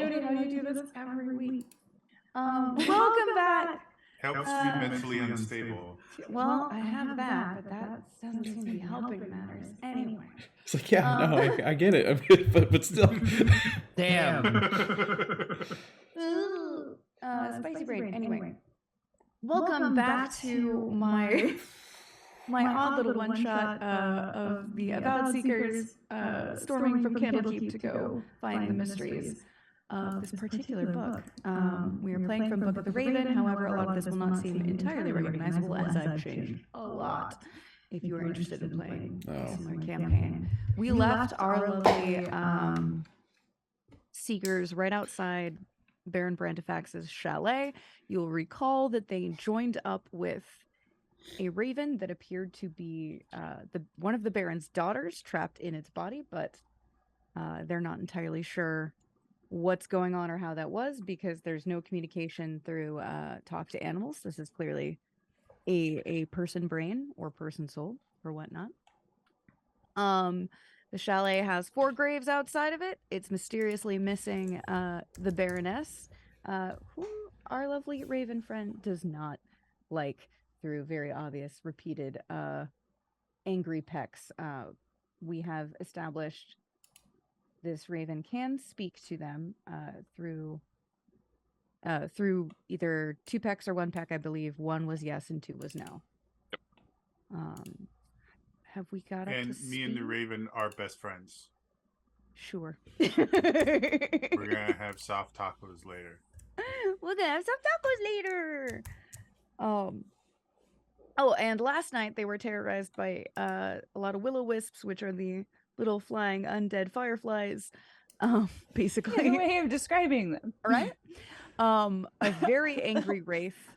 lady, how do you do this every week? Welcome back. Helps to be mentally unstable. Well, I have that, but that doesn't seem to be helping matters. Anyway. It's like, yeah, no, I get it. I mean, but still. Damn. Ooh, spicy brain. Anyway. Welcome back to my odd little one-shot of the Avowed Seekers storming from Candlekeep to go find the mysteries of this particular book. We are playing from Book of the Raven. However, a lot of this will not seem entirely recognizable as I've changed a lot. If you are interested in playing a similar campaign, we left our lovely seekers right outside Baron Brantifax's chalet. You'll recall that they joined up with a raven that appeared to be one of the Baron's daughters trapped in its body, but they're not entirely sure what's going on or how that was because there's no communication through talk to animals. This is clearly a person brain or person soul or whatnot. The chalet has 4 graves outside of it. It's mysteriously missing the Baroness, who our lovely raven friend does not like through very obvious repeated angry pecks. We have established this raven can speak to them through either 2 pecks or 1 peck, I believe. 1 was yes and 2 was no. Have we got up and to me and the speed? Raven are best friends. Sure. We're gonna have soft tacos later. We're gonna have some tacos later. Oh, and last night they were terrorized by a lot of will-o-wisps, which are the little flying undead fireflies. Basically. Yeah, the way of describing them. Right? A very angry wraith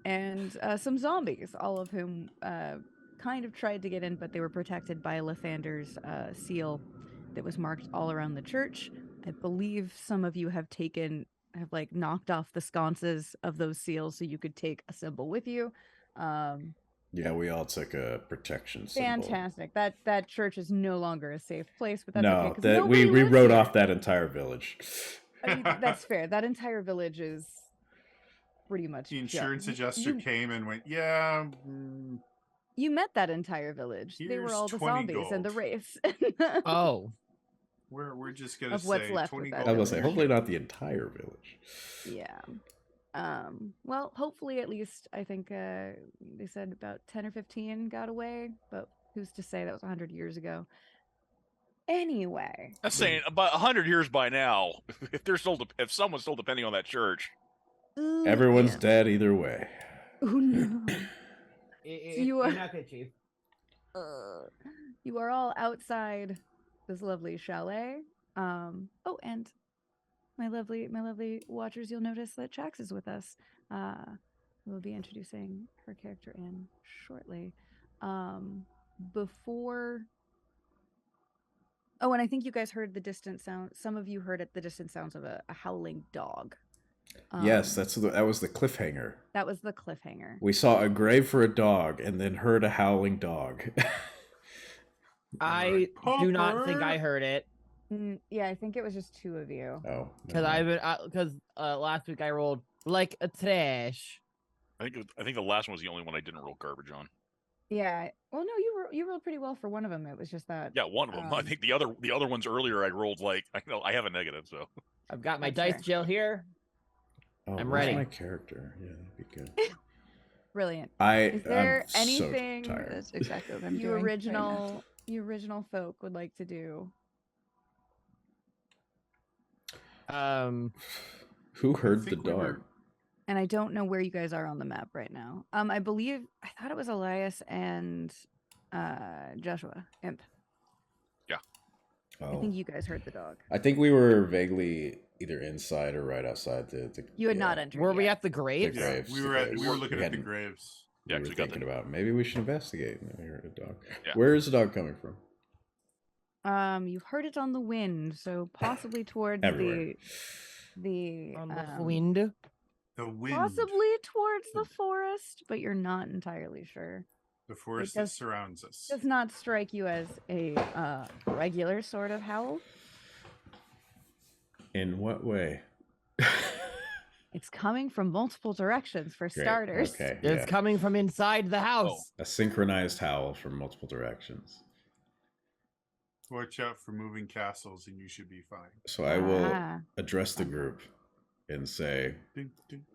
and some zombies, all of whom kind of tried to get in, but they were protected by Lathander's seal that was marked all around the church. I believe some of you have like knocked off the sconces of those seals so you could take a symbol with you. Yeah, we all took a protection symbol. Fantastic. That church is no longer a safe place, but that's no, okay. that we wrote off that entire village. I mean, that's fair. That entire village is pretty much the insurance adjuster came and went, yeah. You met that entire village. They were all the zombies gold. and the wraiths. Oh. We're just going to say what's left 20 with gold. that I was going to say, hopefully not the entire village. Yeah. Well, hopefully at least, I think they said about 10 or 15 got away, but who's to say? That was 100 years ago. Anyway. I'm saying about 100 years by now, if someone's still depending on that church. Everyone's dead either way. Oh, no. You are not good, Chief. You are all outside this lovely chalet. Oh, and my lovely watchers, you'll notice that Jax is with us. We'll be introducing her character in shortly. Before. Oh, and I think you guys heard the distant sound. Some of you heard the distant sounds of a howling dog. Yes, that was the cliffhanger. That was the cliffhanger. We saw a grave for a dog and then heard a howling dog. I do not think I heard it. Yeah, I think it was just 2 of you. Oh, because last week I rolled like a trash. I think the last one was the only one I didn't roll garbage on. Yeah. Well, no, you rolled pretty well for one of them. It was just that. Yeah, one of them. I think the other ones earlier I rolled like I have a negative, so I've got my dice gel here. Oh, I'm where's ready. My character, yeah, that'd be good. Brilliant. Is there I'm anything so tired. That's exactly what I'm you doing. original folk would like to do? Who heard the dog? And I don't know where you guys are on the map right now. I thought it was Elias and Joshua Imp. Yeah. Oh. I think you guys heard the dog. I think we were vaguely either inside or right outside You had not entered. Were we at the graves? The graves. We were looking at the graves. We were thinking about maybe we should investigate. And then we heard a dog. Yeah. Where is the dog coming from? You heard it on the wind, so possibly towards Everywhere. the on the wind. The wind. Possibly towards the forest, but you're not entirely sure. The forest that surrounds us. Does not strike you as a regular sort of howl. In what way? It's coming from multiple directions for Great. starters. Okay. It's Yeah. coming from inside the house. A synchronized howl from multiple directions. Watch out for moving castles, and you should be fine. So I will Ah. address the group and say, Ding, ding.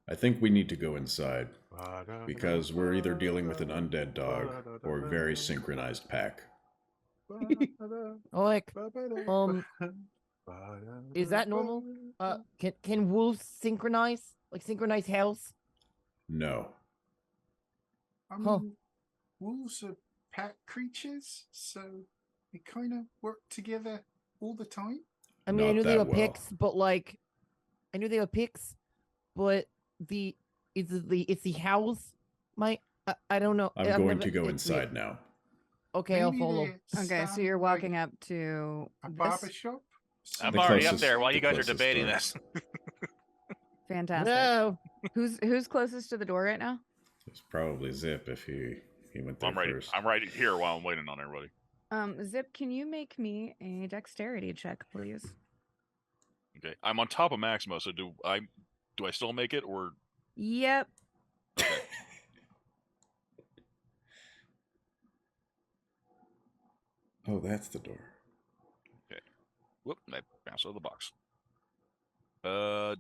I think we need to go inside because we're either dealing with an undead dog or a very synchronized pack. Like, is that normal? Can wolves synchronize? Like synchronize howls? No. I mean, Huh. wolves are pack creatures, so they kind of work together all the time. I mean, I Not knew they that were well. picks, but like, I knew they were picks, but it's the howls. I don't know. I'm going to go inside now. Okay, I'll Maybe follow. they Okay, so stand you're like walking up to a this. barber shop. I'm The already up closest- there while you the guys are closest debating door. this. Fantastic. No. Who's closest to the door right now? It's probably Zip if he went there I'm ready. first. I'm right here while I'm waiting on everybody. Zip, can you make me a dexterity check, please? Okay, I'm on top of Maximo, so do I still make it or? Yep. Oh, that's the door. Whoop! I bounced out of the box.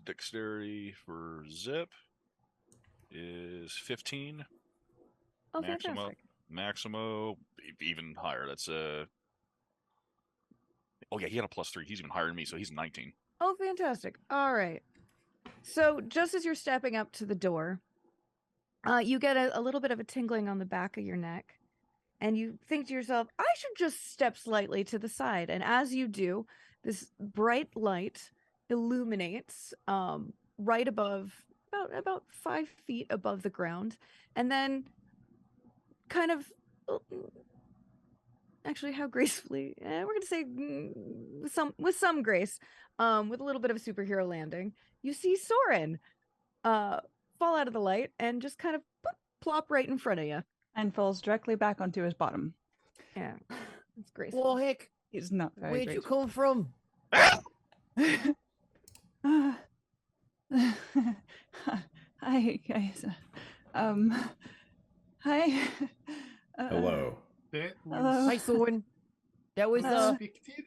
Dexterity for Zip is 15. Oh, Maximo, fantastic. Maximo, even higher. That's oh yeah, he had a +3. He's even higher than me, so he's 19. Oh, fantastic. All right. So just as you're stepping up to the door, you get a little bit of a tingling on the back of your neck. And you think to yourself, I should just step slightly to the side. And as you do, this bright light illuminates right above, about 5 feet above the ground. And then kind of, actually, how gracefully, we're going to say with some grace, with a little bit of a superhero landing, you see Soren fall out of the light and just kind of plop right in front of you. And falls directly back onto his bottom. Yeah, it's graceful. Well, heck, He's not very where'd you graceful. come from? Hi guys. Hi. Hello. That Hello. was Hi, Soren. That was unexpected.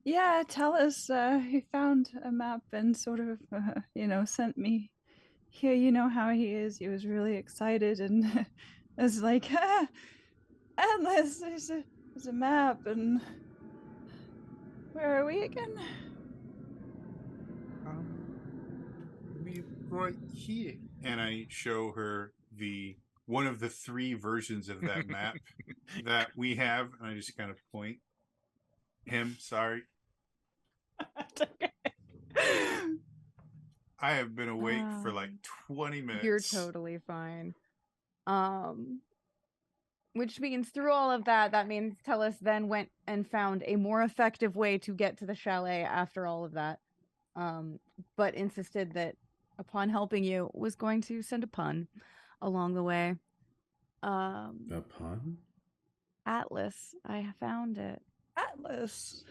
Yeah, Talus, he found a map and sort of, sent me here. You know how he is. He was really excited and was like, Atlas, there's a map, and where are we again? We right here, and I show her one of the 3 versions of that map that we have, and I just kind of point. Sorry. It's okay. I have been awake for like 20 minutes. You're totally fine. Which means through all of that means Tellus then went and found a more effective way to get to the chalet after all of that. But insisted that upon helping you was going to send a pun along the way. A pun? Atlas, I found it. Atlas.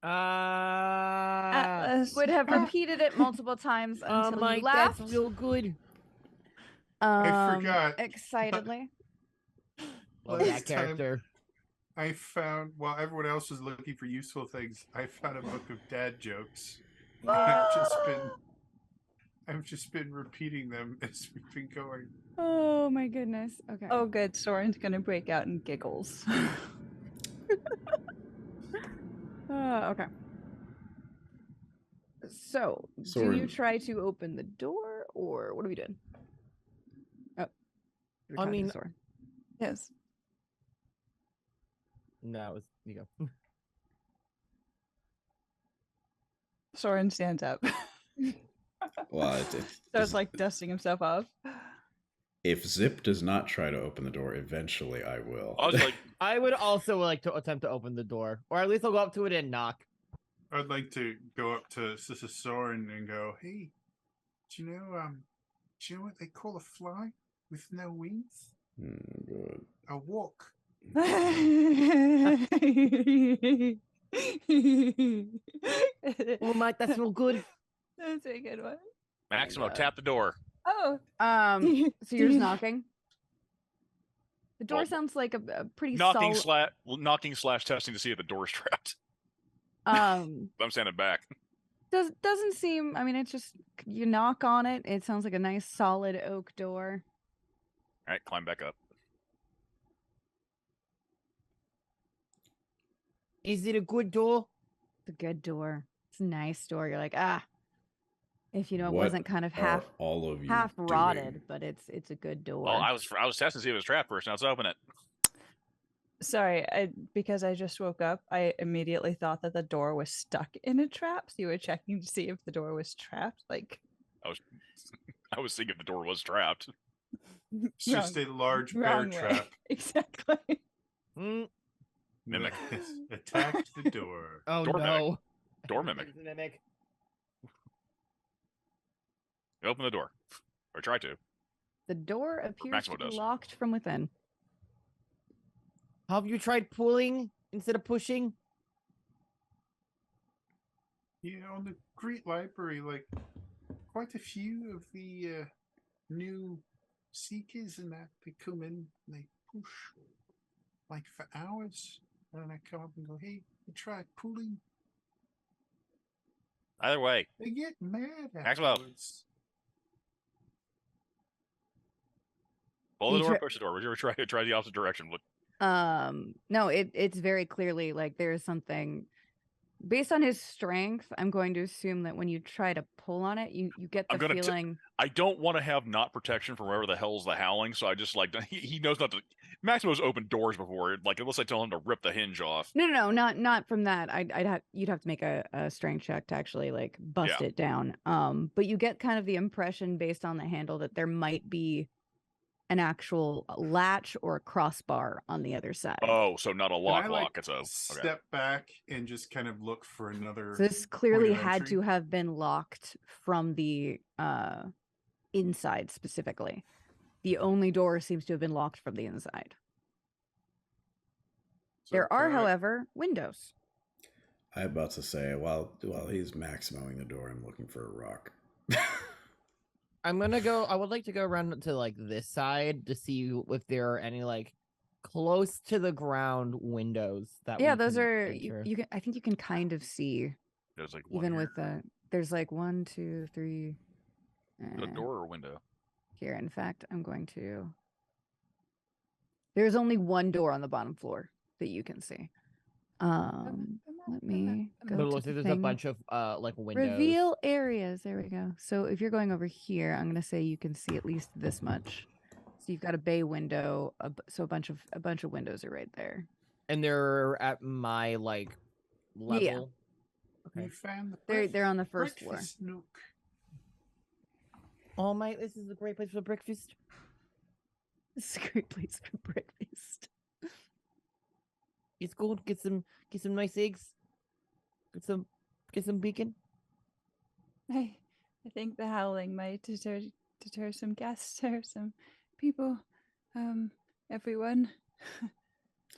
Atlas. Would have repeated it multiple times until Mike, you laughed. that's real good. I forgot. Excitedly. Love Last that time- character. I found, while everyone else was looking for useful things, I found a book of dad jokes. I've just been repeating them as we've been going. Oh my goodness. Okay. Oh, good. Soren's gonna break out in giggles. Okay. So, do Soren. you try to open the door, or what are we doing? Oh, you're I talking to mean- Soren. Yes. No, it was you go. Soren stands up. Well, Starts like dusting himself off. if Zip does not try to open the door, eventually I will. I was like, I would also like to attempt to open the door, or at least I'll go up to it and knock. I'd like to go up to Sister Soren and go, "Hey, do you know what they call a fly with no wings? Good. A walk." Oh, Mike, that's real good. That's a good one. Maximo, God. tap the door. Oh. So you're just knocking? The door Well, sounds like a pretty knocking solid... / testing to see if the door's trapped. Um, I'm standing back. doesn't seem... I mean, it's just... You knock on it. It sounds like a nice solid oak door. All right, climb back up. Is it a good door? It's a good door. It's a nice door. You're like, if you know it What wasn't kind of are half all of you rotted, doing? but it's a good door. Well, I was testing to see if it was trapped first. Now let's open it. Sorry, because I just woke up, I immediately thought that the door was stuck in a trap. So you were checking to see if the door was trapped. Like I was seeing if the door was trapped. It's just a large bear wrong way. trap. Exactly. Mimic. Attacked the door. Oh Door mimic. no. Door mimic. It's a mimic. Open the door. Or try to. The door appears Maximo to be does. locked from within. Have you tried pulling instead of pushing? Yeah, on the Great Library, like quite a few of the new seekers and that, they come in and they push like for hours, and I come up and go, "Hey, you tried pulling?" Either way. They get mad Maximo. afterwards. Pull the You door, try- push the door. Would you ever try the opposite direction? Look, No, it's very clearly like there's something based on his strength. I'm going to assume that when you try to pull on it, you get the feeling. I don't want to have not protection from wherever the hell's the howling, so I just like he knows not to. Maximo's opened doors before, like unless I tell him to rip the hinge off. No, not from that. You'd have to make a strength check to actually like bust it down. But you get kind of the impression based on the handle that there might be an actual latch or a crossbar on the other side. Oh, so not a lock. Can I, It's a step back and just kind of look for another. So this clearly point of had entry? to have been locked from the inside specifically. The only door seems to have been locked from the inside. So There are, can I- however, windows. I'm about to say, while he's maximoing the door, I'm looking for a rock. I'm gonna go. I would like to go around to like this side to see if there are any like close to the ground windows that. Yeah, we those can are enter. you can. I think you can kind of see there's like one even here. with the. There's like 1, 2, 3. A door or a window. Here, in fact, I'm going to. There's only one door on the bottom floor that you can see. Let me go But it to looks the like there's a thing. bunch of like windows. Reveal areas. There we go. So if you're going over here, I'm gonna say you can see at least this much. So you've got a bay window. So a bunch of windows are right there. And they're at my like level. Yeah. Okay. You found the They're on the first floor. breakfast nook. Oh my! This is a great place for breakfast. This is a great place for breakfast. It's good. Get some nice eggs. Get some bacon. I think the howling might deter some guests or some people. Everyone.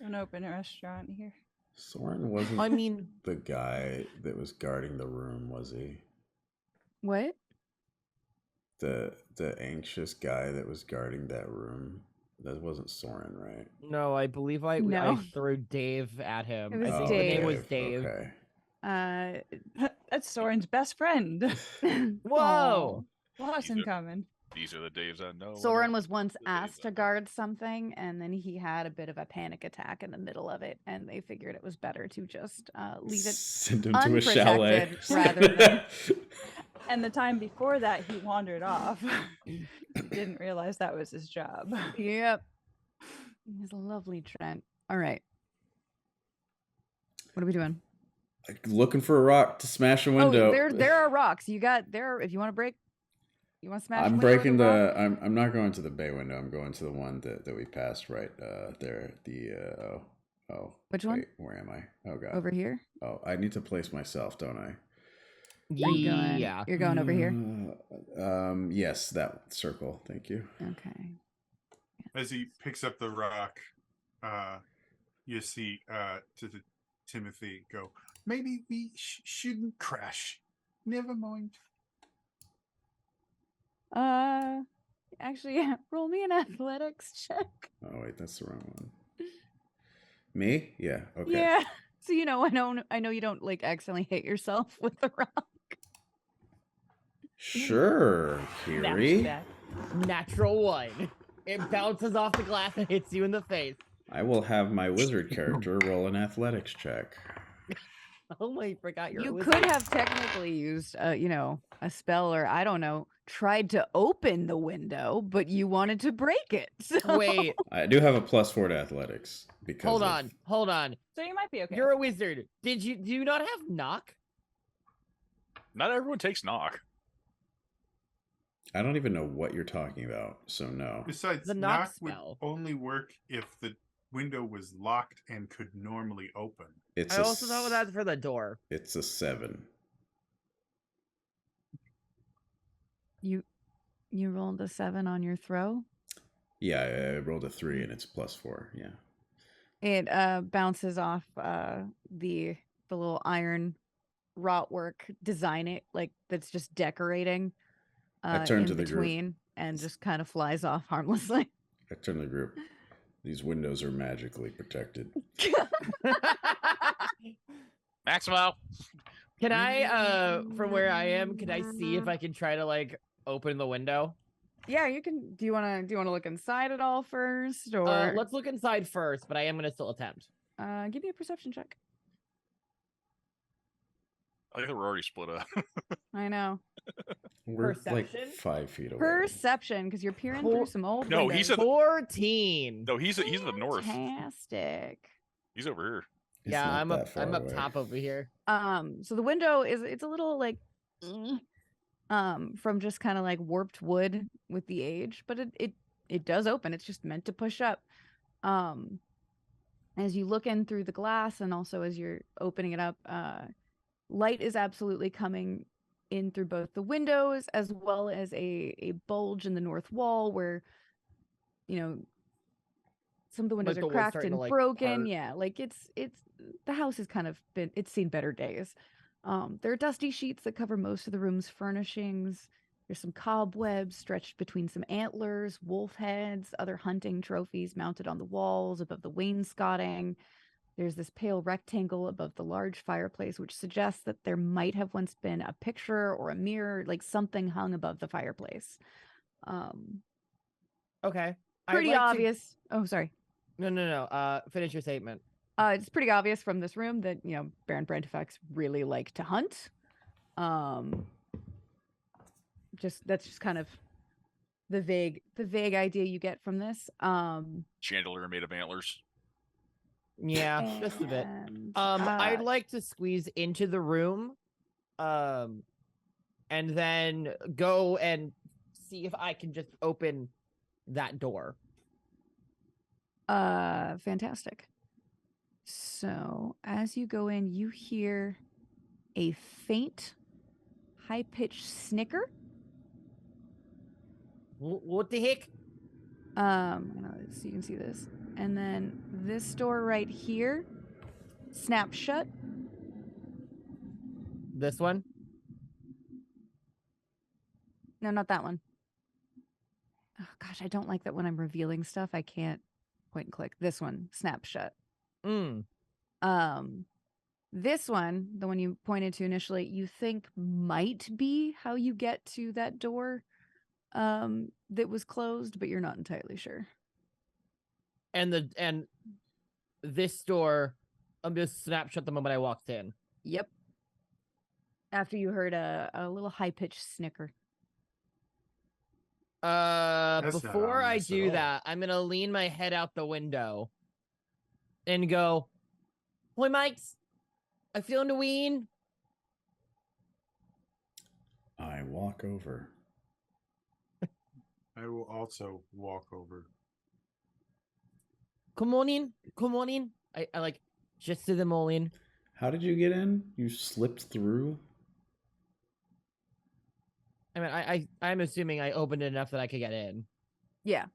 Don't open a restaurant here. Soren wasn't I mean, the guy that was guarding the room, was he? What? The anxious guy that was guarding that room. That wasn't Soren, right? no, I believe I No. threw Dave at him. It was I think Dave. the name was Dave. Okay. That's Soren's best friend. Whoa! Lots in common. These are the Daves I know. Soren was once The Daves asked I to know. guard something, and then he had a bit of a panic attack in the middle of it, and they figured it was better to just leave it. Send him to a chalet. unprotected rather than- And the time before that, he wandered off. He didn't realize that was his job. Yep. He's a lovely Trent. All right. What are we doing? Looking for a rock to smash a window. Oh, there are rocks. You got there. If you want to break, you want to smash. a I'm window with a breaking rock? the. I'm not going to the bay window. I'm going to the one that we passed right there. The Which one? Wait, where am I? Oh god. Over here. Oh, I need to place myself, don't I? Yeah. You're going over here. Yes, that circle. Thank you. Okay. As he picks up the rock, you see Timothy go, maybe we shouldn't crash. Never mind. Actually, yeah, roll me an athletics check. Oh wait, that's the wrong one. Me? Yeah. Okay. Yeah. So I know you don't like accidentally hit yourself with the rock. Sure, Kiri. Natural 1. It bounces off the glass and hits you in the face. I will have my wizard character roll an athletics check. Oh my, forgot you're a You wizard. could have technically used, a spell, or I don't know, tried to open the window, but you wanted to break it. So. Wait, I do have a +4 to athletics because. hold on. So you might be okay. You're a wizard. Do you not have knock? Not everyone takes knock. I don't even know what you're talking about, so no. Besides, The knock knock would spell. only work if the window was locked and could normally open. It's I also know that's for the door. It's a 7. You rolled a 7 on your throw. Yeah, I rolled a 3 and it's +4. Yeah. It bounces off the little iron wrought work design it like that's just decorating I turn in to the group. between and just kind of flies off harmlessly. I turn to the group. These windows are magically protected. Maxwell. Can I, from where I am, can I see if I can try to like open the window? Yeah, you can. Do you want to look inside at all first, or Let's look inside first, but I am gonna still attempt. give me a perception check. I think we're already split up. I know. We're Perception? like 5 feet away. Perception, because you're peering through some old. No, windows. he's at 14. No, he's at the north. Fantastic. He's over here. It's Yeah, not I'm that up. far I'm up away. top over here. So the window it's a little like, from just kind of like warped wood with the age, but it does open. It's just meant to push up. As you look in through the glass, and also as you're opening it up, light is absolutely coming in through both the windows as well as a bulge in the north wall where, some of the windows Like are the wood's cracked starting and to, like, broken. part. Yeah, like it's the house has kind of it's seen better days. There are dusty sheets that cover most of the room's furnishings. There's some cobwebs stretched between some antlers, wolf heads, other hunting trophies mounted on the walls above the wainscoting. There's this pale rectangle above the large fireplace, which suggests that there might have once been a picture or a mirror, like something hung above the fireplace. Okay. Pretty obvious. Oh, sorry. No. Finish your statement. It's pretty obvious from this room that, Baron Brentifax really like to hunt. That's just kind of the vague idea you get from this. Chandelier made of antlers. Yeah, just a bit. And, I'd like to squeeze into the room, and then go and see if I can just open that door. Fantastic. So as you go in, you hear a faint, high-pitched snicker. What the heck? So you can see this, and then this door right here snaps shut. This one? No, not that one. Oh gosh, I don't like that when I'm revealing stuff. I can't point and click. This one snaps shut. This one, the one you pointed to initially, you think might be how you get to that door that was closed, but you're not entirely sure. And this door, I'm just snap shut the moment I walked in. Yep. After you heard a little high-pitched snicker. Before I ominous at do all. that, I'm gonna lean my head out the window and go, "Boy, mates, I feeling the ween." I walk over. I will also walk over. Come on in. I like just to them all in. How did you get in? You slipped through? I mean, I'm assuming I opened it enough that I could get in. Yeah.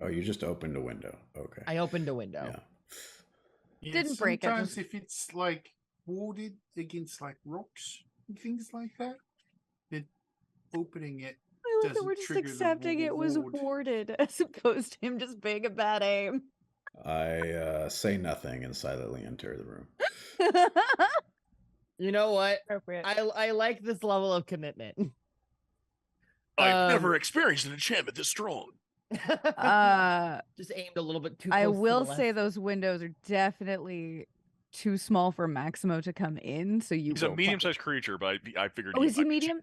Oh, you just opened a window. Okay. I opened a window. Yeah. Yeah, Didn't break it, sometimes just- if it's like warded against like rocks and things like that, then opening it love that we're just accepting it was warded as opposed to him just being a bad aim. I say nothing and silently enter the room. You know what? Appropriate. I like this level of commitment. I've never experienced an enchantment this strong. Just aimed a little bit too close. I will to the say left. those windows are definitely too small for Maximo to come in. So you He's a will medium-sized creature, but I figured. Oh, is he medium?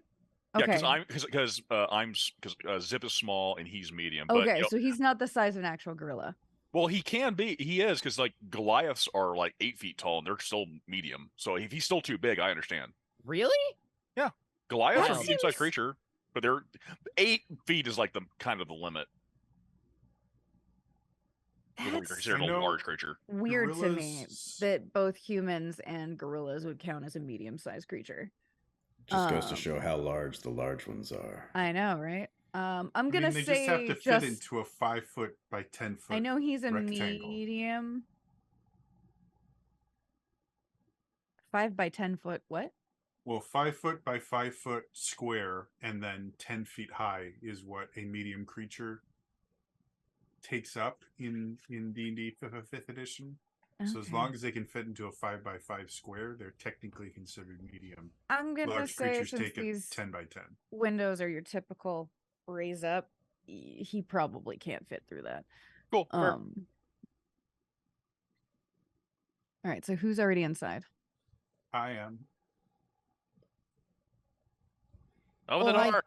Yeah, Okay. because Zip is small and he's medium. But, Okay, so he's not the size of an actual gorilla. well, he can be. He is because like Goliaths are like 8 feet tall and they're still medium. So if he's still too big, I understand. Really? Yeah, Goliaths That are a medium-sized seems- creature, but they're 8 feet is like the kind of the limit. For what we That's consider I a know- large creature. weird to me Gorillas- that both humans and gorillas would count as a medium-sized creature. Just goes to Um, show how large the large ones are. I know, right? I'm I gonna mean, they say just have to fit into a 5 foot by 10 foot. I know he's a rectangle. medium. 5 by 10 foot. What? Well, 5 foot by 5 foot square, and then 10 feet high is what a medium creature takes up in D&D 5th edition. So as Okay. long as they can fit into a 5 by 5 square, they're technically considered medium. I'm gonna Large say creatures since take these it 10 by 10. windows are your typical raise up, he probably can't fit through that. Cool. fair. All right, so who's already inside? I am. Open the Oh, hi. door.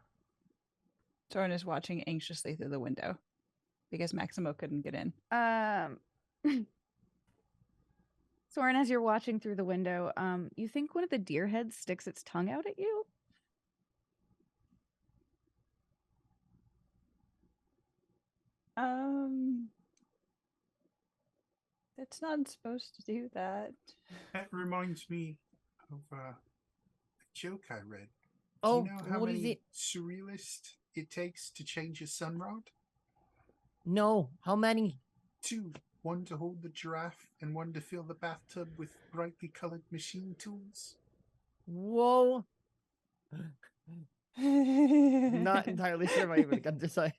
Soren is watching anxiously through the window because Maximo couldn't get in. Soren, as you're watching through the window, you think one of the deer heads sticks its tongue out at you? It's not supposed to do that. That reminds me of a joke I read. Oh, Do you know how what is many it? surrealist it takes to change a sunrod? No. How many? 2. One to hold the giraffe and one to fill the bathtub with brightly colored machine tools. Whoa. Not entirely sure if I even got to say.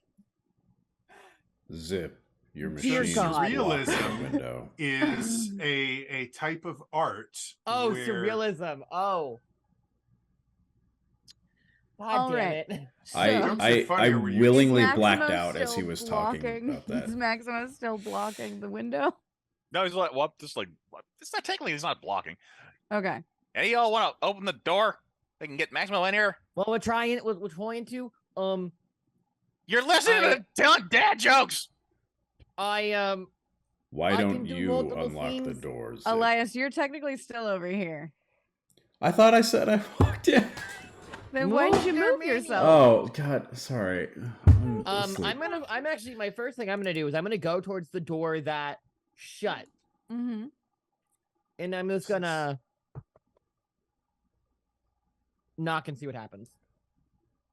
Zip, your Dear machine is God. blocking the Surrealism window. Is a type of art. Oh, where surrealism. Oh. God All damn right. it. Jokes are I funnier when you- willingly Is blacked Maximo out as he still was talking blocking- about that. Is Maximo still blocking the window? No, he's like, what? Just like, what? It's not technically. He's not blocking. Okay. Any of y'all want to open the door? They can get Maximo in here. Well, we're trying to. You're listening to telling dad jokes. I Why I don't can do you multiple unlock the things. doors? Zip? Elias, you're technically still over here. I thought I said I walked in. Then why'd Move you your move menu. yourself? Oh God, sorry. I'm asleep. I'm actually my first thing I'm gonna do is I'm gonna go towards the door that shut, Mm-hmm. and I'm just gonna knock and see what happens.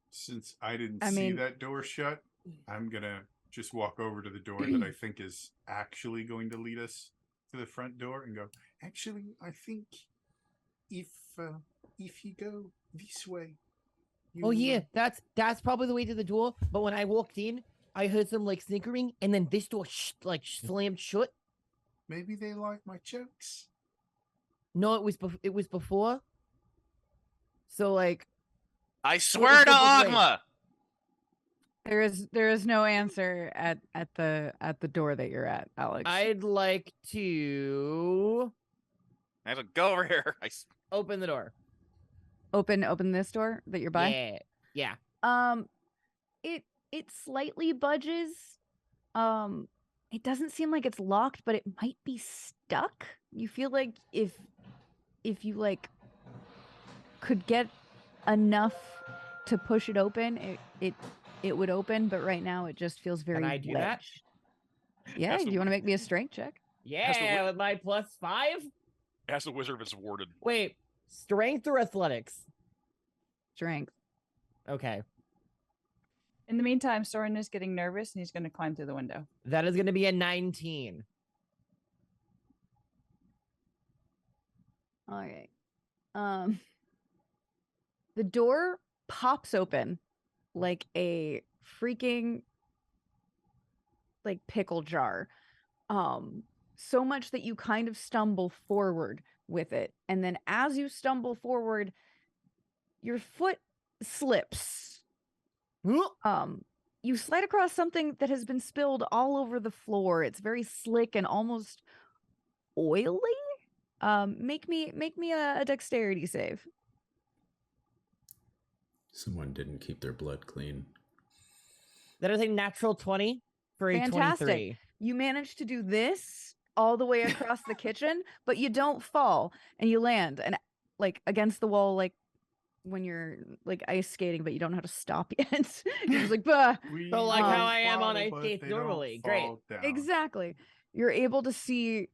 Since I didn't I see mean- that door shut, I'm gonna just walk over to the door that I think is actually going to lead us to the front door and go, actually, I think if you go this way. Oh you'll, yeah, that's probably the way to the door. But when I walked in, I heard some like snickering, and then this door slammed shut. maybe they like my jokes. No, it was before. So like, I swear to was the way? Agma. There is no answer at the door that you're at, Alex. I'd like to I have to go over here. open the door. open this door that you're by. Yeah. It slightly budges. It doesn't seem like it's locked, but it might be stuck. You feel like if you like could get enough to push it open, it would open, but right now it just feels very Can I do that? wedged. Yeah, That's do the- you want to make me a strength check? Yeah, with my +5. Ask the wizard if it's warded. Wait, strength or athletics? Strength. Okay, In the meantime, Soren is getting nervous and he's going to climb through the window. that is going to be a 19. All right. The door pops open like a freaking like pickle jar. So much that you kind of stumble forward with it. And then as you stumble forward, your foot slips. You slide across something that has been spilled all over the floor. It's very slick and almost oily. Make me a dexterity save. Someone didn't keep their blood clean. That is a natural 20 for a Fantastic. 23. You manage to do this all the way across the kitchen, but you don't fall, and you land and like against the wall, like when you're like ice skating, but you don't know how to stop yet. You're just like, bah. So like how don't I am on fall, ice but skates they don't normally. Great. fall down. Exactly. You're able to see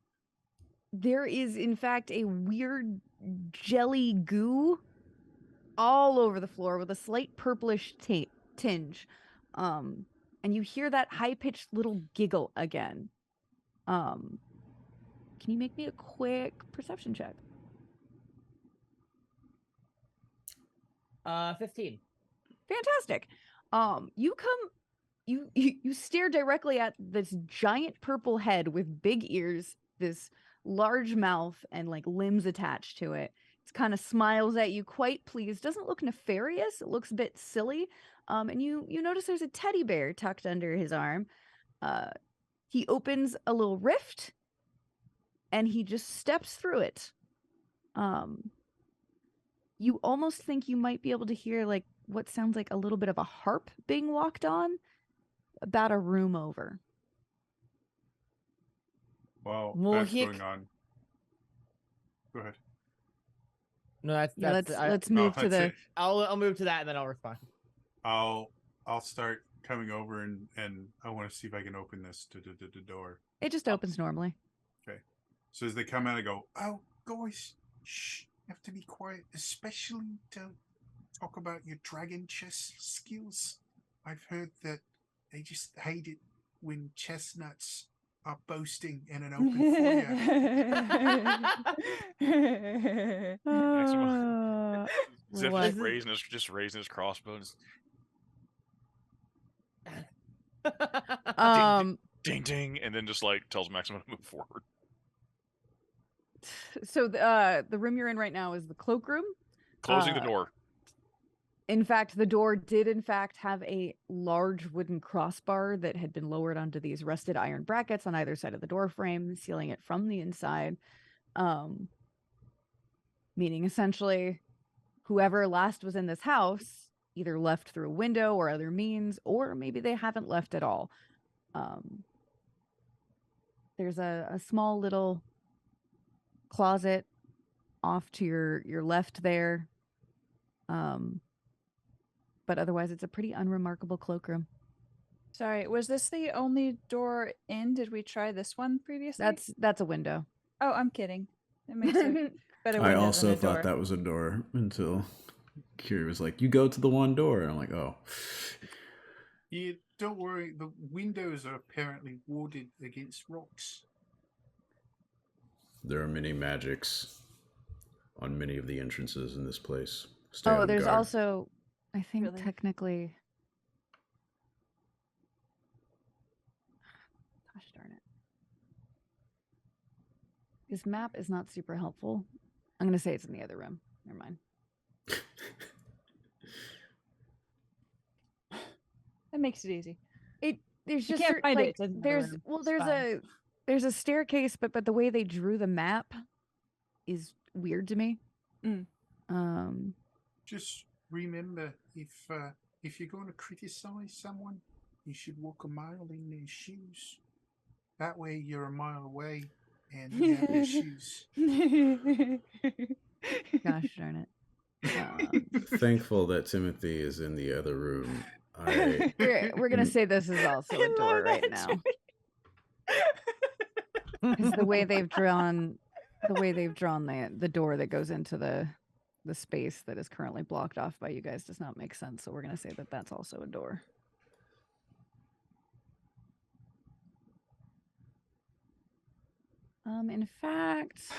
there is in fact a weird jelly goo all over the floor with a slight purplish tinge. And you hear that high-pitched little giggle again. Can you make me a quick perception check? 15. Fantastic. You stare directly at this giant purple head with big ears, this large mouth, and like limbs attached to it. It kind of smiles at you, quite pleased. Doesn't look nefarious. It looks a bit silly. And you notice there's a teddy bear tucked under his arm. He opens a little rift, and he just steps through it. You almost think you might be able to hear like what sounds like a little bit of a harp being walked on about a room over. While Well, that's going on, go ahead. No, that's Yeah, let's move to that's the it. I'll move to that and then I'll respond. I'll start coming over and I want to see if I can open this the door. It just opens normally. Okay. So as they come out, I go, "Oh, guys, shh, you have to be quiet, especially to talk about your dragon chess skills. I've heard that they just hate it when chestnuts are boasting in an open foyer." Zip what? just raising his crossbones. Ding ding, and then just like tells Maximum to move forward. So the room you're in right now is the cloakroom. Closing the door. In fact, the door did in fact have a large wooden crossbar that had been lowered onto these rusted iron brackets on either side of the door frame, sealing it from the inside. Meaning essentially whoever last was in this house either left through a window or other means, or maybe they haven't left at all. There's a small little closet off to your left there. But otherwise it's a pretty unremarkable cloakroom. Sorry, was this the only door in? Did we try this one previously? That's a window. Oh, I'm kidding. That makes it better. I also thought that was a door until Kiri was like, "You go to the one door," and I'm like, "Oh." Yeah, don't worry. The windows are apparently warded against rocks. There are many magics on many of the entrances in this place. Stay on There's guard. also, I think Really? technically, gosh darn it. This map is not super helpful. I'm going to say it's in the other room. Never mind. That makes it easy. There's You just can't find it, like, it's in the other room. there's a staircase, but the way they drew the map is weird to me. Just remember, if you're going to criticize someone, you should walk a mile in their shoes. That way, you're a mile away, and you have their shoes. Gosh darn it. Thankful that Timothy is in the other room. We're gonna say this is also a door right now. Because the way they've drawn the door that goes into the space that is currently blocked off by you guys does not make sense. So we're gonna say that that's also a door. In fact,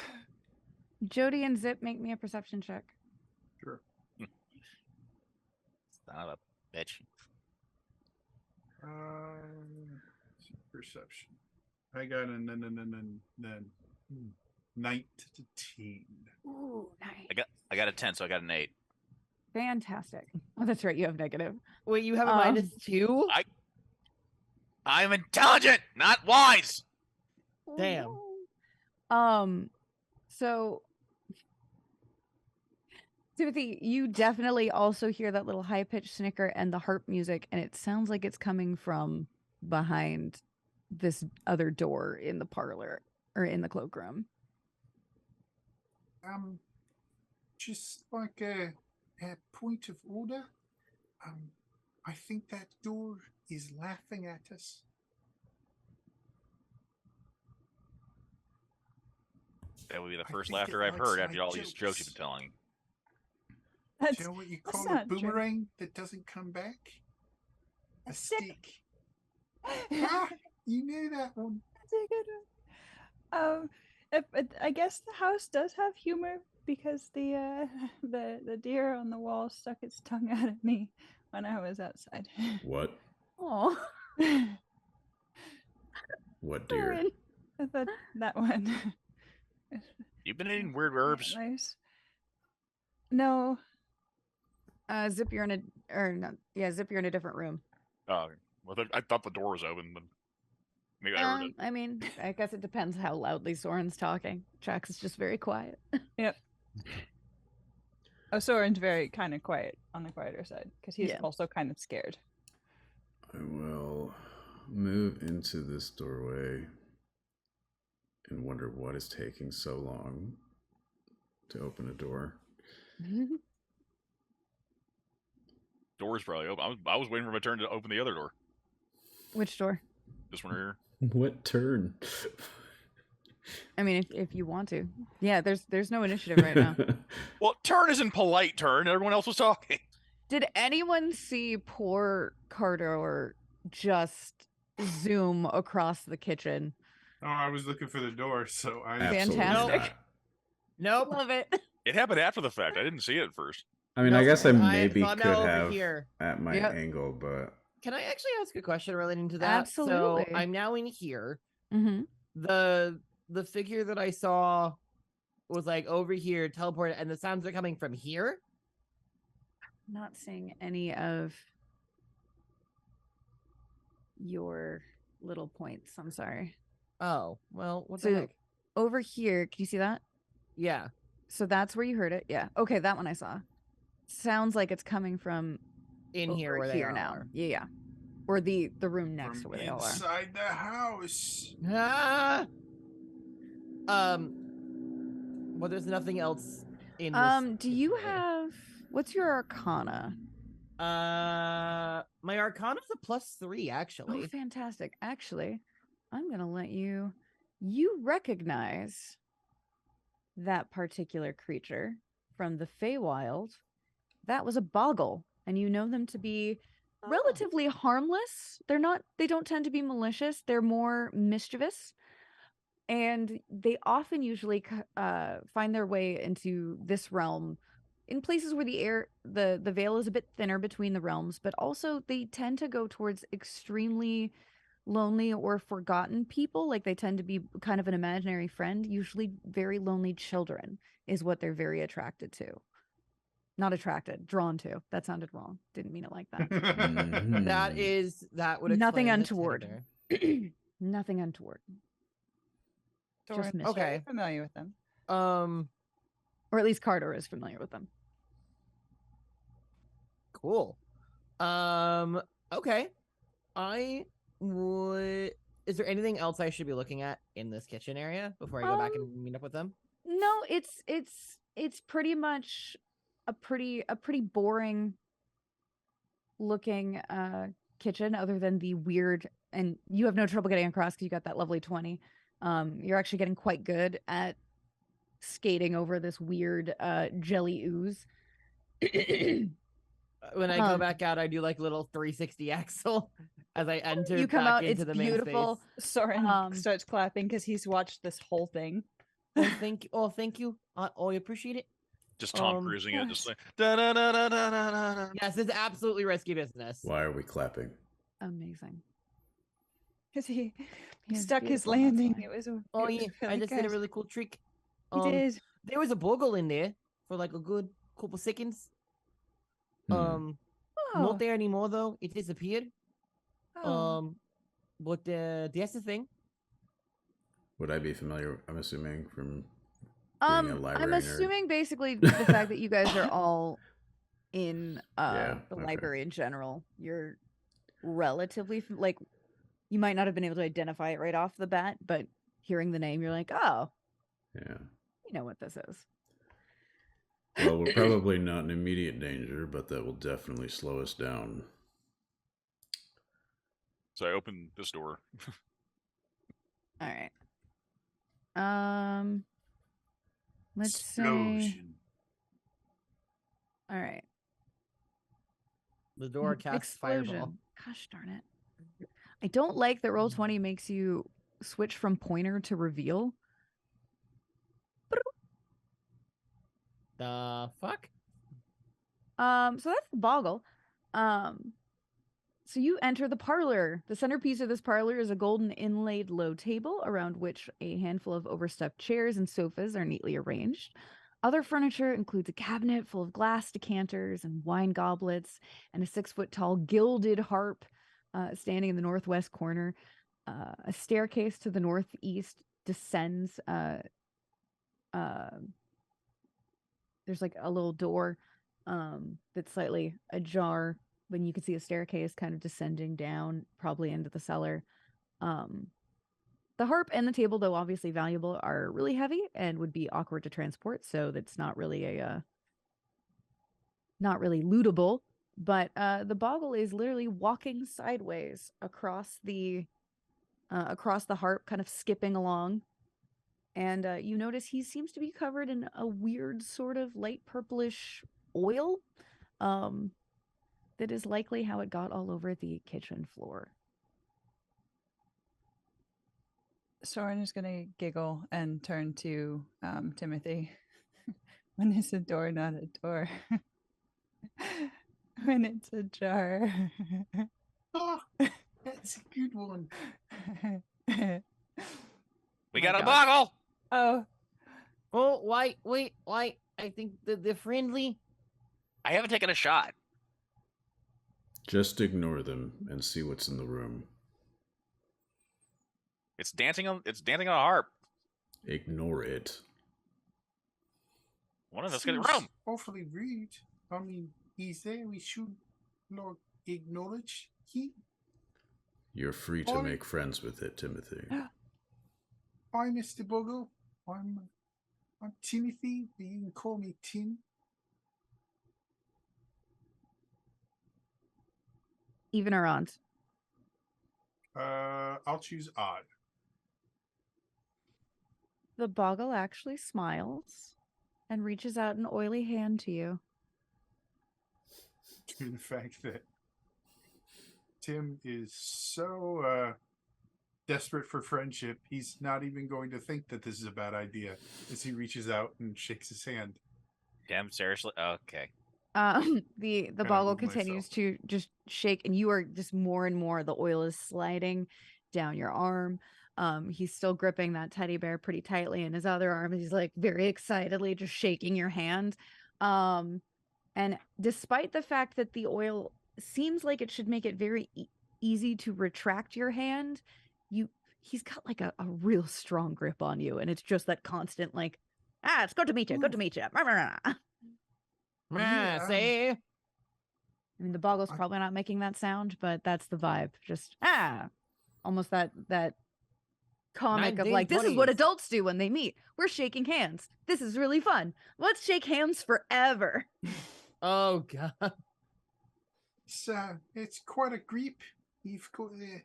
Jody and Zip, make me a perception check. Sure. Son of a bitch. Perception. I got a 19. Ooh, nice. I got a 10, so I got an 8. Fantastic. Oh, that's right. You have negative. Wait, you have a -2? I'm intelligent, not wise. Damn. So Timothy, you definitely also hear that little high-pitched snicker and the harp music, and it sounds like it's coming from behind this other door in the parlor or in the cloakroom. Just like a point of order. I think that door is laughing at us. That would be the first think laughter it I've likes heard my after all these jokes you've jokes. been telling. Do you know what you call a not true. boomerang that doesn't come back? A stick. stick. Ah, you knew that one. That's a good one. I guess the house does have humor because the deer on the wall stuck its tongue out at me when I was outside. What? Oh, What deer? that one. You've been eating weird herbs. Nice. No. Zip, you're in a different room. Well, I thought the door was open, but maybe I heard it. I mean, I guess it depends how loudly Soren's talking. Jax is just very quiet. Yep. Oh, Soren's very kind of quiet on the quieter side because he's also kind of scared. I will move into this doorway and wonder what is taking so long to open a door. Door's probably open. I was waiting for my turn to open the other door. Which door? This one here. What turn? I mean, if you want to. Yeah, there's no initiative right now. Well, turn isn't polite turn. Everyone else was talking. Did anyone see poor Carter just zoom across the kitchen? Oh, I was looking for the door, so I Absolutely Fantastic. not. Nope. Love it. It happened after the fact. I didn't see it at first. I mean, No, I guess I so maybe so I'm could now over have here. at my Yep. angle, but Can I actually ask a question relating to that? Absolutely. So I'm now in here. Mm-hmm. The figure that I saw was like over here, teleported, and the sounds are coming from here. Not seeing any of your little points. I'm sorry. Oh, well, what So- the heck? Over here, can you see that? Yeah. So that's where you heard it. Yeah. Okay, that one I saw. Sounds like it's coming from In here over where they here all now. are. Yeah. Or the room next to from where they all are. inside the house. Ah! Well, there's nothing else in this. Do you have what's your arcana? My Arcana's a +3, Oh, actually. fantastic. Actually, I'm gonna let you recognize that particular creature from the Feywild. That was a boggle, and you know them to be relatively harmless. They don't tend to be malicious. They're more mischievous. And they often usually find their way into this realm in places where the veil is a bit thinner between the realms, but also they tend to go towards extremely lonely or forgotten people. Like they tend to be kind of an imaginary friend. Usually very lonely children is what they're very attracted to. Not attracted, drawn to. That sounded wrong. Didn't mean it like that. Mhm. That would Nothing explain the untoward. tender. Nothing untoward. Soren Just is mischief. very Okay. familiar with them. Or at least Carter is familiar with them. Cool. Okay. I would. Is there anything else I should be looking at in this kitchen area before I go back and meet up with them? No, it's pretty much a pretty boring looking kitchen, other than the weird, and you have no trouble getting across because you got that lovely 20. You're actually getting quite good at skating over this weird jelly ooze. When I go back out, I do like little 360 axle as I enter You come back out, into it's the main beautiful. space. Soren starts clapping because he's watched this whole thing. Oh, thank you. Oh, thank you. I appreciate it. Just Tom cruising it, just yes. like da da da da da da da. Yes, it's absolutely risky business. Why are we clapping? amazing. Because he He is stuck his beautiful, and that's landing. why. It was. Oh it was yeah, I really just did a good. really cool trick. He did. There was a bogle in there for like a good couple seconds. Hmm. Not Oh. there anymore though. It disappeared. Oh. But that's the thing. Would I be familiar? I'm assuming from being a library I'm nerd. assuming basically the fact that you guys are all in Yeah, the okay. library in general, you're relatively like you might not have been able to identify it right off the bat, but hearing the name, you're like, oh, Yeah. you know what this is. Well, we're probably not in immediate danger, but that will definitely slow us down. So I open this door. All right. Let's say. Explosion. All right. The door casts Explosion. fireball. Gosh darn it. I don't like that Roll20 makes you switch from pointer to reveal. The fuck? So that's the boggle. So you enter the parlor. The centerpiece of this parlor is a golden inlaid low table around which a handful of overstuffed chairs and sofas are neatly arranged. Other furniture includes a cabinet full of glass decanters and wine goblets and a 6-foot-tall gilded harp standing in the northwest corner. A staircase to the northeast descends. There's like a little door that's slightly ajar, when you can see a staircase kind of descending down, probably into the cellar. The harp and the table, though obviously valuable, are really heavy and would be awkward to transport, so that's not really not really lootable. But the boggle is literally walking sideways across the harp, kind of skipping along. And you notice he seems to be covered in a weird sort of light purplish oil. That is likely how it got all over the kitchen floor. Soren is going to giggle and turn to Timothy. When it's a door, not a door. When it's a jar. Oh, that's a good one. We My got a God. boggle. Oh, Oh, wait. I think they're friendly. I haven't taken a shot. Just ignore them and see what's in the room. It's dancing on a harp. Ignore it. One of us get it Seems wrong. awfully rude. I mean, he's there. We should not acknowledge he. You're free to Oh. make friends with it, Timothy. Hi, Mr. Boggle. I'm Timothy, but you can call me Tim. Even or odd? I'll choose odd. The boggle actually smiles and reaches out an oily hand to you. To the fact that Tim is so desperate for friendship, he's not even going to think that this is a bad idea as he reaches out and shakes his hand. Damn, seriously? Okay. The Kinda boggle move continues myself. to just shake, and you are just more and more, the oil is sliding down your arm. He's still gripping that teddy bear pretty tightly in his other arm. He's like very excitedly just shaking your hand. And despite the fact that the oil seems like it should make it very easy to retract your hand, he's got like a real strong grip on you, and it's just that constant like, it's good to meet you, good to meet you. Yeah, Say. I mean, the boggle's I- probably not making that sound, but that's the vibe. Just almost that comic of like, this is what 1920s. adults do when they meet. We're shaking hands. This is really fun. Let's shake hands forever. Oh god. It's quite a grip you've got there.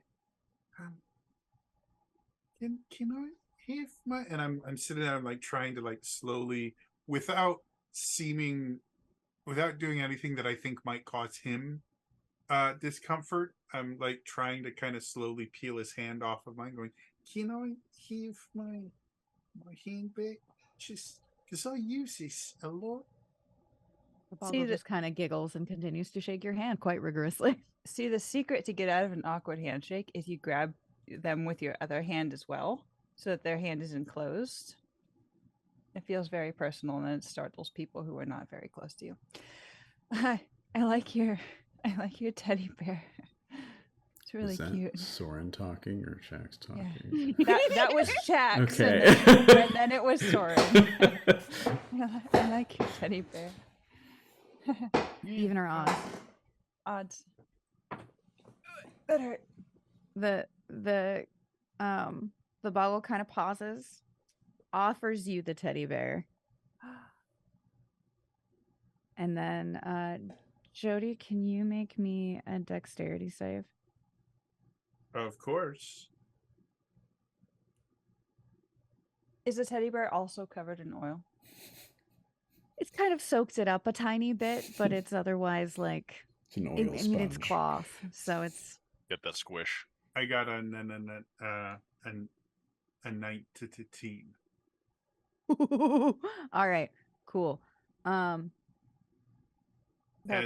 Can I have my? And I'm sitting there, I'm like trying to like slowly, without doing anything that I think might cause him discomfort. I'm like trying to kind of slowly peel his hand off of mine, going, can I have my hand back? Just because I use this a lot. The boggle just kind of giggles and continues to shake your hand quite rigorously. See, the secret to get out of an awkward handshake is you grab them with your other hand as well, so that their hand is enclosed. It feels very personal, and it startles people who are not very close to you. I like your teddy bear. It's really Is that cute. Soren talking or Shaxx talking? Yeah. that was Shaxx. Okay. And then it was Soren. I like your teddy bear. Even or odds? Odds. That hurt. The boggle kind of pauses, offers you the teddy bear, and then Jody, can you make me a dexterity save? Of course. Is the teddy bear also covered in oil? It's kind of soaked it up a tiny bit, but it's otherwise like It's an oil I mean, it's sponge. cloth, so it's Get that squish. I got a 19. all right, cool. As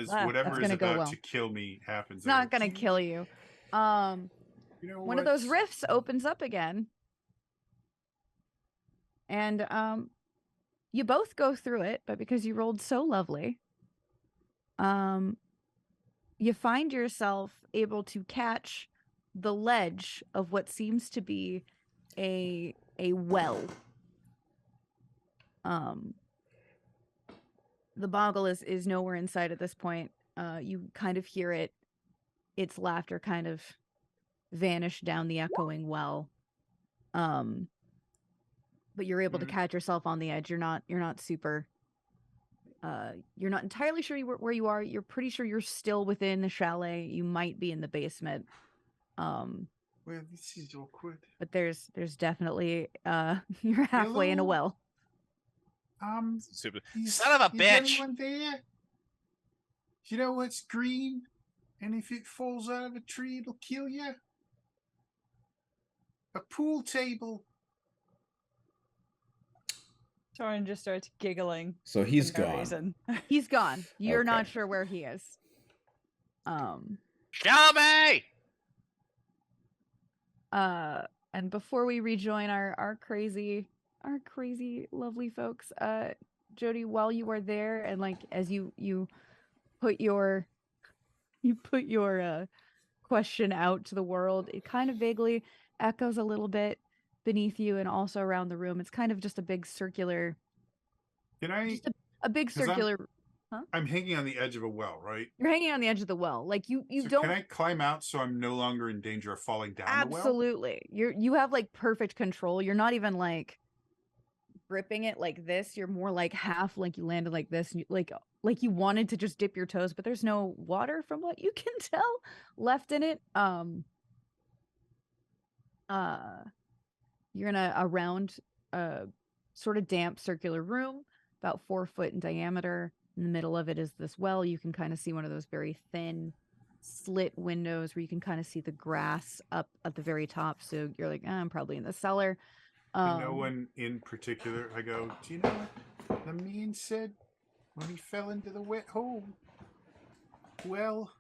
whatever That's is gonna go about well. to kill me happens. It's not gonna kill you. You know One of those what? rifts opens up again, and you both go through it, but because you rolled so lovely, you find yourself able to catch the ledge of what seems to be a well. The boggle is nowhere in sight at this point. You kind of hear its laughter kind of vanish down the echoing well. But you're able to catch yourself on the edge. You're not super. You're not entirely sure where you are. You're pretty sure you're still within the chalet. You might be in the basement. Well, this is awkward. But there's definitely you're halfway in a Hello? well. Stupid. Is- Son of a is bitch! anyone there? You know what's green? And if it falls out of a tree, it'll kill you. A pool table. Soren just starts giggling. So he's for no gone. reason. He's gone. You're not Okay. sure where he is. Show me! And before we rejoin our crazy lovely folks, Jody, while you are there and like as you put your question out to the world, it kind of vaguely echoes a little bit beneath you and also around the room. It's kind of just a big circular, Can I? just a big 'Cause circular. I'm hanging on the edge of a well, right? You're hanging on the edge of the well, like you So don't. Can I climb out so I'm no longer in danger of falling down the well? Absolutely. You have like perfect control. You're not even like gripping it like this. You're more like half like you landed like this and you, like you wanted to just dip your toes, but there's no water from what you can tell left in it. You're in a round sort of damp circular room about 4 foot in diameter. In the middle of it is this well. You can kind of see one of those very thin slit windows where you can kind of see the grass up at the very top. So you're like, I'm probably in the cellar. No one in particular. I go, do you know what the man said when he fell into the wet hole? Well,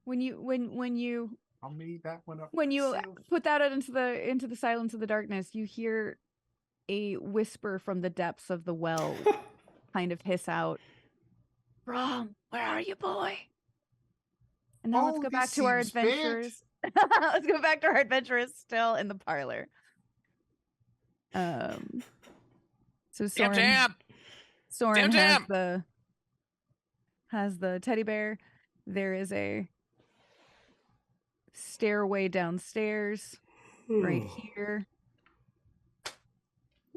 when you I'll made that one up. when you myself. put that out into the silence of the darkness, you hear a whisper from the depths of the well kind of hiss out, Brom, where are you, boy? And now let's Oh, go back this to our seems bad. adventurers. Let's go back to our adventurers still in the parlor. So Damn, damn! Soren Damn. has the teddy bear. There is a stairway downstairs right here.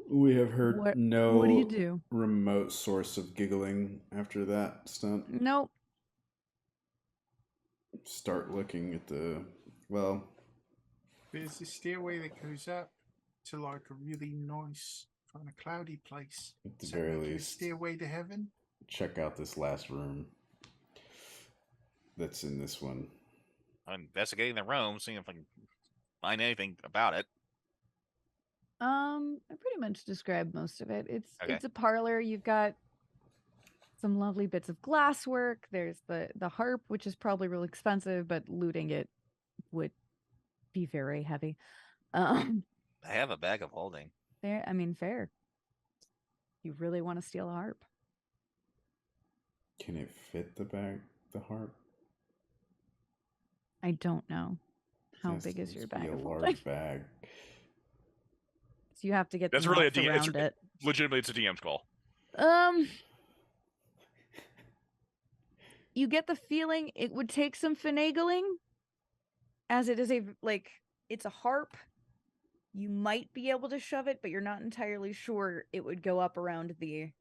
We have heard What no do you do? remote source of giggling after that stunt. Nope. Start looking at the well. There's a stairway that goes up to like a really nice kind of cloudy place. At the Is that very like a least, stairway to heaven. check out this last room. That's in this one. I'm investigating the room, seeing if I can find anything about it. I pretty much described most of it. Okay. It's a parlor. You've got some lovely bits of glasswork. There's the harp, which is probably real expensive, but looting it would be very heavy. I have a bag of holding. Fair. You really want to steal a harp? Can it fit the harp? I don't know. How Yes, big is it your must bag be a of holding? large bag. So you have to get That's the really knots around it. Legitimately, it's a DM's call. You get the feeling it would take some finagling, as it is it's a harp. You might be able to shove it, but you're not entirely sure it would go up around the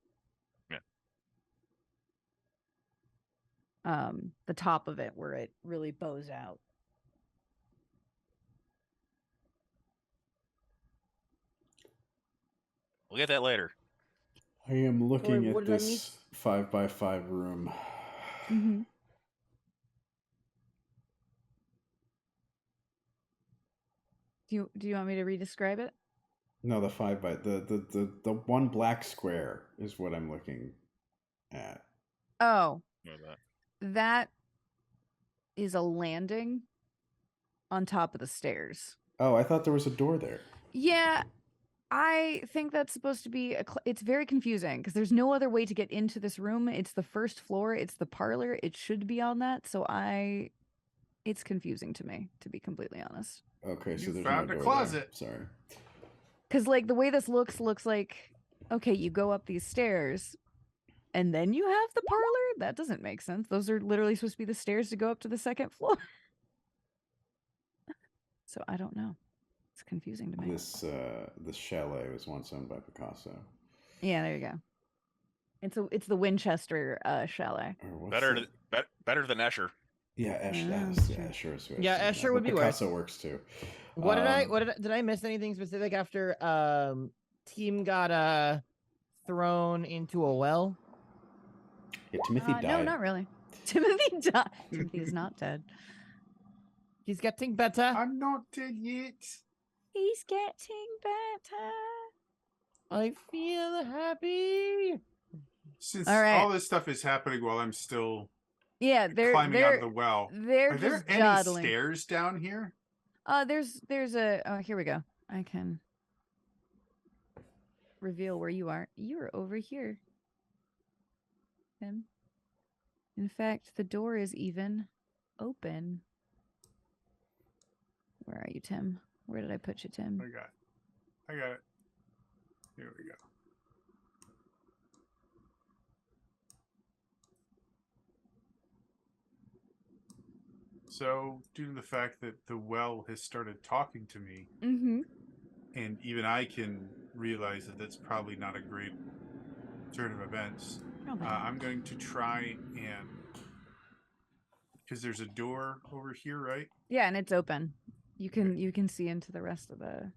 top of it where it really bows out. We'll get that later. I am looking what at did I miss? this 5x5 room. Mm-hmm. Do you want me to redescribe it? No, the 5x the one black square is what I'm looking at. Oh, Know that. that is a landing on top of the stairs. Oh, I thought there was a door there. Yeah, I think that's supposed to be it's very confusing because there's no other way to get into this room. It's the first floor. It's the parlor. It should be on that. So it's confusing to me, to be completely honest. Okay, so You there's found no a door closet. there. Sorry. Because the way this looks like, okay, you go up these stairs and then you have the parlor? That doesn't make sense. Those are literally supposed to be the stairs to go up to the second floor. So I don't know. It's confusing to me. This chalet was once owned by Picasso. Yeah, there you go. It's the Winchester chalet. Or what's Better that? better than Escher. Yeah, sure. Escher is who I Yeah, was thinking Escher of, would but be worse. Picasso works too. Did I miss anything specific after team got thrown into a well? Yeah, Timothy died. No, not really. Timothy died. Timothy is not dead. He's getting better. I'm not dead yet. He's getting better. I feel happy. Since All right. all this stuff is happening while I'm still they're climbing out of the well, they're are there just any dawdling. stairs down here? There's a here we go. I can reveal where you are. You are over here, Tim. In fact, the door is even open. Where are you, Tim? Where did I put you, Tim? I got it. Here we go. So, due to the fact that the well has started talking to me, Mm-hmm. and even I can realize that that's probably not a great turn of events, I'm going to try and... Because there's a door over here, right? Yeah, and it's open. You can see into the rest of the...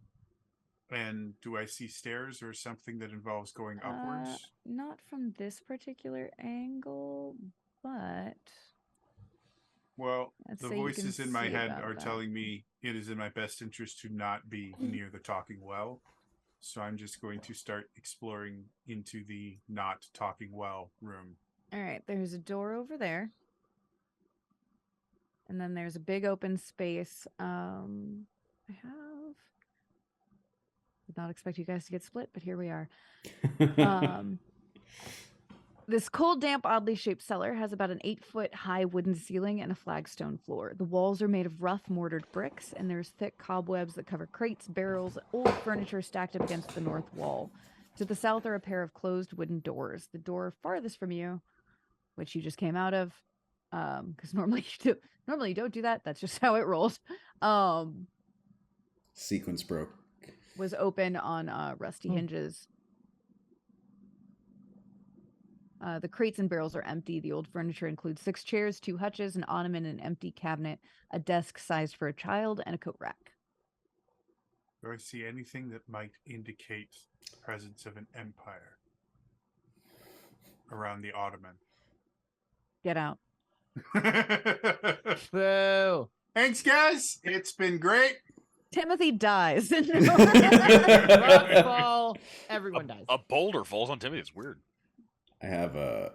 And do I see stairs or something that involves going upwards? Not from this particular angle, but... Well, Let's the say you can voices in my see head about are that. telling me it is in my best interest to not be near the talking well. So I'm just going to start exploring into the not talking well room. All right, there's a door over there. And then there's a big open space. Did not expect you guys to get split, but here we are. This cold, damp, oddly shaped cellar has about an 8-foot high wooden ceiling and a flagstone floor. The walls are made of rough mortared bricks, and there's thick cobwebs that cover crates, barrels, old furniture stacked up against the north wall. To the south are a pair of closed wooden doors. The door farthest from you, which you just came out of, because normally you don't do that. That's just how it rolls. Sequence broke. Was open on rusty hinges. The crates and barrels are empty. The old furniture includes 6 chairs, 2 hutches, an ottoman, an empty cabinet, a desk sized for a child, and a coat rack. Do I see anything that might indicate the presence of an empire around the ottoman? Get out. Boo. Thanks, guys. It's been great. Timothy dies. Rocks fall, everyone dies. A boulder falls on Timothy. It's weird. I have a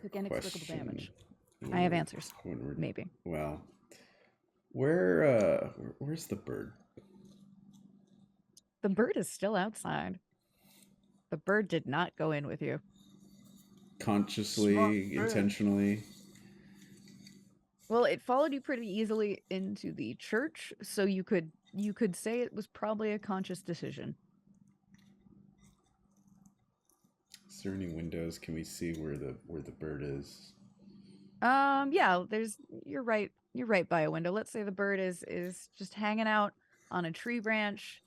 Took inexplicable question. damage. When I have we're- answers. when we're- Maybe. Well, where's the bird? The bird is still outside. The bird did not go in with you. Consciously, Smart bird. intentionally? Well, it followed you pretty easily into the church, so you could say it was probably a conscious decision. Is there any windows? Can we see where the bird is? Yeah, you're right by a window. Let's say the bird is just hanging out on a tree branch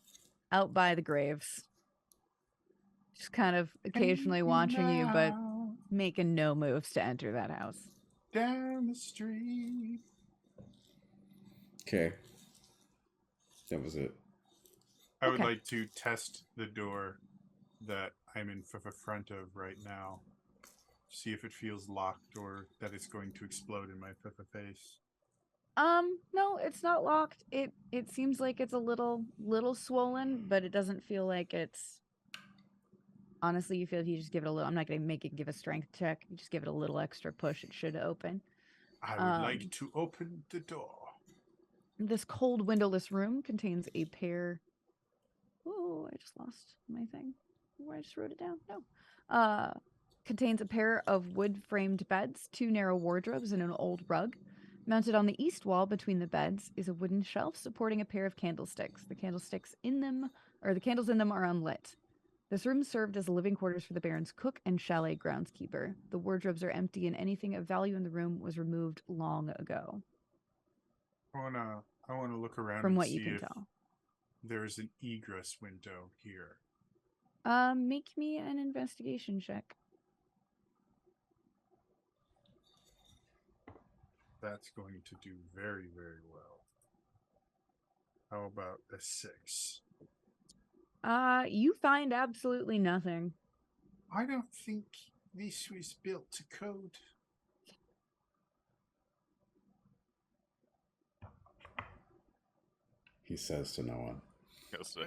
out by the graves. Just kind of occasionally watching you, but making no moves to enter that house. Down the street. Okay. That was it. I would Okay. like to test the door that I'm in front of right now. See if it feels locked or that it's going to explode in my face. No, it's not locked. It seems like it's a little swollen, but it doesn't feel like it's. Honestly, you feel if you just give it a little. I'm not gonna make it give a strength check. You just give it a little extra push. It should open. I would like to open the door. This cold, windowless room contains a pair. Oh, I just lost my thing. Where I just wrote it down. No. Contains a pair of wood-framed beds, 2 narrow wardrobes, and an old rug. Mounted on the east wall between the beds is a wooden shelf supporting a pair of candlesticks. The candles in them are unlit. This room served as living quarters for the Baron's cook and chalet groundskeeper. The wardrobes are empty, and anything of value in the room was removed long ago. I wanna look around From and what see you can if tell. there's an egress window here. Make me an investigation check. That's going to do very, very well. How about a 6? You find absolutely nothing. I don't think this was built to code. He says to no one.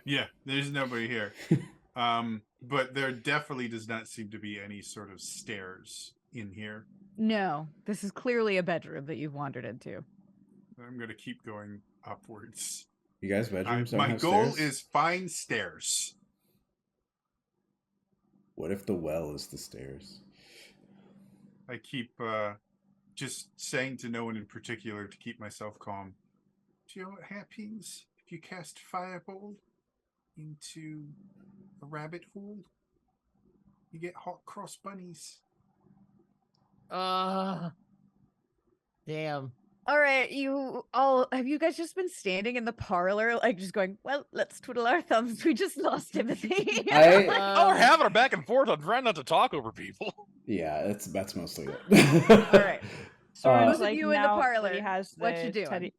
Yeah, there's nobody here. But there definitely does not seem to be any sort of stairs in here. No, this is clearly a bedroom that you've wandered into. I'm going to keep going upwards. You guys' bedrooms don't My have goal stairs? is find stairs. What if the well is the stairs? I keep just saying to no one in particular to keep myself calm. Do you know what happens if you cast fireball into a rabbit hole? You get hot cross bunnies. Damn. All right, have you guys just been standing in the parlor, like just going, well, let's twiddle our thumbs. We just lost Timothy. Oh, we're having a back and forth. I'm trying not to talk over people. Yeah, that's mostly it. All right. Soren's Those of you in the now that parlor, he has what you the doing?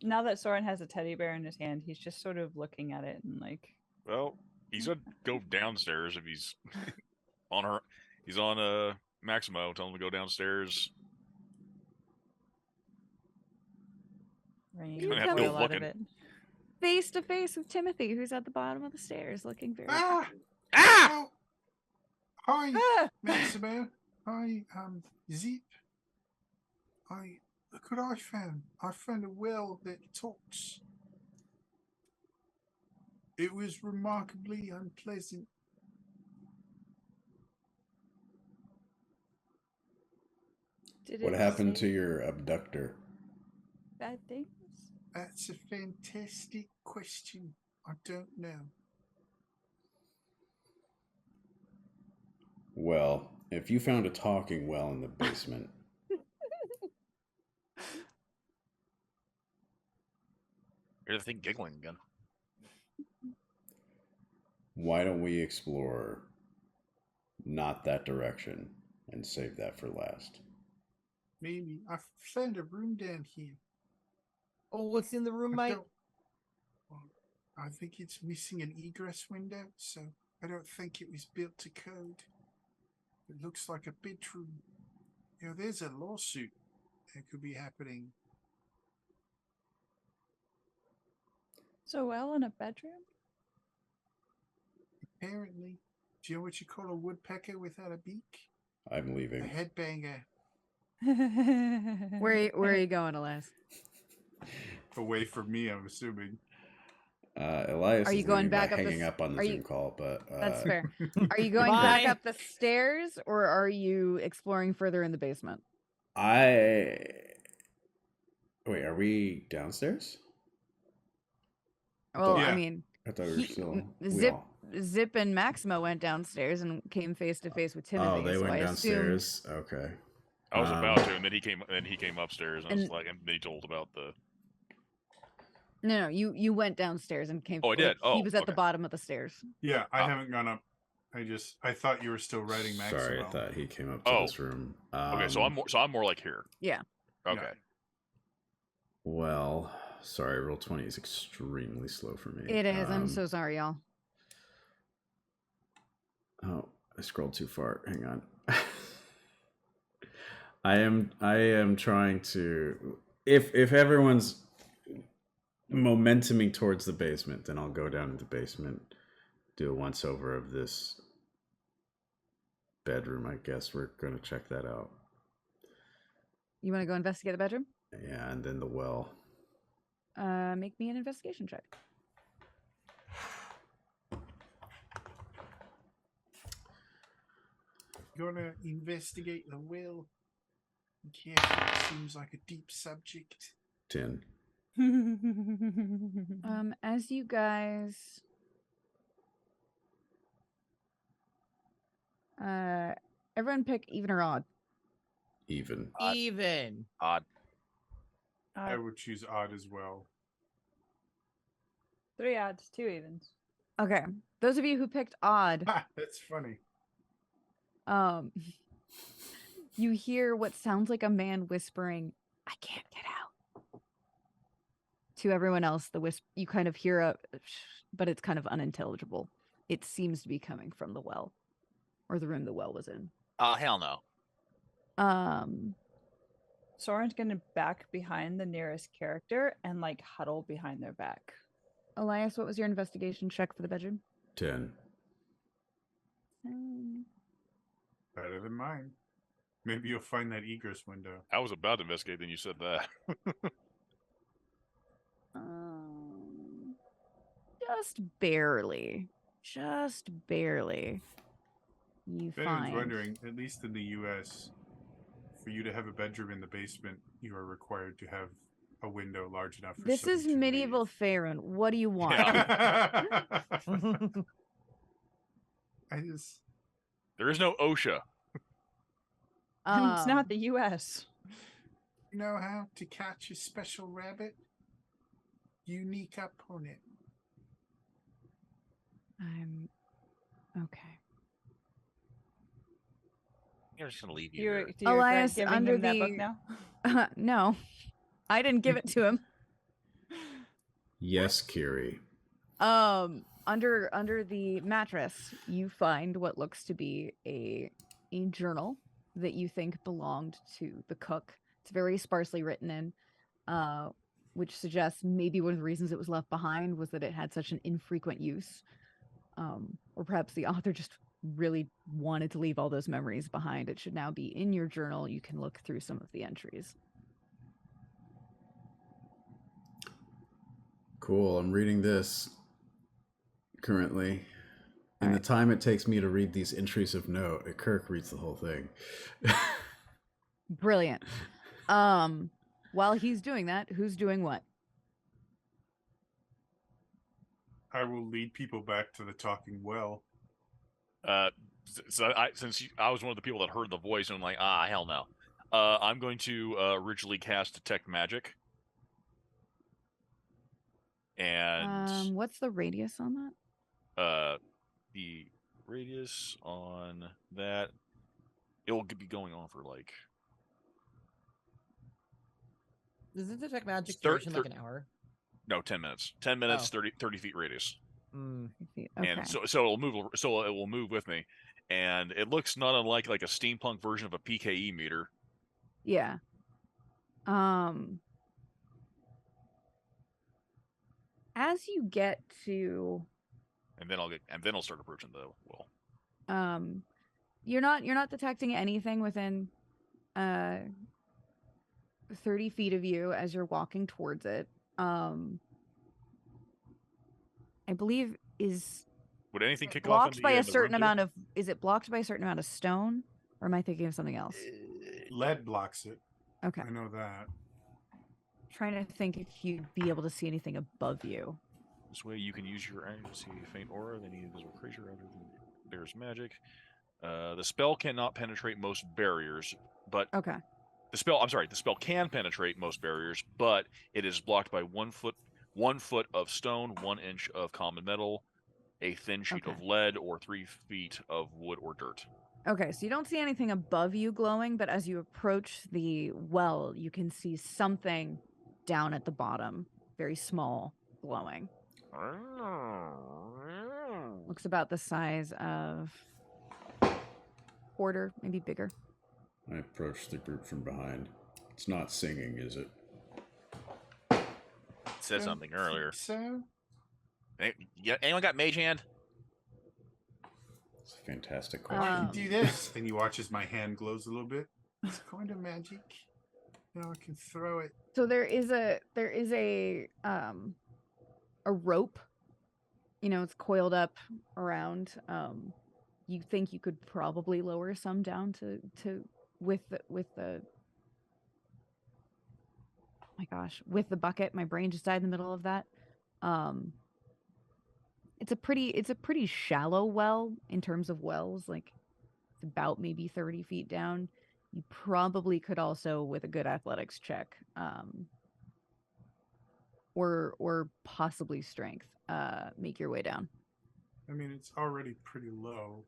Now that Soren has a teddy bear in his hand, he's just sort of looking at it and like. Well, he said go downstairs if he's on her. He's on Maximo. Tell him to go downstairs. Rain, You Gonna have to come go a lot of looking. it. Face to face with Timothy, who's at the bottom of the stairs, looking very. Ah! Ah! Hi, Ah! Maximo. Hi, Zip. Look what I found. I found a well that talks. It was remarkably unpleasant. Did What it happened say to your abductor? bad things? That's a fantastic question. I don't know. Well, if you found a talking well in the basement, Here's the thing giggling again. why don't we explore not that direction and save that for last? Maybe. I found a room down here. Oh, what's in the room, I mate? don't- well, I think it's missing an egress window, so I don't think it was built to code. It looks like a bedroom. You know, there's a lawsuit that could be happening. So well in a bedroom? Apparently. Do you know what you call a woodpecker without a beak? I'm A leaving. headbanger. Where are you going, Elias? Away from me, I'm assuming. Elias Are you is going leaving by back up the hanging up on the are you- Zoom call, but That's fair. Are you going Bye. back up the stairs, or are you exploring further in the basement? Wait, are we downstairs? Well, Yeah. I mean, I thought we were still. Zip and Maximo went downstairs and came face to face with Timothy. Oh, they so went I downstairs. Okay. I was about to, and then he came upstairs, and I was and- like, and then he told about the. No, you went downstairs and came. Oh, I did? He Oh, was at the okay. bottom of the stairs. Yeah, I haven't gone up. I thought you were still writing Maximo. Sorry, I thought he came up to Oh. this room. Okay, so I'm more like here. Yeah. Okay. Yeah. Well, sorry, roll 20 is extremely slow for me. It is. I'm so sorry, y'all. Oh, I scrolled too far. Hang on. I am trying to. If everyone's momentuming towards the basement, then I'll go down to the basement, do a once over of this bedroom. I guess we're gonna check that out. You want to go investigate the bedroom? Yeah, and then the well. Make me an investigation check. Gonna investigate the will. Careful, it seems like a deep subject. 10. As you guys, everyone pick even or odd. Even. Odd. Even. Odd. I would choose odd as well. 3 odds, 2 evens. Okay, those of you who picked odd, Ha, that's funny. you hear what sounds like a man whispering, "I can't get out." To everyone else, you kind of hear a, but it's kind of unintelligible. It seems to be coming from the well, or the room the well was in. Oh, hell no. Soren's gonna back behind the nearest character and like huddle behind their back. Elias, what was your investigation check for the bedroom? 10. Better than mine. Maybe you'll find that egress window. I was about to investigate, then you said that. Just barely. Just barely. You If anyone's find. wondering, at least in the U.S., for you to have a bedroom in the basement, you are required to have a window large enough for This is someone to medieval leave. Faerun. What do you want? Yeah. I just There is no OSHA. It's not the U.S. know how to catch a special rabbit. Unique opponent. I'm okay. You're just gonna leave you. Do here. you regret Elias, giving under him that book the- now? No, I didn't give it to him. Yes, Kiri. Under the mattress, you find what looks to be a journal that you think belonged to the cook. It's very sparsely written in, which suggests maybe one of the reasons it was left behind was that it had such an infrequent use, or perhaps the author just really wanted to leave all those memories behind. It should now be in your journal. You can look through some of the entries. Cool. I'm reading this currently. In the Alright. time it takes me to read these entries of note, Kirk reads the whole thing. Brilliant. While he's doing that, who's doing what? I will lead people back to the talking well. Since I was one of the people that heard the voice, and I'm like, hell no. I'm going to originally cast Detect Magic. And What's the radius on that? the radius on that, it will be going on for like Does it detect magic Thir- duration like thir- an hour? no 10 minutes. 10 minutes, Oh. 30 feet radius. Okay. And so it'll move. So it will move with me, and it looks not unlike like a steampunk version of a PKE meter. Yeah. As you get to, And then I'll start approaching the well. you're not detecting anything within 30 feet of you as you're walking towards it. I believe Would anything kick off blocked in by the, a in the certain room there? amount of, is it blocked by a certain amount of stone, or am I thinking of something else? Lead blocks it. Okay. I know that. Trying to think if you'd be able to see anything above you. This way you can use your action to see a faint aura of any invisible creature other than there's magic. The spell cannot penetrate most barriers, but Okay. the spell can penetrate most barriers, but it is blocked by 1 foot of stone, 1 inch of common metal, a thin sheet of lead, or 3 feet of wood or dirt. Okay, so you don't see anything above you glowing, but as you approach the well, you can see something down at the bottom, very small, glowing. Looks about the size of quarter, maybe bigger. I approach the group from behind. It's not singing, is it? It said something earlier. So? Anyone got mage hand? It's a fantastic I question. can do this. Then you watch as my hand glows a little bit. It's kind of magic. Now I can throw it. So there is a rope. You know, it's coiled up around. You think you could probably lower some down to with the with the bucket. My brain just died in the middle of that. It's a pretty shallow well in terms of wells. Like, it's about maybe 30 feet down. You probably could also, with a good athletics check, or possibly strength, make your way down. I mean, it's already pretty low,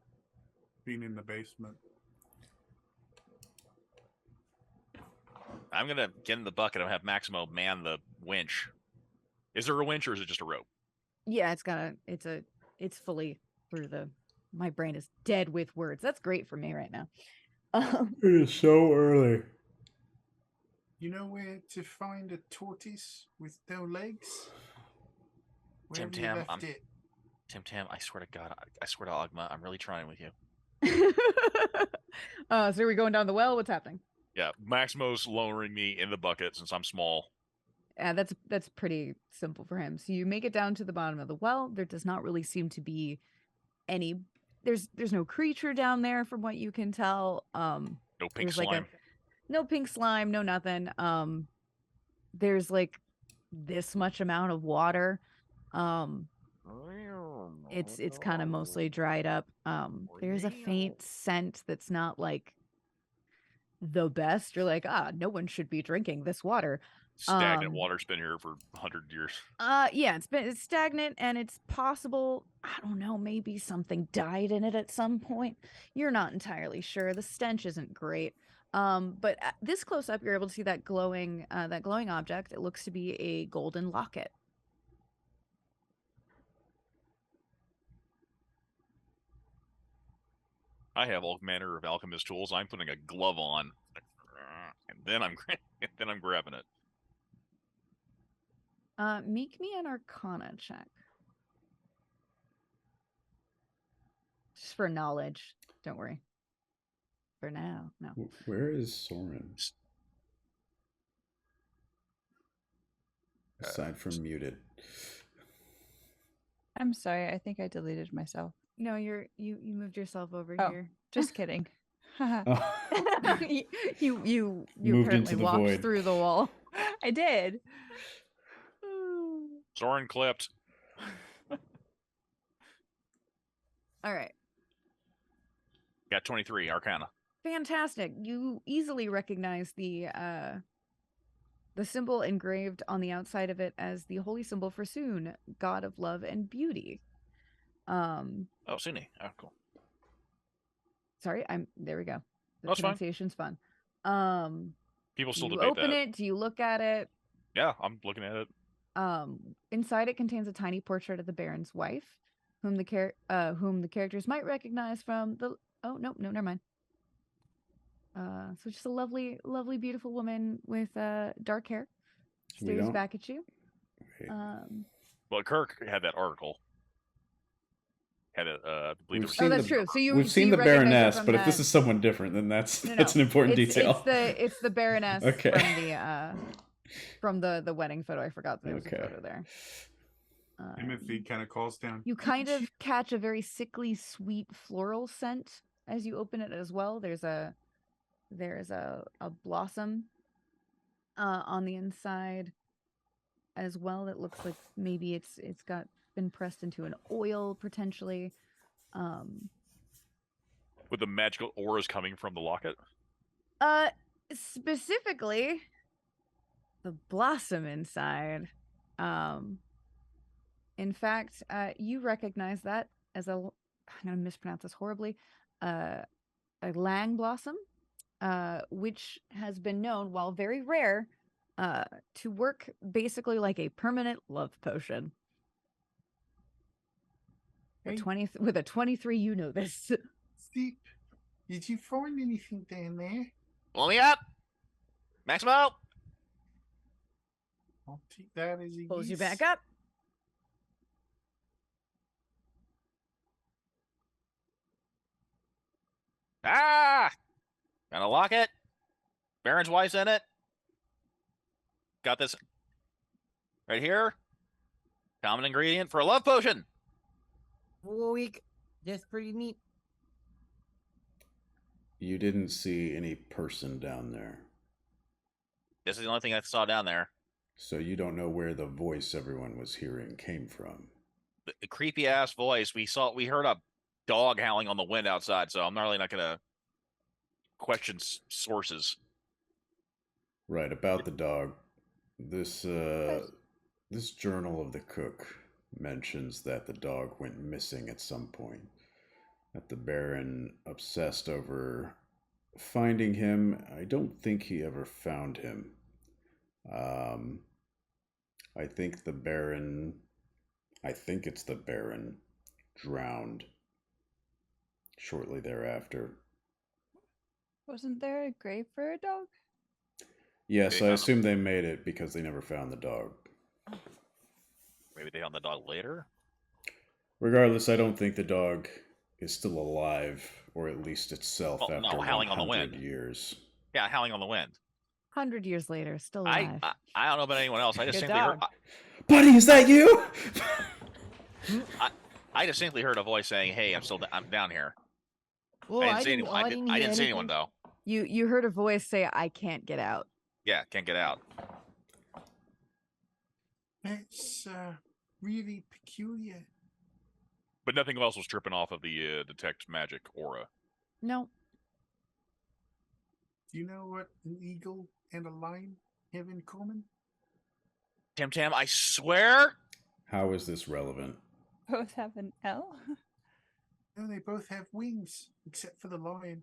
being in the basement. I'm gonna get in the bucket and have Maximo man the winch. Is there a winch or is it just a rope? Yeah, it's fully through the. My brain is dead with words. That's great for me right now. It is so early. You know where to find a tortoise with no legs? Where Tim have you Tam, left it? Tim, I swear to God, I swear to Ogma, I'm really trying with you. So are we going down the well? What's happening? Yeah, Maximo's lowering me in the bucket since I'm small. Yeah, that's pretty simple for him. So you make it down to the bottom of the well. There does not really seem to be any. There's no creature down there from what you can tell. No pink There's like slime. no pink slime, no nothing. There's like this much amount of water. It's kind of mostly dried up. There's a faint scent that's not like the best. You're like, no one should be drinking this water. Stagnant water's been here for 100 years. Yeah, it's stagnant, and it's possible, I don't know, maybe something died in it at some point. You're not entirely sure. The stench isn't great. But this close up, you're able to see that glowing object. It looks to be a golden locket. I have all manner of alchemist tools. I'm putting a glove on, and then I'm grabbing it. Make me an Arcana check. Just for knowledge. Don't worry. For now, no. Where is Soren? Aside from muted. I'm sorry. I think I deleted myself. No, you moved yourself over here. Just kidding. Oh. you Moved apparently into the walked void. through the wall. I did. Soren clipped. All right. Got 23 Arcana. Fantastic. You easily recognize the symbol engraved on the outside of it as the holy symbol for Soon, god of love and beauty. Oh, Suni. Oh, cool. Sorry, there we go. The That's fine. pronunciation's fun. People still do you debate open that. it? Do you look at it? Yeah, I'm looking at it. Inside it contains a tiny portrait of the Baron's wife, whom the characters might recognize from the. Oh no, never mind. So just a lovely, beautiful woman with dark hair. Stares back at you. Okay. Well, Kirk had that article. Had it. I believe We've there seen was that's true. So you We've so seen you the recognize it Baroness, from but if this that- is someone different, then that's No, that's an important it's, detail. It's the Baroness Okay. from the wedding photo. I forgot that there was Okay. a photo there. Timothy kind of calls down. You kind of catch a very sickly, sweet floral scent as you open it as well. There's a blossom on the inside as well that looks like maybe it's been pressed into an oil potentially. with the magical auras coming from the locket. Specifically the blossom inside. In fact, you recognize that as I'm going to mispronounce this horribly, a lang blossom, which has been known, while very rare, to work basically like a permanent love potion. Hey. With a 23, you know this. Steve, did you find anything down there? Blow me up! Maximo! I'll take that as a Pulls you yes. back up. Ah! Gonna lock it. Baron's wife's in it. Got this right here. Common ingredient for a love potion. Weak. Just pretty neat. You didn't see any person down there, This is the only thing I saw down there. so you don't know where the voice everyone was hearing came from. The creepy ass voice. We heard a dog howling on the wind outside, so I'm not gonna question sources. Right, about the dog. This this journal of the cook mentions that the dog went missing at some point. That the Baron obsessed over finding him. I don't think he ever found him. I think it's the Baron drowned shortly thereafter. Wasn't there a grave for a dog? Yes, They I found assume they made it because they never found the dog. Maybe they found the dog later. Regardless, I don't think the dog is still alive, or at least itself Well, no, after howling on the 100 wind. years. Yeah, howling on the wind. 100 years later, still alive. I don't know about anyone else. I Good distinctly heard. dog. Buddy, is that you? I distinctly heard a voice saying, "Hey, I'm down here." Well, I didn't see anyone. I didn't see anyone anything. though. You heard a voice say, "I can't get out." Yeah, can't get out. That's really peculiar. But nothing else was tripping off of the detect magic aura. No. Do you know what an eagle and a lion have in common? Tim Tam, I swear. How is this relevant? Both have an L? No, they both have wings, except for the lion.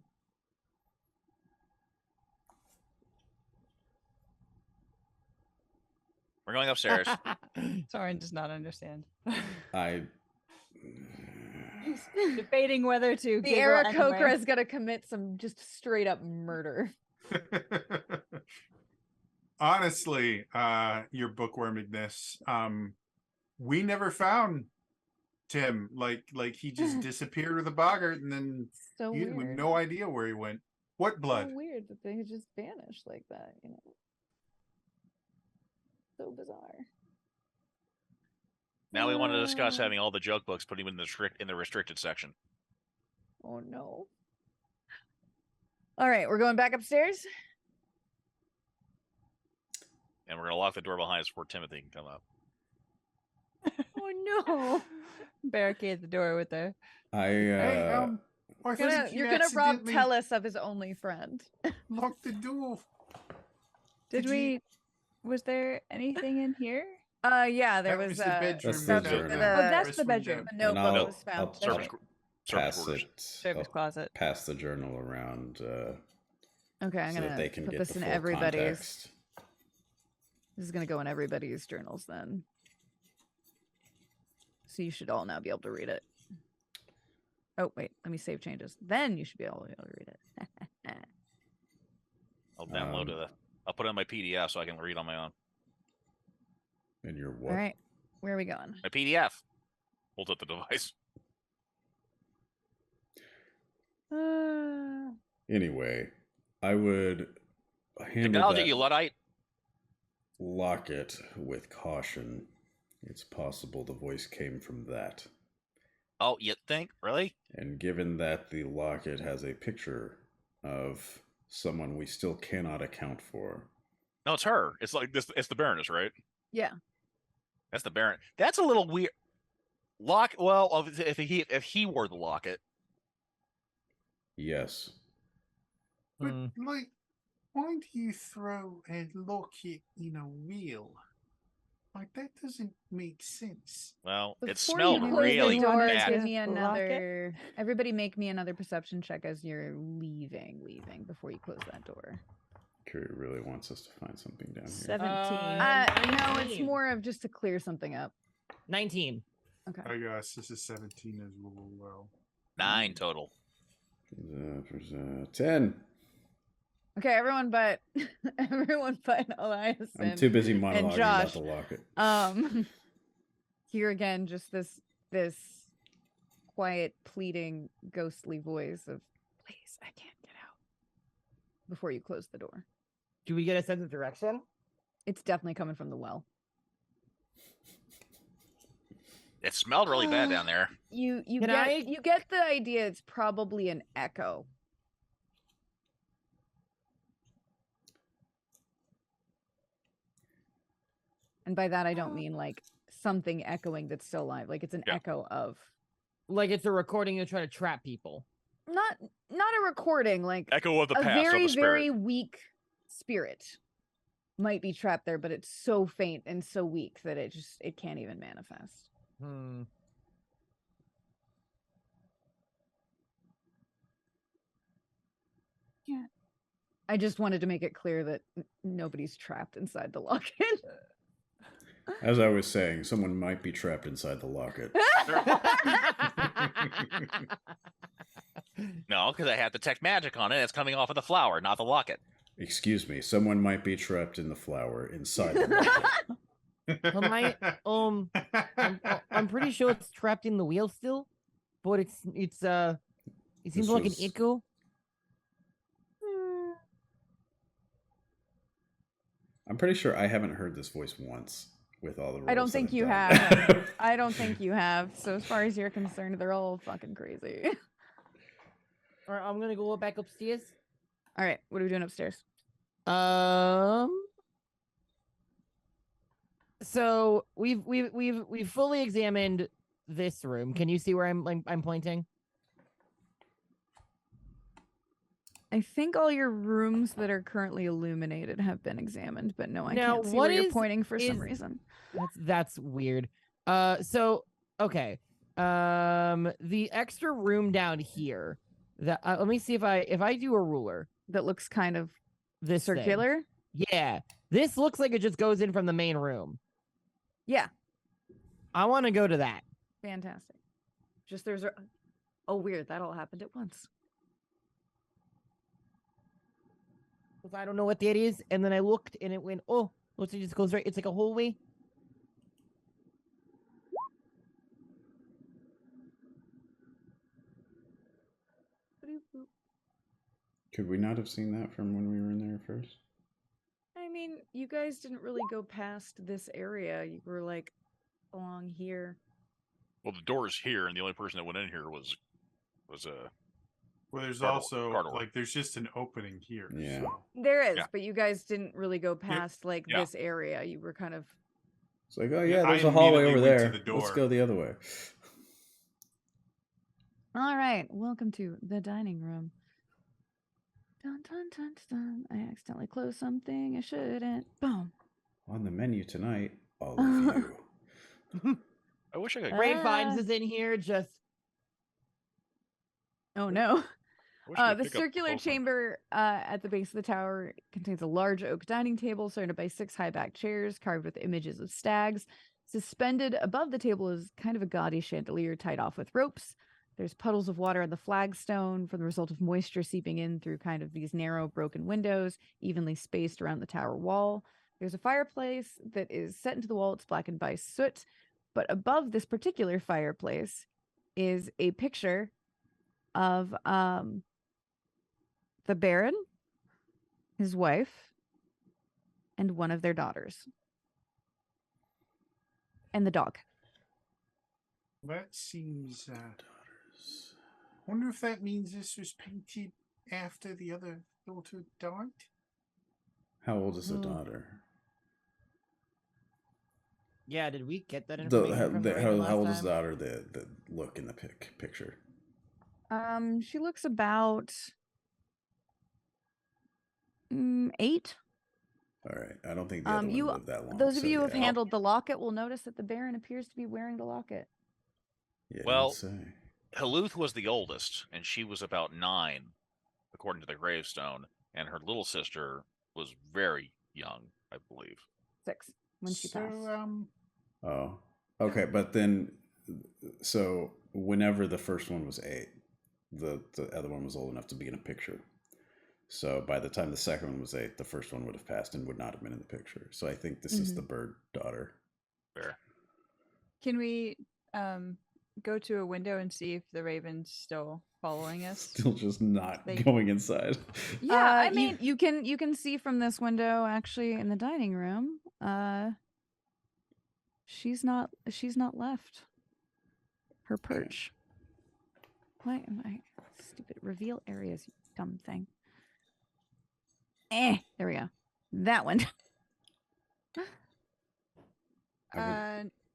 We're going upstairs. Soren does not understand. I. He's debating whether to The giggle Aarakocra anyway. is going to commit some just straight up murder. Honestly, your bookwormedness, we never found Tim. Like he just disappeared with a boggart, and then So we weird. have no idea where he went. What blood? So weird that they just vanished like that, you know. So bizarre. Now we want to discuss having all the joke books, putting them in the restricted section. Oh no. All right, we're going back upstairs. And we're gonna lock the door behind us before Timothy can come up. Oh no. Barricade the door with a. Hey, I think You're gonna rob accidentally Tellus of his only friend. locked the door. Did Did you- we? Was there anything in here? Yeah, there That was the bedroom. That's the down journal. there. Oh, that's First the one bedroom. down. the notebook I'll- was found. I'll That's Service, right. service pass quarters. it. Service I'll closet. pass the journal around Okay, I'm so gonna that they can put get this the in full everybody's. context. This is gonna go in everybody's journals then. So you should all now be able to read it. Oh wait, let me save changes. Then you should be able to read it. I'll download it. I'll put it on my PDF so I can read on my own. And your what? All right, Where are we going? A PDF. Hold up the device. Anyway, I would handle Technology, that you Luddite. locket with caution. It's possible the voice came from that. Oh, you think? Really? And given that the locket has a picture of someone we still cannot account for. No, it's her. It's like this. It's the Baroness, right? Yeah. That's the Baron. That's a little weird. Well, if he wore the locket, Yes. But like, why do you throw a locket in a wheel? Like that doesn't make sense. well, it Before smelled you close really the door, bad. give me Lock it. another. Everybody, make me another perception check as you're leaving before you close that door. Curie really wants us to find something down here. 17. No, it's 19. more of just to clear something up. 19. Okay. I guess this is 17 as well. 9 total. 10. Okay, everyone but Elias I'm too busy monologuing about Josh. the locket. Here again, just this quiet, pleading, ghostly voice of, "Please, I can't get out." Before you close the door, Do we get a sense of direction? it's definitely coming from the well. It smelled really bad down there. You Can get the idea. It's probably an echo. And by that I don't mean like something echoing that's still alive. Like it's an echo of, Like it's a recording to try to trap people. not a recording, like Echo of the a past, very, of the spirit. very weak spirit might be trapped there, but it's so faint and so weak that it can't even manifest. Yeah. I just wanted to make it clear that nobody's trapped inside the locket. As I was saying, someone might be trapped inside the locket. No, because I have detect magic on it. It's coming off of the flower, not the locket. Excuse me, someone might be trapped in the flower inside the locket. I'm pretty sure it's trapped in the wheel still, but it seems This like an was- echo. I'm pretty sure I haven't heard this voice once with all the rolls I don't that think I've you done. have. I don't think you have. So as far as you're concerned, they're all fucking crazy. All right, I'm gonna go back upstairs. All right, what are we doing upstairs? So we've fully examined this room. Can you see where I'm pointing? I think all your rooms that are currently illuminated have been examined, but no, I Now, can't see what where you're is- pointing for some is- reason. That's weird. So okay. The extra room down here. That let me see if I do a ruler. That looks kind of This thing. circular. Yeah, this looks like it just goes in from the main room. Yeah, I want to go to that. fantastic. Just there's a. Oh, weird. That all happened at once. 'Cause I don't know what that is, and then I looked and it went. Oh, looks like it just goes right. It's like a hallway. Could we not have seen that from when we were in there first? I mean, you guys didn't really go past this area. You were like along here. Well, the door is here, and the only person that went in here was Well, there's Car door, also car door. like there's just an opening here. Yeah. so- There is, Yeah. but you guys didn't really go past like Yeah. this area. You were kind of. It's like, oh Yeah, yeah, there's I a hallway immediately over went to there. the Let's door. go the other way. All right, welcome to the dining room. Dun dun dun dun. I accidentally closed something I shouldn't. Boom. On the menu tonight, all of you. I wish I could. Ray Ah. finds is in here. Just Oh no. I wish I could The pick up circular both of them. chamber at the base of the tower contains a large oak dining table surrounded by 6 high-backed chairs carved with images of stags. Suspended above the table is kind of a gaudy chandelier tied off with ropes. There's puddles of water on the flagstone from the result of moisture seeping in through kind of these narrow, broken windows, evenly spaced around the tower wall. There's a fireplace that is set into the wall. It's blackened by soot, but above this particular fireplace is a picture of the Baron, his wife, and one of their daughters. And the dog. That seems. Wonder if that means this was painted after the other daughter died. How old is the daughter? Yeah, did we get that information from the Raven last how old is time? the daughter that look in the picture? She looks about 8. All right, I don't think the other one lived that long. Those of so you who yeah. have handled the locket will notice that the Baron appears to be wearing the locket. Yeah, Well, let's say. Haluth was the oldest, and she was about 9, according to the gravestone, and her little sister was very young, I believe. 6 when she passed. Oh, okay, but then, so whenever the first one was 8, the other one was old enough to be in a picture. So by the time the second one was 8, the first one would have passed and would not have been in the picture. So I think this is the bird daughter. Fair. Can we go to a window and see if the raven's still following us? Still just not Like- going inside. Yeah, I mean, you can see from this window actually in the dining room. She's not left her perch. Why am I stupid? Reveal areas, you dumb thing. There we go. That one.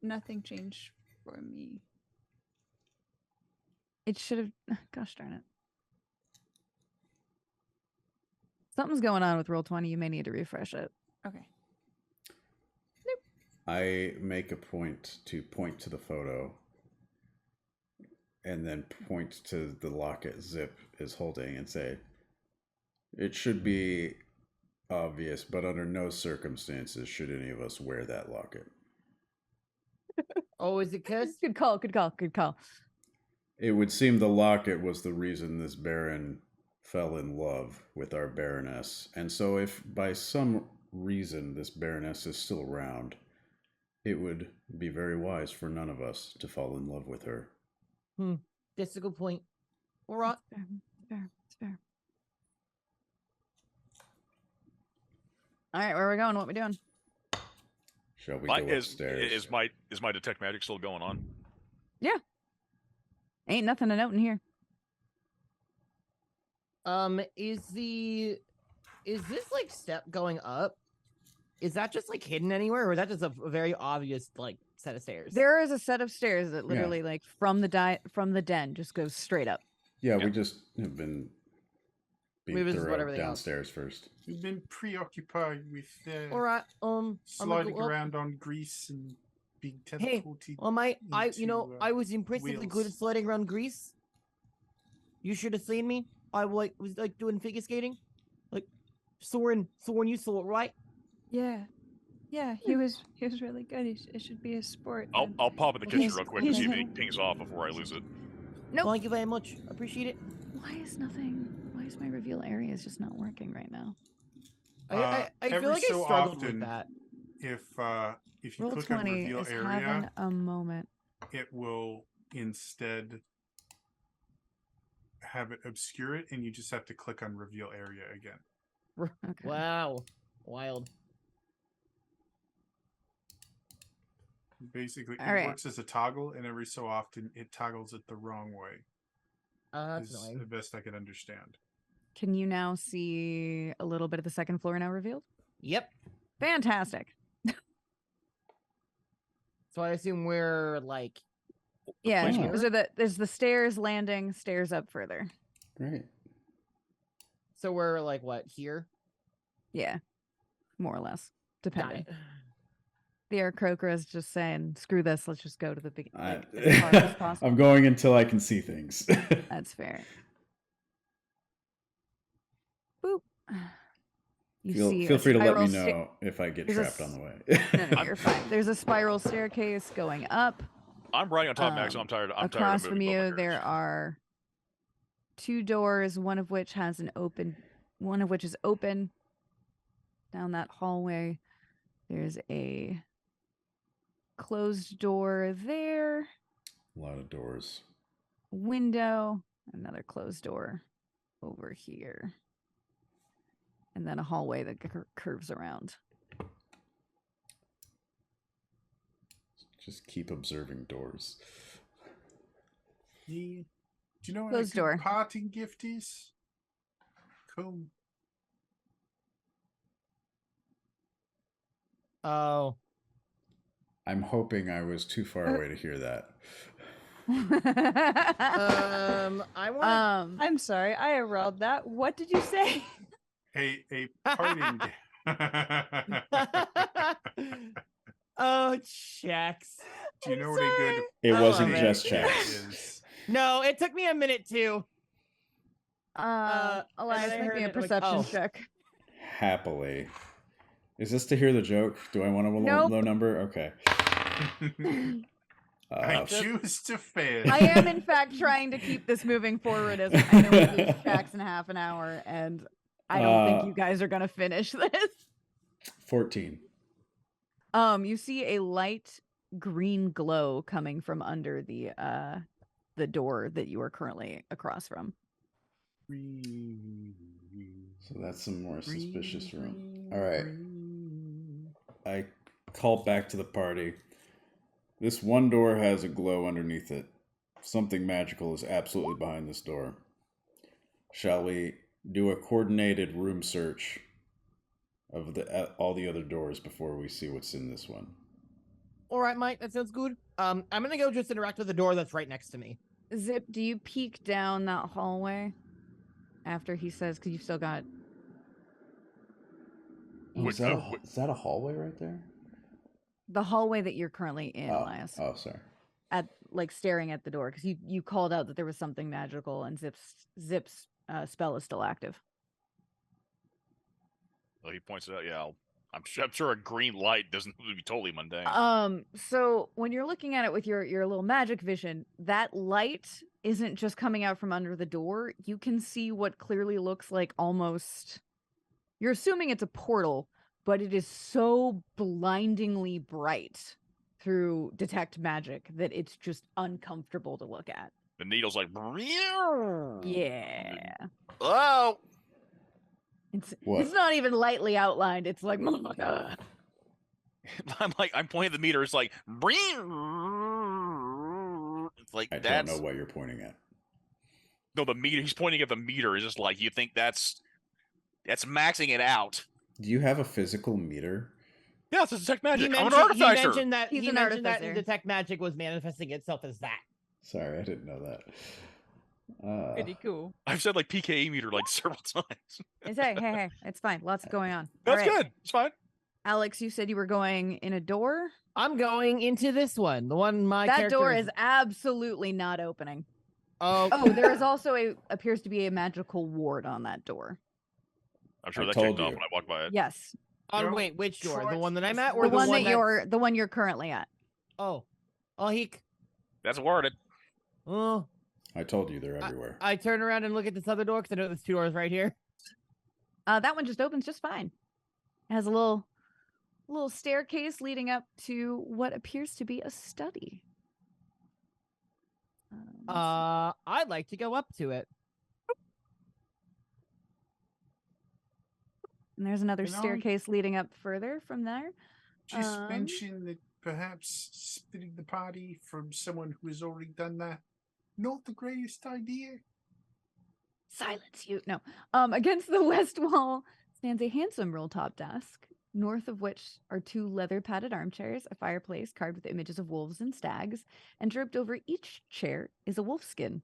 Nothing changed for me. It should have. Gosh darn it. Something's going on with Roll20. You may need to refresh it. Okay. I make a point to the photo and then point to the locket Zip is holding and say, it should be obvious, but under no circumstances should any of us wear that locket. Oh, is it cursed? Good call. It would seem the locket was the reason this Baron fell in love with our Baroness. And so if by some reason this Baroness is still around, it would be very wise for none of us to fall in love with her. That's a good point. All right. It's fair. All right, where are we going? What are we doing? Shall we go upstairs? Is my detect magic still going on? Yeah. Ain't nothing to note in here. Is this like step going up? Is that just like hidden anywhere, or is that just a very obvious like set of stairs? There is a set of stairs that literally, like, from the den, just goes straight up. Yeah, we just have been being Maybe this is what thorough everything else. downstairs first. You've been preoccupied with All right. sliding around on grease and being teleported. I was impressively good at wheels. sliding around grease. You should have seen me. I was like doing figure skating, like Soren. You saw it, right? Yeah, he was really good. It should be a sport. I'll pop in the kitchen He's- real quick and he's- see if it pings off before I lose it. Nope. Thank you very much. Appreciate it. Why is my reveal areas just not working right now? I feel every like I so struggled often, with that. If you click on Roll20 reveal is having area, a moment. it will instead have it obscure it, and you just have to click on reveal area again. Okay. Wow, wild. Basically, All it right. works as a toggle, and every so often it toggles it the wrong way. That's Is annoying. the best I can understand. Can you now see a little bit of the second floor now revealed? Yep. Fantastic. So I assume we're like, Yeah, placement. there's the stairs, landing, stairs up further. Great. so we're like what here? Yeah, more or less, Got depending. it. The Air Croaker is just saying, screw this, let's just go to the big. I, as far as possible. I'm going until I can see things. That's fair. Boop. You see feel a free to let me spiral know if I get there's a trapped on s- the way. No, you're fine. There's a spiral staircase going up. I'm riding on top, Max. So I'm tired. I'm tired Across of from moving you, both my there characters. are 2 doors, one of which is open. Down that hallway, there's a closed door there. A lot of doors. Window. Another closed door over here. And then a hallway that curves around. Just keep observing doors. Yeah. Do you know what Closed a good door. parting gift is? Cool. Oh. I'm hoping I was too far away to hear that. I want. I'm sorry, I erased that. What did you say? A parting gift. Oh, checks. Do you I'm know what a good sorry. It I wasn't love just it. checks. is? No, it took me a minute too. Elias, I make heard me a it, like, perception oh. check. Happily. Is this to hear the joke? Do I want a Nope. low number? Okay. I choose to fail. I am, in fact, trying to keep this moving forward as I know we lose tracks in half an hour, and I don't think you guys are going to finish this. 14. You see a light green glow coming from under the door that you are currently across from. So that's some more suspicious room. All right. I call back to the party. This one door has a glow underneath it. Something magical is absolutely behind this door. Shall we do a coordinated room search of all the other doors before we see what's in this one? All right, Mike, that sounds good. I'm gonna go just interact with the door that's right next to me. Zip, do you peek down that hallway after he says, because you've still got... Oh, Wait, is that a hallway right there? The hallway that you're currently in, Elias. Oh, sorry. At staring at the door, because you called out that there was something magical, and Zip's spell is still active. Well, he points it out. Yeah, I'm sure a green light doesn't be totally mundane. So when you're looking at it with your little magic vision, that light isn't just coming out from under the door. You can see what clearly looks like almost... You're assuming it's a portal, but it is so blindingly bright through detect magic that it's just uncomfortable to look at. The needle's like, Yeah. oh, It's not even lightly outlined. It's like, oh my God. I'm pointing at the meter. It's like, it's like I that's don't know what you're pointing at. no, the meter. He's pointing at the meter. Is just like, you think that's maxing it out. Do you have a physical meter? Yeah, it's a detect magic. He I'm an mentioned artificer. that He's he an mentioned that artificer. detect magic was manifesting itself as that. Sorry, I didn't know that. Pretty cool. I've said like PKE meter like several times. It's hey, it's fine. Lots going on. That's All right. good. It's fine. Alex, you said you were going in a door? I'm going into this one. The one my That character door is absolutely not opening. Oh, There is also appears to be a magical ward on that door. I'm sure I that told kicked off you. when I walked by it. Yes. Don't wait, which door? try The one that I'm to at, or The one that that's- the one you're currently at. Oh, he. That's worded. Oh, I told you they're everywhere. I turn around and look at this other door because I know there's two doors right here. That one just opens just fine. It has a little staircase leading up to what appears to be a study. I'd like to go up to it. And there's another Can I- staircase leading up further from there. Just Um, mention that perhaps splitting the party from someone who has already done that, not the greatest idea. Silence you. No. Against the west wall stands a handsome roll-top desk, north of which are two leather-padded armchairs, a fireplace carved with images of wolves and stags, and draped over each chair is a wolf skin.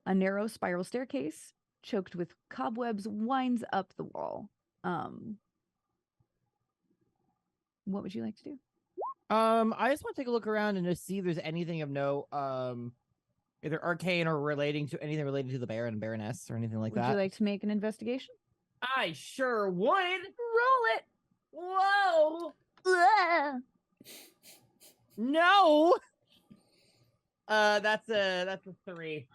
A narrow spiral staircase, choked with cobwebs, winds up the wall. What would you like to do? I just want to take a look around and just see if there's anything of note, either arcane or anything related to the Baron and Baroness or anything like Would that. you like to make an investigation? I sure would. Roll it. Whoa! Ugh. No. That's a 3.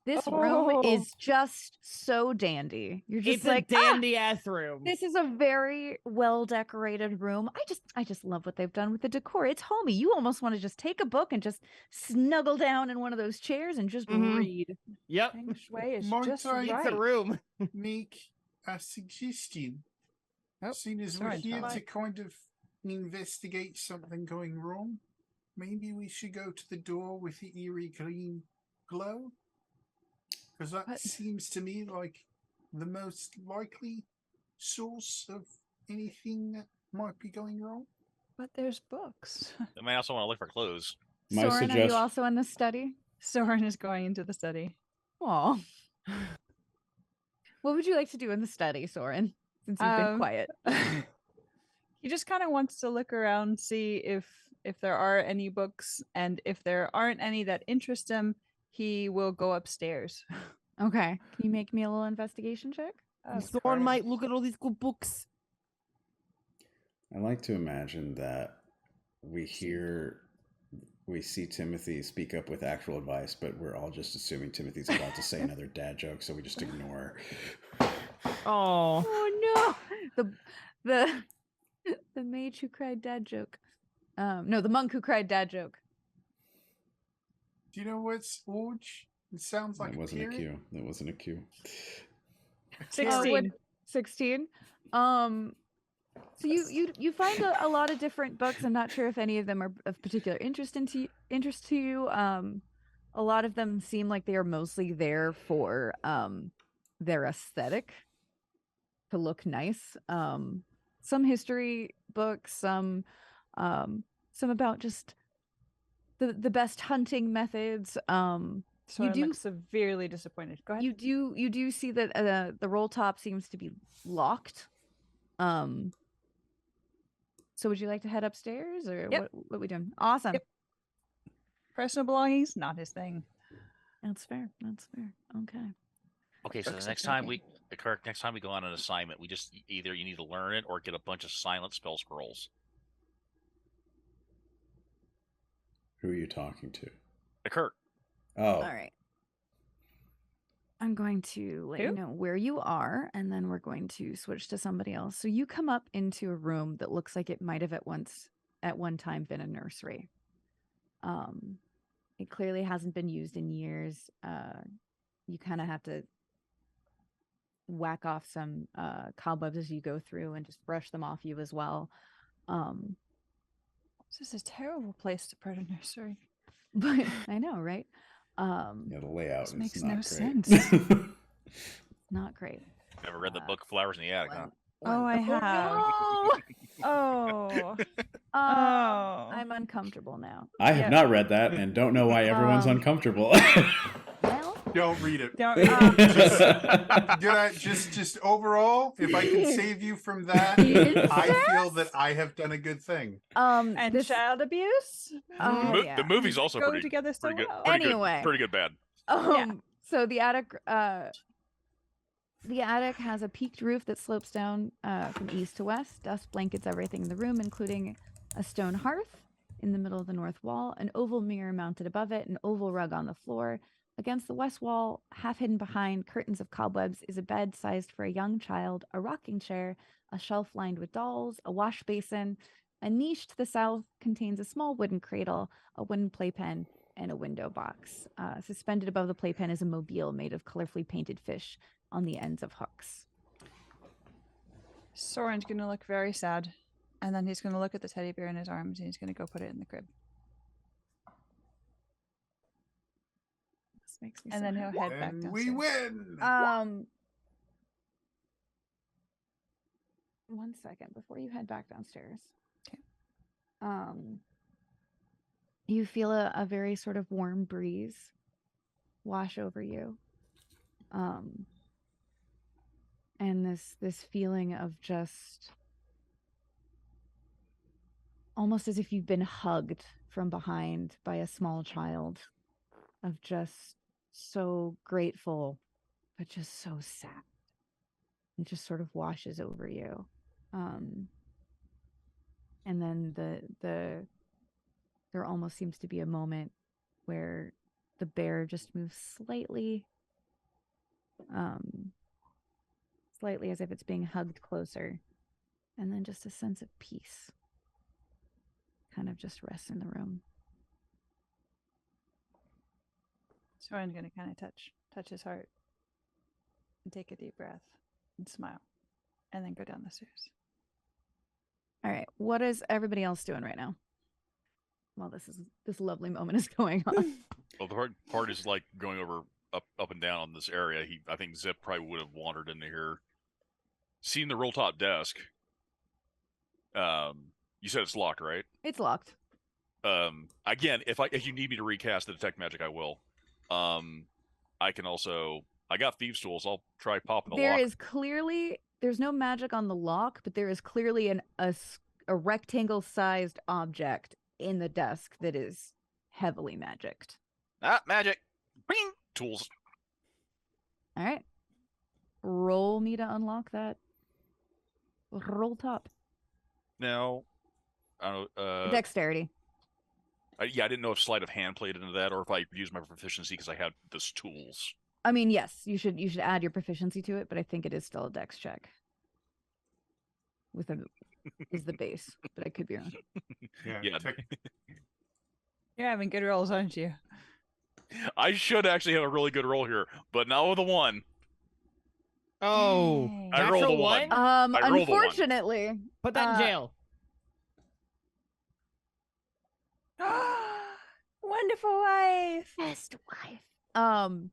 This room Oh. is just so dandy. You're just It's like, a dandy ass room. this is a very well decorated room. I just love what they've done with the decor. It's homey. You almost want to just take a book and just snuggle down in one of those chairs and just Mhm. read. Yep. Feng Shui is Might just I- It's right. a room. Make a suggestion. Oh, Seeing as sorry, we're here Charlie. to kind of investigate something going wrong, maybe we should go to the door with the eerie green glow? Because that What? seems to me like the most likely source of anything that might be going wrong. But there's books. They may also want to look for clues. My Soren, are you suggestion- also in the study? Soren is going into the study. Oh. What would you like to do in the study, Soren? Since you've been quiet. He just kind of wants to look around, see if there are any books, and if there aren't any that interest him, he will go upstairs. Okay. Can you make me a little investigation check? Of Someone might course. look at all these cool books. I like to imagine that we see Timothy speak up with actual advice, but we're all just assuming Timothy's about to say another dad joke, so we just ignore. Oh. Oh no. The mage who cried dad joke. No, the monk who cried dad joke. Do you know what's Orge? It sounds like That wasn't a parrot. cue. That wasn't a cue. A 16. carrot. 16. So you find a lot of different books. I'm not sure if any of them are of particular interest to you. A lot of them seem like they are mostly there for their aesthetic, to look nice. Some history books, some about just the best hunting methods. Soren do- looks severely disappointed. Go ahead. You do see that the roll top seems to be locked. So would you like to head upstairs, or Yep. what we doing? Awesome. Yep. Personal belongings, not his thing. That's fair. That's fair. Okay. Okay, so Books the are next time tricky. Kirk, next time we go on an assignment, we just either you need to learn it or get a bunch of silent spell scrolls. Who are you talking to? Kirk. Oh, All right. I'm going to let you Who? know where you are, and then we're going to switch to somebody else. So you come up into a room that looks like it might have at one time been a nursery. It clearly hasn't been used in years. You kind of have to whack off some cobwebs as you go through and just brush them off you as well. This is a terrible place to put a nursery. But I know, right? yeah, the layout This is makes not no great. sense. Not great. Never read the book Flowers in the Attic, huh? Oh, I have. No! Oh. Oh. I'm uncomfortable now. I have Yeah. not read that and don't know why everyone's uncomfortable. Well, Don't read it. Don't Did I just overall, if I can save you from that, I feel that I have done a good thing. and this, child abuse. oh, yeah. The movie's also go pretty together so good. well. Anyway. Pretty good bad. Yeah. So the attic has a peaked roof that slopes down from east to west. Dust blankets everything in the room, including a stone hearth in the middle of the north wall, an oval mirror mounted above it, an oval rug on the floor. Against the west wall, half hidden behind curtains of cobwebs, is a bed sized for a young child, a rocking chair, a shelf lined with dolls, a wash basin. A niche to the south contains a small wooden cradle, a wooden playpen, and a window box. Suspended above the playpen is a mobile made of colorfully painted fish on the ends of hooks. Soren's gonna look very sad, and then he's gonna look at the teddy bear in his arms, and he's gonna go put it in the crib, This makes me and so then he'll happy. head back And downstairs. we win. 1 second before you head back downstairs. Okay. You feel a very sort of warm breeze wash over you. And this feeling of just almost as if you've been hugged from behind by a small child, of just so grateful, but just so sad. It just sort of washes over you. And then there almost seems to be a moment where the bear just moves slightly slightly as if it's being hugged closer, and then just a sense of peace kind of just rests in the room. Soren's gonna kind of touch his heart and take a deep breath and smile, and then go down the stairs. All right, what is everybody else doing right now? Well, this lovely moment is going on. Well, the hard part is like going over up and down on this area. I think Zip probably would have wandered into here, seen the roll top desk. You said it's locked, right? It's locked. Again, if you need me to recast the detect magic, I will. I can also. I got thieves' tools. I'll try popping the lock. There is clearly there's no magic on the lock, but there is clearly a rectangle-sized object in the desk that is heavily magicked. Ah, magic. Bing! Tools. All right. Roll me to unlock that. Roll top. Now, I don't know. Dexterity. Yeah, I didn't know if sleight of hand played into that, or if I used my proficiency because I had this tools. I mean, yes, you should add your proficiency to it, but I think it is still a dex check. With a is the base, but I could be wrong. Yeah. You're having good rolls, aren't you? I should actually have a really good roll here, but not with a 1. Oh, Dang. I rolled a natural 1. one? I rolled a one. Unfortunately, Put that in jail. Wonderful wife. best wife. then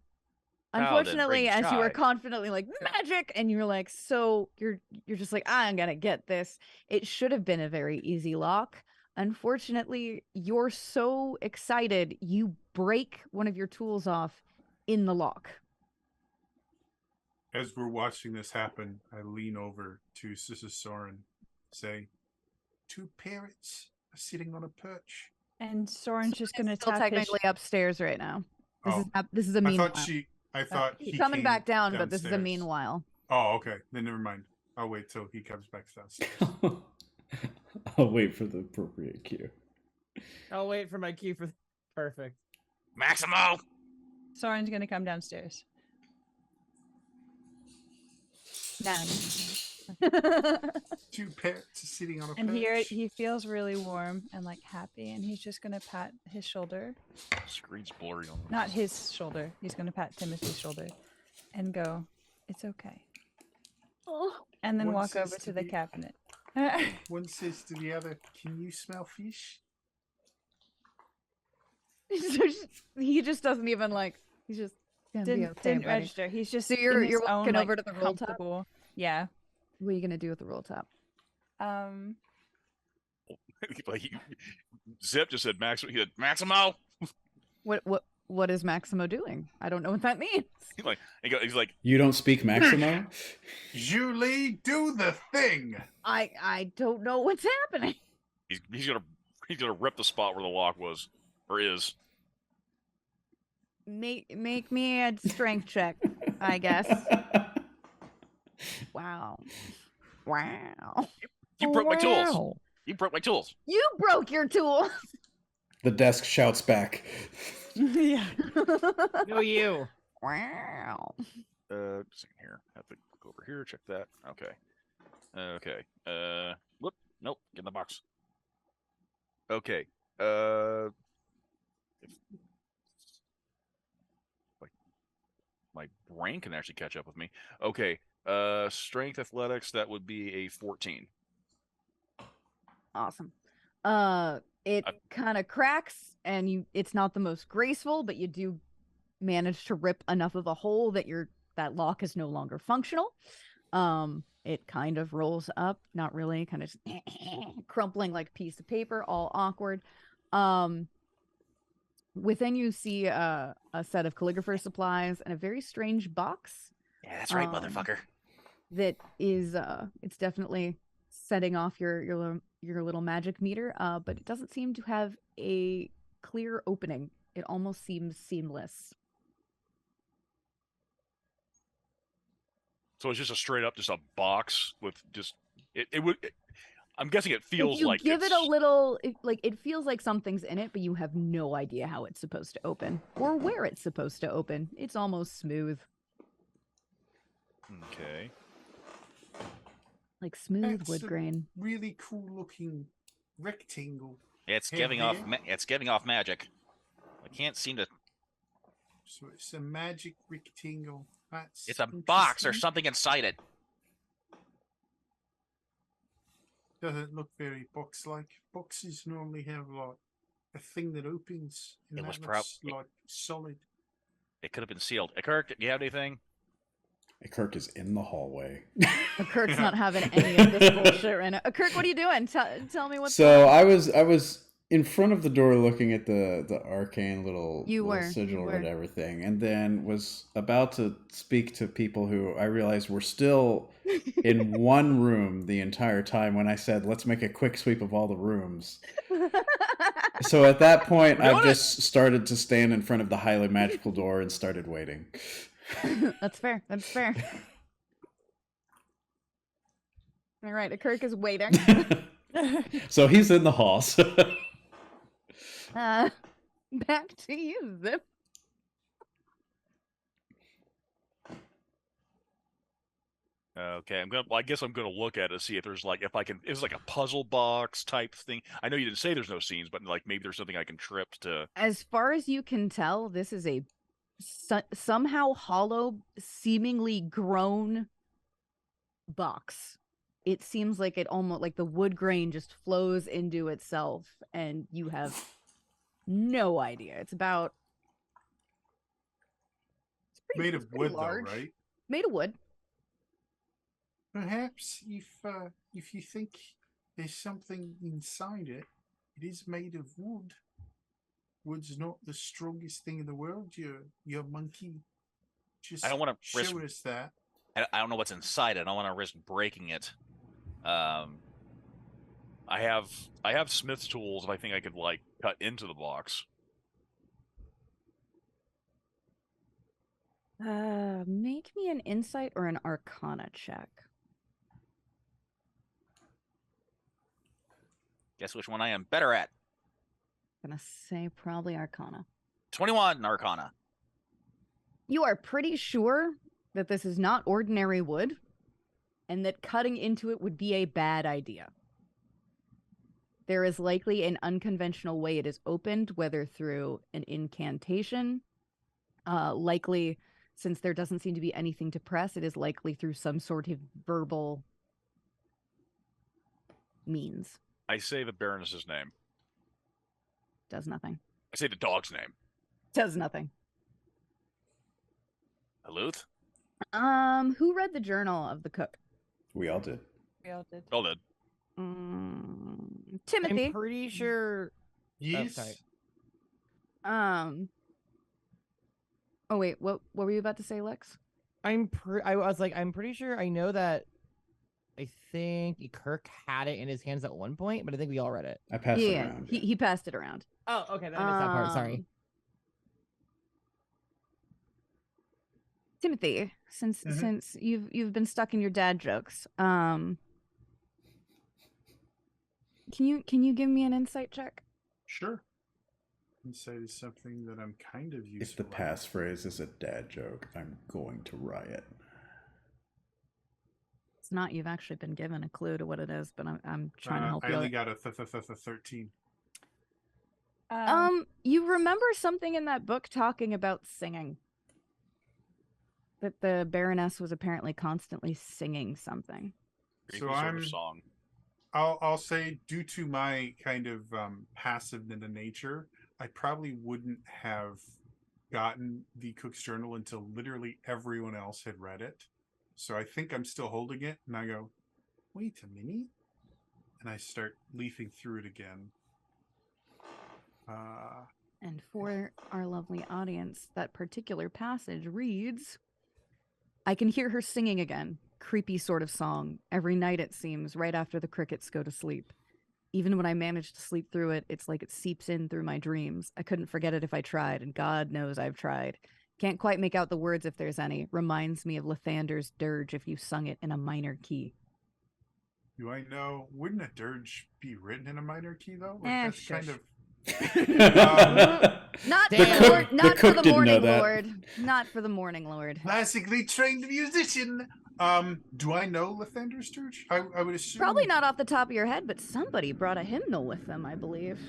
Unfortunately, bring as you were chai. confidently like magic, and you're like, so you're just like, I'm gonna get this. It should have been a very easy lock. Unfortunately, you're so excited, you break one of your tools off in the lock. As we're watching this happen, I lean over to Mrs. Soren, say, 2 parrots are sitting on a perch. And Soren's just gonna Still tap his. technically upstairs right now. Oh, This is a I meanwhile. thought He's he coming came back down, but this is a downstairs. meanwhile. Oh, okay. Then never mind. I'll wait till he comes back downstairs. I'll wait for the appropriate cue. I'll wait for my cue for perfect. Maximo! Soren's gonna come downstairs. Nice. 2 parrots are sitting on a And perch. here he feels really warm and like happy, and he's just gonna pat his shoulder. Screen's blurry on Not his shoulder. He's gonna pat Timothy's shoulder and go, "It's okay." Oh. And then One walk says over to to the the- cabinet. One says to the other, "Can you smell fish?" He just doesn't even like. He's just gonna be okay, Didn't buddy. register. He's just So you're in his walking own, over like, to the roll top? comfortable. Yeah. What are you gonna do with the roll top? like Zip just said Maximo. He said Maximo. What is Maximo doing? I don't know what that means. He's like, You don't speak Maximo? Julie, do the thing. I don't know what's happening. he's gonna rip the spot where the lock was or is. Make me a strength check, I guess. Wow. You broke my tools. You broke my tools. You broke your tool. The desk shouts back. Yeah. No, you. Wow. Just a second here. Have to go over here. Check that. Okay. Okay. Whoop. Nope. Get in the box. Okay. My brain can actually catch up with me. Okay. Strength athletics, that would be a 14. Awesome. It kind of cracks, and it's not the most graceful, but you do manage to rip enough of a hole that that lock is no longer functional. It kind of rolls up, not really, kind of just crumpling like a piece of paper, all awkward. Within you see a set of calligrapher's supplies and a very strange box. Yeah, that's right, motherfucker. That is, it's definitely setting off your little magic meter, but it doesn't seem to have a clear opening. It almost seems seamless. So it's just just a box with just it would. I'm guessing it feels if you like give it's, it a little, it feels like something's in it, but you have no idea how it's supposed to open or where it's supposed to open. It's almost smooth. Okay. Like smooth That's wood a grain. really cool looking rectangle. It's Hey, giving off. there. It's giving off magic. I can't seem to. So it's a magic rectangle. That's It's a box. There's interesting. something inside it. Doesn't look very box-like. Boxes normally have like a thing that opens, and It that was looks like solid. It could have been sealed. Kirk, do you have anything? Kirk is in the hallway. Kirk's not having any of this bullshit right now. Kirk, what are you doing? Tell me what's So going on. I was in front of the door looking at the arcane little sigil You or were. whatever thing, and then was about to speak to people who I realized were still in one room the entire time when I said, let's make a quick sweep of all the rooms. So at that point, We're doing I've just started to stand in front of the highly magical door and started waiting. That's fair. That's fair. All right, Kirk is waiting. So he's in the hall. So. Back to you, Zip. Okay, I guess I'm gonna look at it to see if there's like if I can. It's like a puzzle box type thing. I know you didn't say there's no scenes, but like maybe there's something I can trip to. As far as you can tell, this is a somehow hollow, seemingly grown box. It seems like it almost like the wood grain just flows into itself, and you have no idea. It's about Made it's of pretty wood, large. though, right? Made of wood. Perhaps if you think there's something inside it, it is made of wood. Wood's not the strongest thing in the world. Your monkey just I don't want to showed risk. us that. I don't know what's inside it. I don't want to risk breaking it. I have Smith's tools if I think I could like cut into the box. Make me an insight or an arcana check. Guess which one I am better at. I'm gonna say probably arcana. 21 Arcana. You are pretty sure that this is not ordinary wood, and that cutting into it would be a bad idea. There is likely an unconventional way it is opened, whether through an incantation. Likely, since there doesn't seem to be anything to press, it is likely through some sort of verbal means. I say the Baroness's name. Does nothing. I say the dog's name. Does nothing. Aluth? Who read the journal of the cook? We all did. We all did. All did. Timothy. I'm pretty sure. Yes. sorry. Oh wait, what were you about to say, Lex? I was like, I'm pretty sure I know that. I think Kirk had it in his hands at one point, but I think we all read it. I passed it Yeah, around. he passed it around. Oh, okay, then I missed that part. Sorry. Timothy, since you've been stuck in your dad jokes, can you give me an insight check? Sure. Insight is something that I'm kind of used If the to. passphrase is a dad joke, I'm going to riot. It's not. You've actually been given a clue to what it is, but I'm trying to help I you. only got a 13. You remember something in that book talking about singing? That the Baroness was apparently constantly singing something. So Sort of song. I'll say, due to my kind of passive nature, I probably wouldn't have gotten the Cook's Journal until literally everyone else had read it. So I think I'm still holding it, and I go, wait a minute. And I start leafing through it again. And for our lovely audience, that particular passage reads, I can hear her singing again, creepy sort of song, every night it seems, right after the crickets go to sleep. Even when I manage to sleep through it, it's like it seeps in through my dreams. I couldn't forget it if I tried, and God knows I've tried. Can't quite make out the words if there's any. Reminds me of Lathander's dirge if you sung it in a minor key. Do I know? Wouldn't a dirge be written in a minor key though? Eh, That's shush. kind of Not for Damn. the, Lord, not for cook the didn't know morning that. lord. Not for the morning lord. Classically trained musician. Do I know Lathander's Dirge? I would assume. Probably not off the top of your head, but somebody brought a hymnal with them, I believe,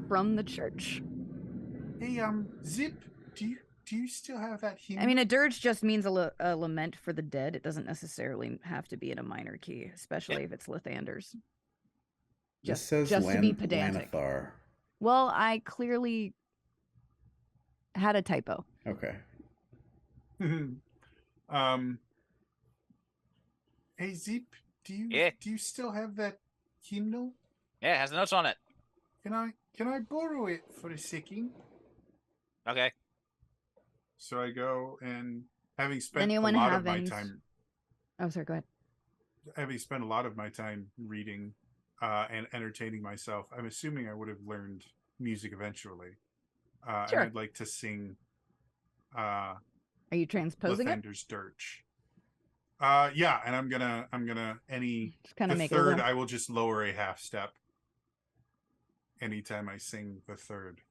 from the church. Hey, Zip, do you still have that hymn? I mean, a dirge just means a lament for the dead. It doesn't necessarily have to be in a minor key, especially if it's Lathander's. This says just to be pedantic. Lanathar. Well, I clearly had a typo. Okay. Hey Zip, do Yeah. you still have that hymnal? Yeah, it has notes on it. Can I borrow it for a second? Okay. So I go, and having spent Anyone a lot of my haven't- time, Oh, sorry, go ahead. having spent a lot of my time reading and entertaining myself, I'm assuming I would have learned music eventually. Sure. And I'd like to sing Are you transposing it? Lathander's Dirge. Yeah, and I'm gonna Just kind the of make third. a little... I will just lower a half step anytime I sing the third.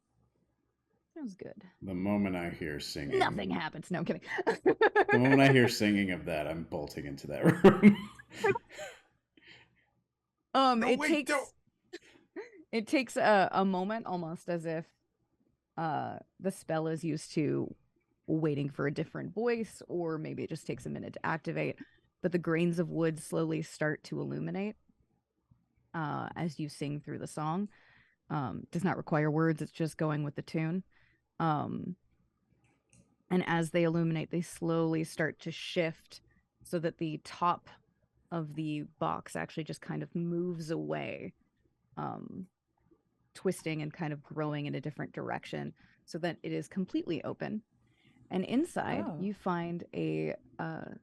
Sounds good. The moment I hear singing, Nothing happens. No, I'm kidding. The moment I hear singing of that, I'm bolting into that room. No, it wait, takes don't. it takes a moment, almost as if the spell is used to waiting for a different voice, or maybe it just takes a minute to activate. But the grains of wood slowly start to illuminate as you sing through the song. Does not require words; it's just going with the tune. And as they illuminate, they slowly start to shift so that the top of the box actually just kind of moves away, twisting and kind of growing in a different direction so that it is completely open. And inside, you find a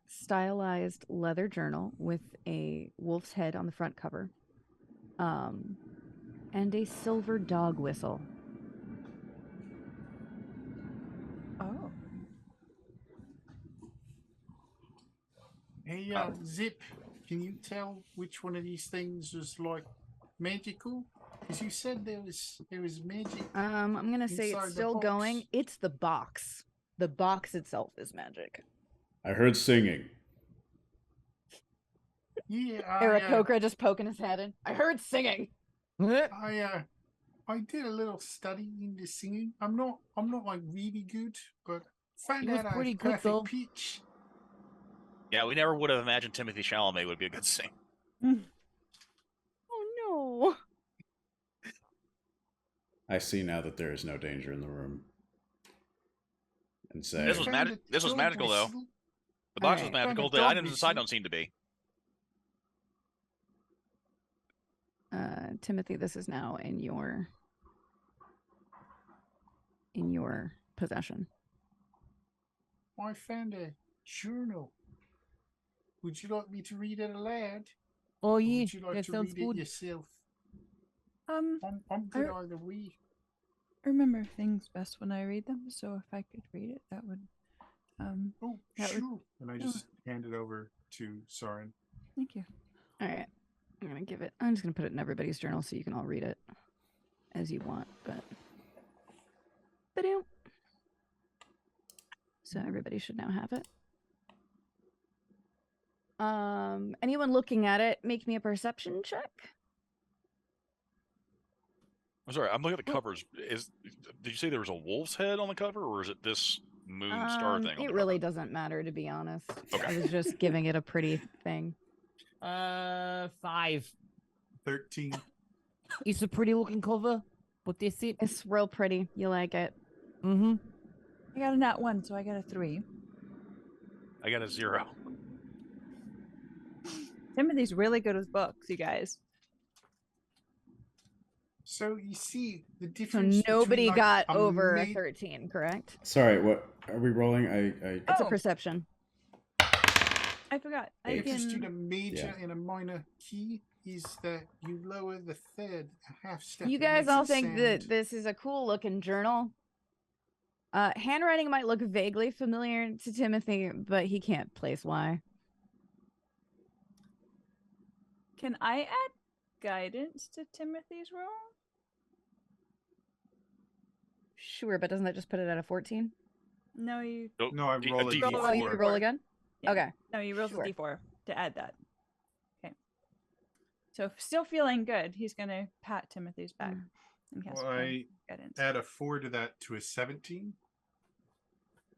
stylized leather journal with a wolf's head on the front cover, and a silver dog whistle. Oh. Hey, Zip, can you tell which one of these things was like magical? Because you said there was magic. I'm gonna say inside it's the still box. going. It's the box. The box itself is magic. I heard singing. Yeah, Eric Kokra just poking his head in. I heard singing. I did a little study into singing. I'm not like really good, but found He was out I pretty have good, perfect though. pitch. Yeah, we never would have imagined Timothy Chalamet would be a good singer. Oh no. I see now that there is no danger in the room. And say, This was Found a This was dog magical, though. whistle. The box was Alright. magical. Found a The dog items inside whistle. don't seem to be. Timothy, this is now in your possession. I found a journal. Would you like me to read it aloud? Oh Or yeah, would you like that to sounds read it good. yourself? I'm I'm good either way. I remember things best when I read them, so if I could read it, that would. Oh, That would- sure. And I just hand it over to Soren. Thank you. All right. I'm just gonna put it in everybody's journal so you can all read it as you want. But so everybody should now have it. Anyone looking at it, make me a perception check. I'm sorry, I'm looking at the covers. Did you say there was a wolf's head on the cover, or is it this moon star thing? On It the really cover? doesn't matter, to be honest. Okay. I was just giving it a pretty thing. 5. 13. It's a pretty looking cover, but that's it. It's real pretty. You like it? Mm-hmm. I got a nat 1, so I got a 3. I got a 0. Timothy's really good with books, you guys. So you see the So difference. nobody between, got like, over a ma- 13, correct? sorry, what are we rolling? It's a Oh. perception. I forgot. The I difference between a can. major Yeah. and a minor key is that you lower the third a half step. You it guys makes all a think that sound. this is a cool looking journal. Handwriting might look vaguely familiar to Timothy, but he can't place why. Can I add guidance to Timothy's roll? Sure, but doesn't that just put it at a 14? No, you. No, I roll a D4. Oh, you D4. roll again? Yeah. Okay. No, you roll Sure. the d4 to add that. Okay. So still feeling good. He's gonna pat Timothy's back and cast Well, I guidance. add a 4 to that to a 17.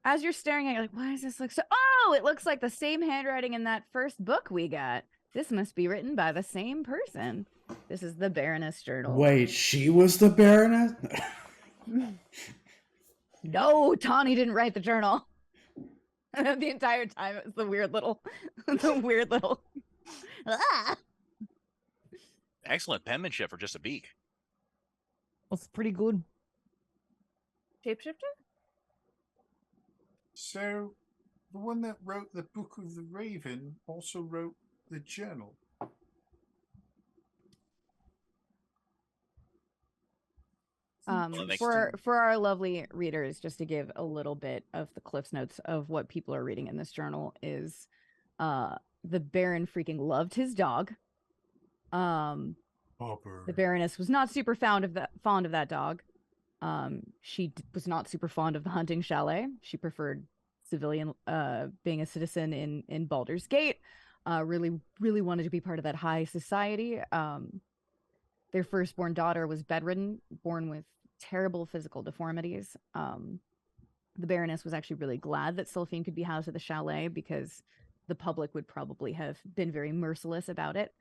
As you're staring at it, you're like, why does this look so... Oh, it looks like the same handwriting in that first book we got. This must be written by the same person. This is the Baroness journal. Wait, she was the Baroness? No, Tawny didn't write the journal. The entire time it was the weird little... Ah! Excellent penmanship for just a beak. That's pretty good. Shapeshifter? So, the one that wrote the Book of the Raven also wrote the journal. For our lovely readers, just to give a little bit of the Cliff's Notes of what people are reading in this journal is the Baron freaking loved his dog. The Baroness was not super fond of that dog. She was not super fond of the hunting chalet. She preferred civilian being a citizen in Baldur's Gate. Really wanted to be part of that high society. Their firstborn daughter was bedridden, born with terrible physical deformities. The Baroness was actually really glad that Sylphine could be housed at the chalet because the public would probably have been very merciless about it.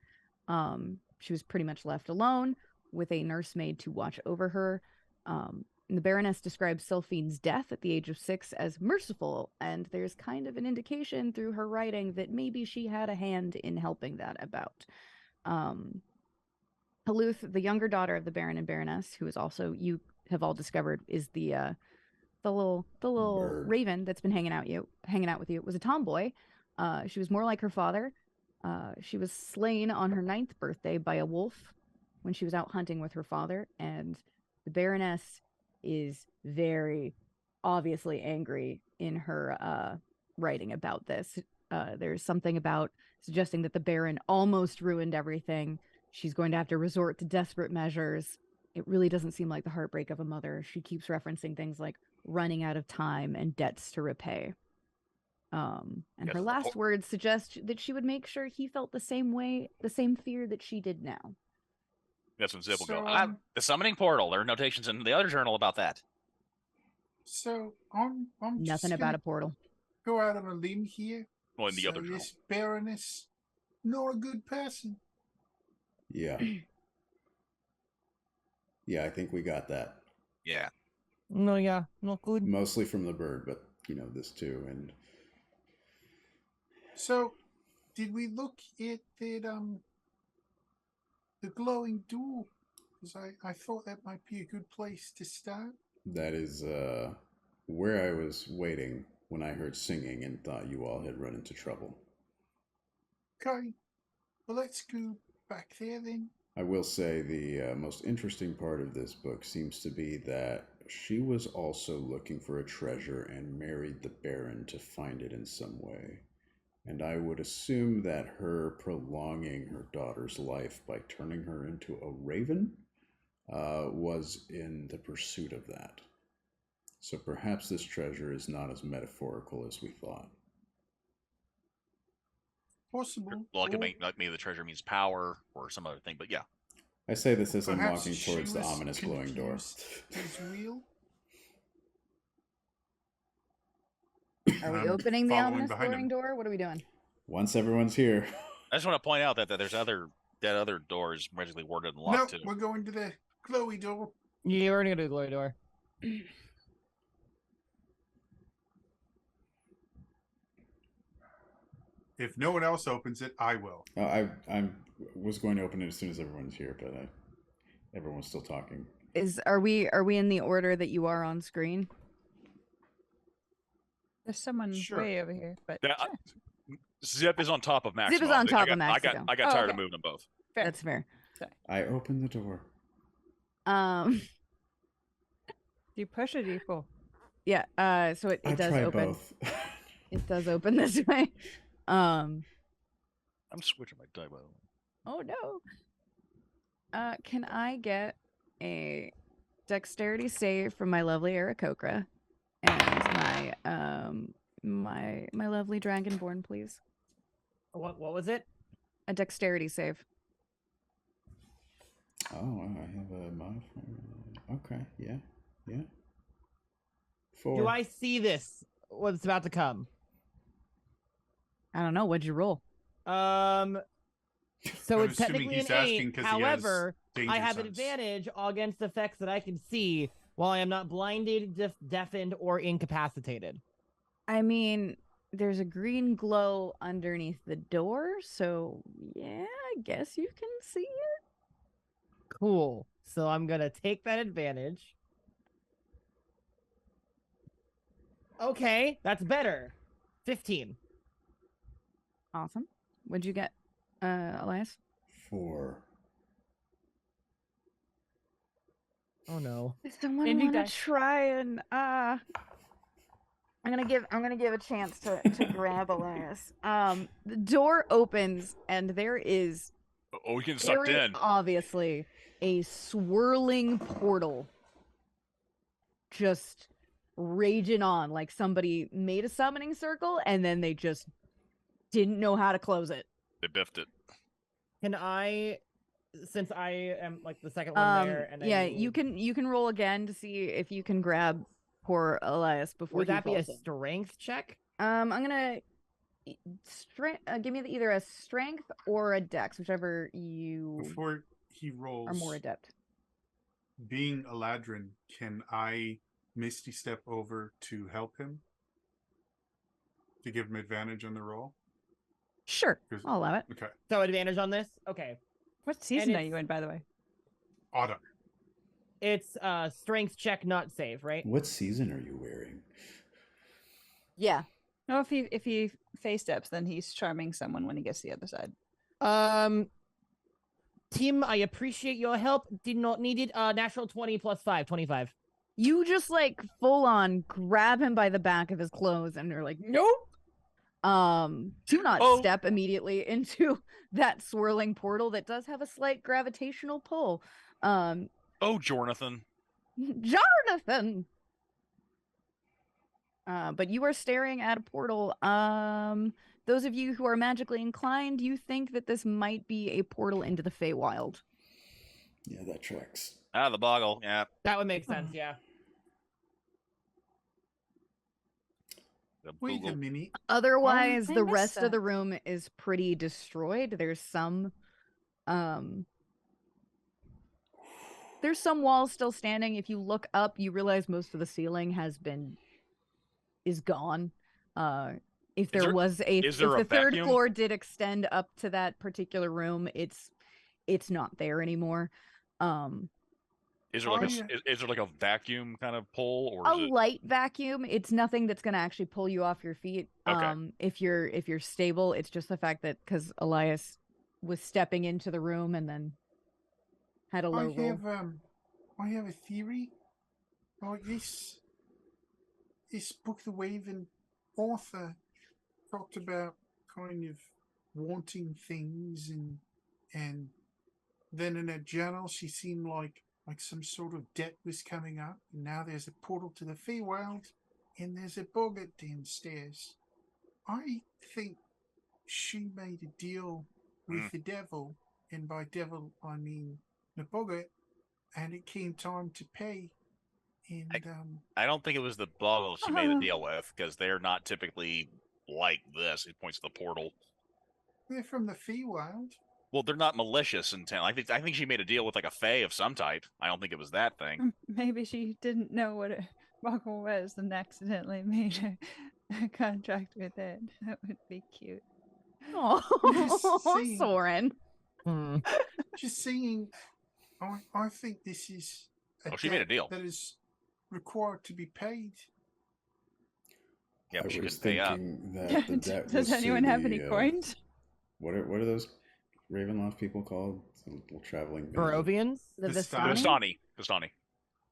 She was pretty much left alone with a nursemaid to watch over her. The Baroness describes Sylphine's death at the age of 6 as merciful, and there's kind of an indication through her writing that maybe she had a hand in helping that about. Haluth, the younger daughter of the Baron and Baroness, who is also, you have all discovered, is the little Bird. raven that's been hanging out with you. It was a tomboy. She was more like her father. She was slain on her 9th birthday by a wolf when she was out hunting with her father, and the Baroness is very obviously angry in her writing about this. There's something about suggesting that the Baron almost ruined everything. She's going to have to resort to desperate measures. It really doesn't seem like the heartbreak of a mother. She keeps referencing things like running out of time and debts to repay. And Yes, her last words suggest that she would make sure he felt the same way, the same fear that she did now. That's when Zip will So, go. The summoning portal. There are notations in the other journal about that. So, I'm Nothing just about gonna a portal. go out on a limb here. Well, in the other So journal. this Baroness, not a good person. Yeah. Yeah, I think we got that. Yeah. No, yeah, not good. Mostly from the bird, but this too. And So, did we look at that the glowing door? Because I thought that might be a good place to start. that is where I was waiting when I heard singing and thought you all had run into trouble. Okay, well let's go back there then. I will say the most interesting part of this book seems to be that she was also looking for a treasure and married the Baron to find it in some way. And I would assume that her prolonging her daughter's life by turning her into a raven was in the pursuit of that. So perhaps this treasure is not as metaphorical as we thought. Possible. Well, or maybe the treasure means power or some other thing, but yeah. I say this as I'm perhaps walking she towards the was ominous glowing door. confused as real. Are we I'm opening the following ominous behind glowing him. door? What are we doing? Once everyone's here. I just want to point out that there's other doors magically warded and No, locked too. we're going to the glowy door. Yeah, we're gonna do the glory door. If no one else opens it, I will. I was going to open it as soon as everyone's here, but everyone's still talking. Are we in the order that you are on screen? There's someone Sure. way over here, but Yeah, sure. Zip is on top of Maximo. Zip is on top of I Maximo. got Oh, tired of okay. moving them both. Fair. That's fair. I opened the door. Um, Do you push or do you pull? yeah. So it I does tried open. both. It does open this way. I'm switching my die by the way. Oh no. Can I get a dexterity save from my lovely Aarakocra and my lovely Dragonborn, please. What was it? A dexterity save. Oh, I have a modifier. Okay, yeah. 4. Do I see this? What's about to come? I don't know. What'd you roll? So I'm it's assuming technically he's an asking 8. 'cause he has However, danger I have sense. advantage against effects that I can see while I am not blinded, deafened, or incapacitated. I mean, there's a green glow underneath the door, so yeah, I guess you can see it. Cool. So I'm gonna take that advantage. Okay, that's better. 15. Awesome. What'd you get, Elias? 4. Oh no. Does someone Indy want to dice. try and I'm gonna give a chance to grab Elias. The door opens and there is Oh, we getting sucked very in. obviously a swirling portal just raging on, like somebody made a summoning circle and then they just didn't know how to close it. They biffed it. Can I, since I am like the second one there, and yeah, I you can roll again to see if you can grab poor Elias before would he that be a falls in. strength check? I'm gonna give me either a strength or a dex, whichever you Before he rolls, are more adept. being Eladrin, can I Misty Step over to help him? To give him advantage on the roll? Sure, 'Cause- I'll allow it. Okay. So advantage on this? Okay. What season are it's- you in, by the way? Autumn. It's strength check, not save, right? What season are you wearing? Yeah. No, if he face steps, then he's charming someone when he gets to the other side. Tim, I appreciate your help. Did not need it. Natural 20 plus 5, 25. You just like full on grab him by the back of his clothes and you're like, nope. Do not Oh. step immediately into that swirling portal that does have a slight gravitational pull. Oh, Jonathan. Jonathan. But you are staring at a portal. Those of you who are magically inclined, you think that this might be a portal into the Feywild. Yeah, that tracks. Out of the boggle. Yeah. That would make sense, yeah. The Wait a boogle. minute. Otherwise, I the missed rest of that. the room is pretty destroyed. There's some walls still standing. If you look up, you realize most of the ceiling is gone. If Is there the a third vacuum? floor did extend up to that particular room, it's not there anymore. Is there like a vacuum kind of pull, or A is it light vacuum. It's nothing that's going to actually pull you off your feet. Okay. If you're stable, it's just the fact that because Elias was stepping into the room and then had a low roll. I have a theory. Like this book, The Waven author talked about kind of wanting things, and then in a journal she seemed like some sort of debt was coming up, and now there's a portal to the Feywild, and there's a boggart downstairs. I think she made a deal with the devil, and by devil I mean the boggart, and it came time to pay. And I don't think it was the boggle she made a deal with, because they're not typically like this. It points to the portal. they're from the Feywild. Well, they're not malicious intent. I think she made a deal with like a fae of some type. I don't think it was that thing. Maybe she didn't know what a boggle was and accidentally made a contract with it. That would be cute. Oh, saying. Soren. Just saying, I think this is She made a debt deal. that is required to be paid. Yeah, but I she was couldn't pay up. thinking that the debt was Does to anyone have any the, coins? What are those Ravenloft people called? The little traveling band? Barovians? The Vistani? Vistani? Vistani.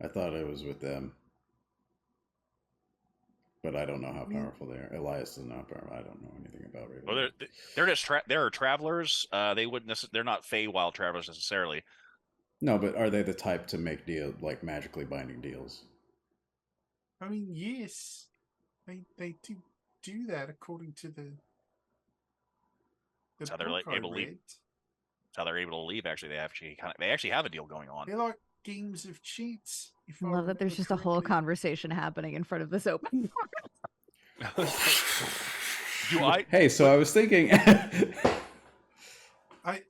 I thought it was with them, but I don't know how powerful they are. Elias doesn't know how powerful. I don't know anything about Ravenloft. Well, they're just they're travelers. They wouldn't. They're not Feywild travelers necessarily. No, but are they the type to make magically binding deals? I mean, yes, they do that according to the That's how they're book I able to leave. read. That's how they're able to leave. Actually, they actually have a deal going on. They're like games of chance. I love that there's just a whole conversation happening in front of this open. Hey, so I was thinking.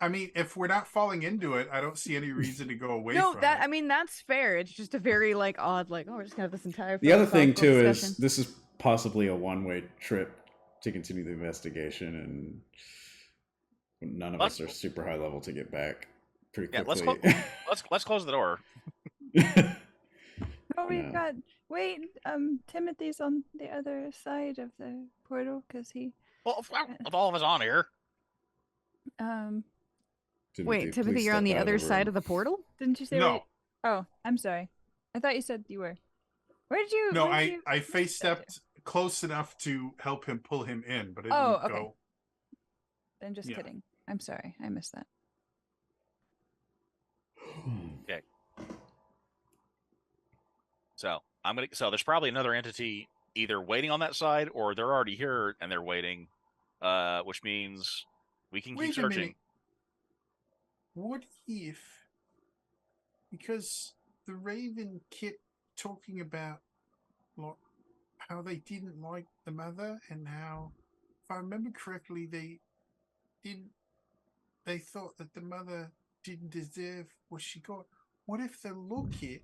I mean, if we're not falling into it, I don't see any reason to go away No, from that it. I mean that's fair. It's just a very like odd like we're just gonna have this entire. The other thing too discussion. is this is possibly a one-way trip to continue the investigation, and none of us are super high level to get back pretty quickly. Let's close the door. Oh, we've got. Wait, Timothy's on the other side of the portal because he. Well, with all of us on here. Wait, Timothy, you're on the other side of the portal? Didn't you say? No. Oh, I'm sorry. I thought you said you were. Where did you? No, I face stepped close enough to help him pull him in, but it didn't go. I'm just kidding. I'm sorry, I missed that. Okay. So So there's probably another entity either waiting on that side or they're already here and they're waiting, which means we can keep searching. What if, because the Raven kept talking about like how they didn't like the mother and how, if I remember correctly, they thought that the mother didn't deserve what she got. What if the locket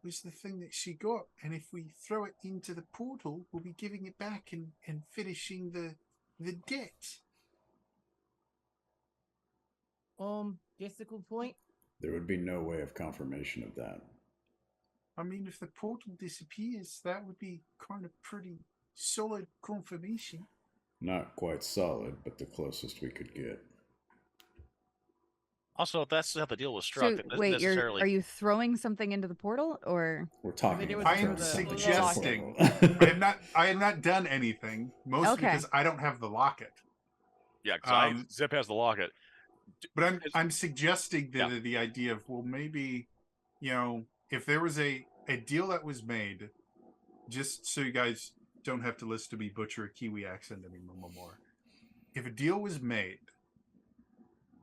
was the thing that she got, and if we throw it into the portal, we'll be giving it back and finishing the debt? That's a good point. There would be no way of confirmation of that. I mean, if the portal disappears, that would be kind of pretty solid confirmation. Not quite solid, but the closest we could get. Also, if that's how the deal was struck, So, wait, are you throwing something into the portal, or we're talking? I am suggesting. I have not done anything, mostly because I don't have the locket. Yeah, because Zip has the locket. But I'm suggesting the idea of, well, maybe, if there was a deal that was made, just so you guys don't have to listen to me butcher a Kiwi accent anymore. If a deal was made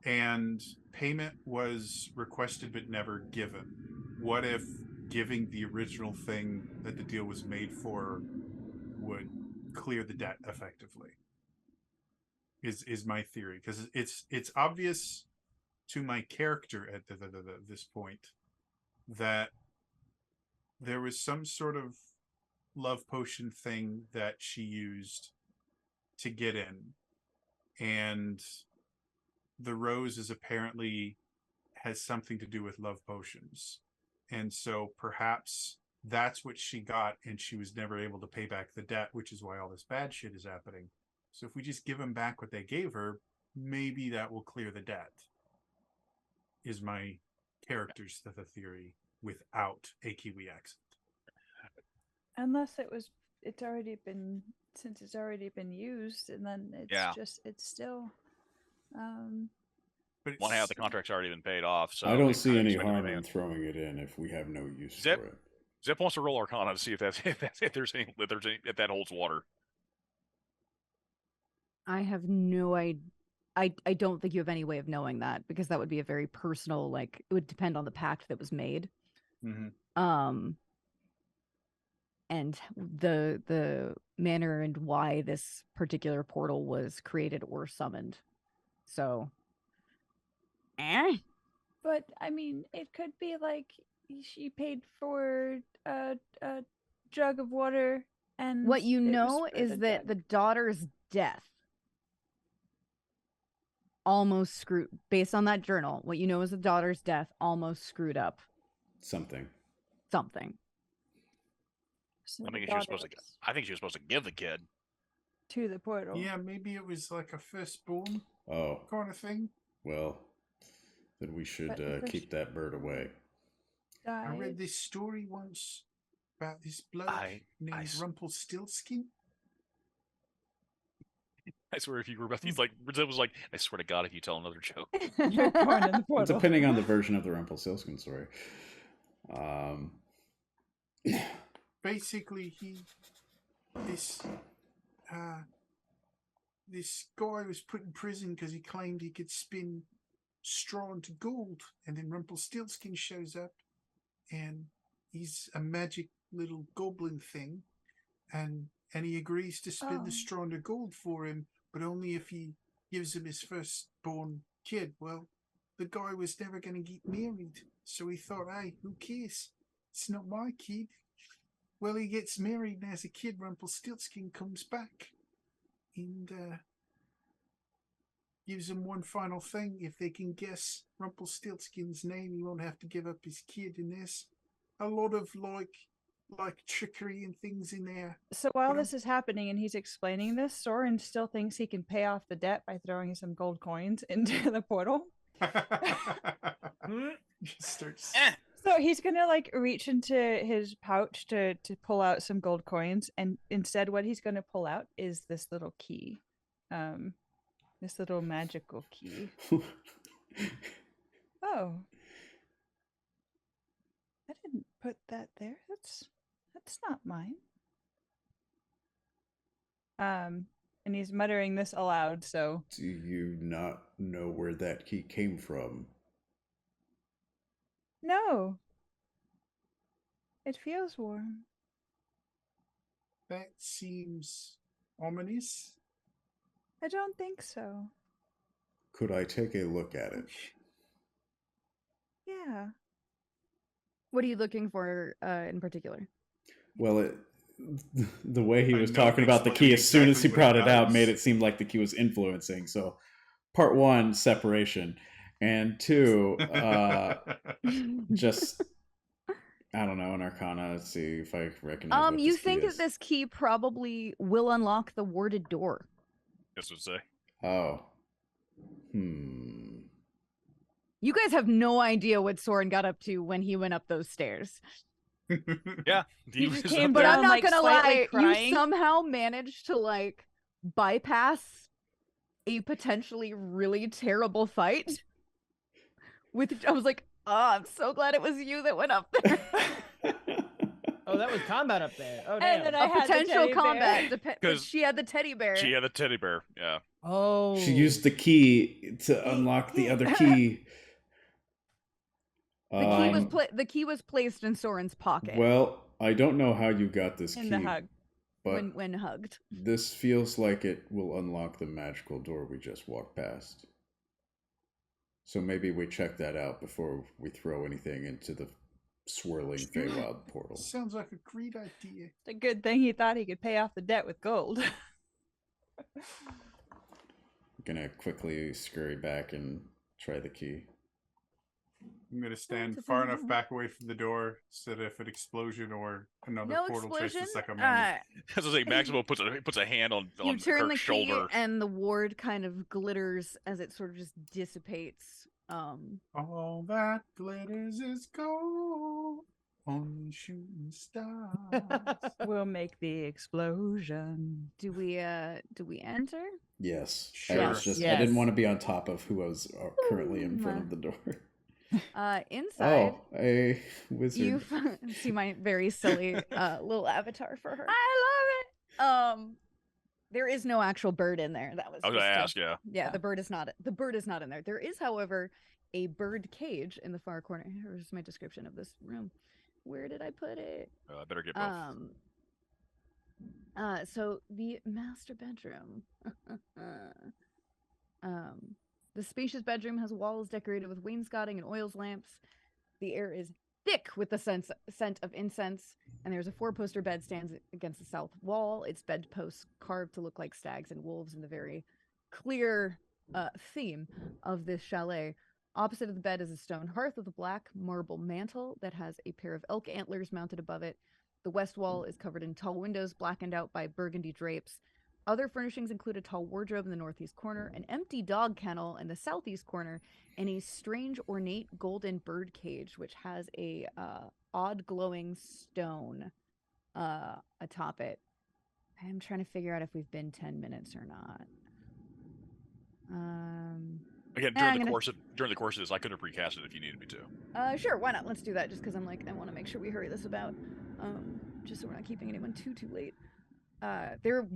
and payment was requested but never given, what if giving the original thing that the deal was made for would clear the debt effectively? Is my theory, because it's obvious to my character at this point that there was some sort of love potion thing that she used to get in, and the rose is apparently has something to do with love potions, and so perhaps that's what she got, and she was never able to pay back the debt, which is why all this bad shit is happening. So if we just give them back what they gave her, maybe that will clear the debt. Is my character's theory without a Kiwi accent. Unless it's already been used, and then it's still. But one half the contract's already been paid off, so I don't see any harm in throwing it in if we have no use for it. Zip wants to roll Arcana to see if that holds water. I have no idea. I don't think you have any way of knowing that, because that would be a very personal, like, it would depend on the pact that was made. Mm-hmm. And the manner and why this particular portal was created or summoned. So But I mean, it could be like she paid for a jug of water, and what you know is that the daughter's death almost screwed, based on that journal, what you know is the daughter's death almost screwed up something. I think she was supposed to give the kid to the portal. Yeah, maybe it was like a firstborn kind of thing. Well, then we should keep that bird away. I read this story once about this bloke named Rumpelstiltskin. I swear, if you were about, he's like, Zelda was like, I swear to God, if you tell another joke. You're going in the portal. Depending on the version of the Rumpelstiltskin story. Basically, this guy was put in prison because he claimed he could spin straw into gold, and then Rumpelstiltskin shows up, and he's a magic little goblin thing, and he agrees to spin the straw into gold for him, but only if he gives him his firstborn kid. Well, the guy was never going to get married, so he thought, hey, who cares? It's not my kid. Well, he gets married, and as a kid, Rumpelstiltskin comes back and gives him one final thing. If they can guess Rumpelstiltskin's name, he won't have to give up his kid. And there's a lot of like trickery and things in there. So while this is happening and he's explaining this, Soren still thinks he can pay off the debt by throwing some gold coins into the portal. Starts. So he's gonna like reach into his pouch to pull out some gold coins, and instead what he's gonna pull out is this little key. This little magical key. Oh. I didn't put that there. That's not mine. And he's muttering this aloud, so. Do you not know where that key came from? No. It feels warm. That seems ominous. I don't think so. Could I take a look at it? Yeah. What are you looking for in particular? Well, the way he I was know talking about the key explaining as soon as he exactly what brought it it out does. made it seem like the key was influencing. So, part one, separation, and two, just I don't know, an arcana. Let's see if I recognize. What You this key think is. that this key probably will unlock the warded door? This would say. Oh. You guys have no idea what Soren got up to when he went up those stairs. Yeah, He was just up came But there. I'm down, not like, gonna slightly lie, crying. you somehow managed to like bypass a potentially really terrible fight. I was like, oh, I'm so glad it was you that went up there. Oh, that was combat up there. Oh, And damn. then I A had the potential teddy combat. bear. Because She had the teddy bear. She had a teddy bear. Yeah. Oh. She used the key to unlock the other key. The key was placed in Soren's pocket. Well, I don't know how you got this In key, the hug. but when hugged. this feels like it will unlock the magical door we just walked past. So maybe we check that out before we throw anything into the swirling Feywild portal. Sounds like a great idea. It's a good thing he thought he could pay off the debt with gold. Gonna quickly scurry back and try the key. I'm going to stand far enough back away from the door so that if an explosion or another No portal tries explosion. to suck him in. As I say, Maximo puts a hand on You turn the Kirk's key, shoulder. and the ward kind of glitters as it sort of just dissipates. All that glitters is gold, only shooting stars. We'll make the explosion. Do we enter? Yes. Sure. I Yes. didn't want to be on top of who was currently in front of the door. Inside. Oh, a wizard. You see my very silly little avatar for her. I love it. There is no actual bird in there. That was. I was gonna just ask, yeah. Yeah, the bird is not. The bird is not in there. There is, however, a bird cage in the far corner. Here's my description of this room. Where did I put it? I better get both. So the master bedroom. The spacious bedroom has walls decorated with wainscoting and oils lamps. The air is thick with the scent of incense, and there's a 4-poster bed stands against the south wall. Its bedposts carved to look like stags and wolves in the very clear theme of this chalet. Opposite of the bed is a stone hearth with a black marble mantle that has a pair of elk antlers mounted above it. The west wall is covered in tall windows blackened out by burgundy drapes. Other furnishings include a tall wardrobe in the northeast corner, an empty dog kennel in the southeast corner, and a strange ornate golden bird cage, which has a odd glowing stone atop it. I'm trying to figure out if we've been 10 minutes or not. Again, I'm during the gonna- course of this, I could have recast it if you needed me to. Sure, why not? Let's do that. Just because I'm like, I want to make sure we hurry this about. Just so we're not keeping anyone too late. There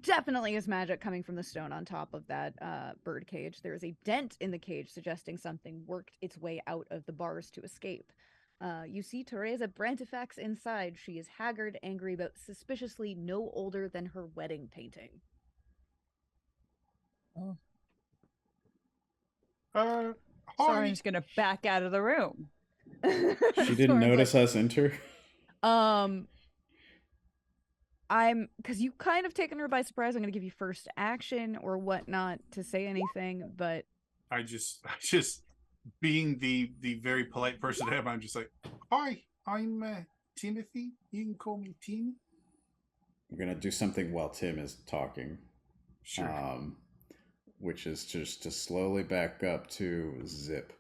definitely is magic coming from the stone on top of that bird cage. There is a dent in the cage suggesting something worked its way out of the bars to escape. You see Teresa Brantifax inside. She is haggard, angry, but suspiciously no older than her wedding painting. Oh. Hi. Soren's gonna back out of the room. She didn't notice us enter. Because you kind of taken her by surprise. I'm going to give you first action or whatnot to say anything, but I just being the very polite person I am, I'm just like, hi, I'm Timothy. You can call me Tim. I'm gonna do something while Tim is talking. Sure. Which is just to slowly back up to Zip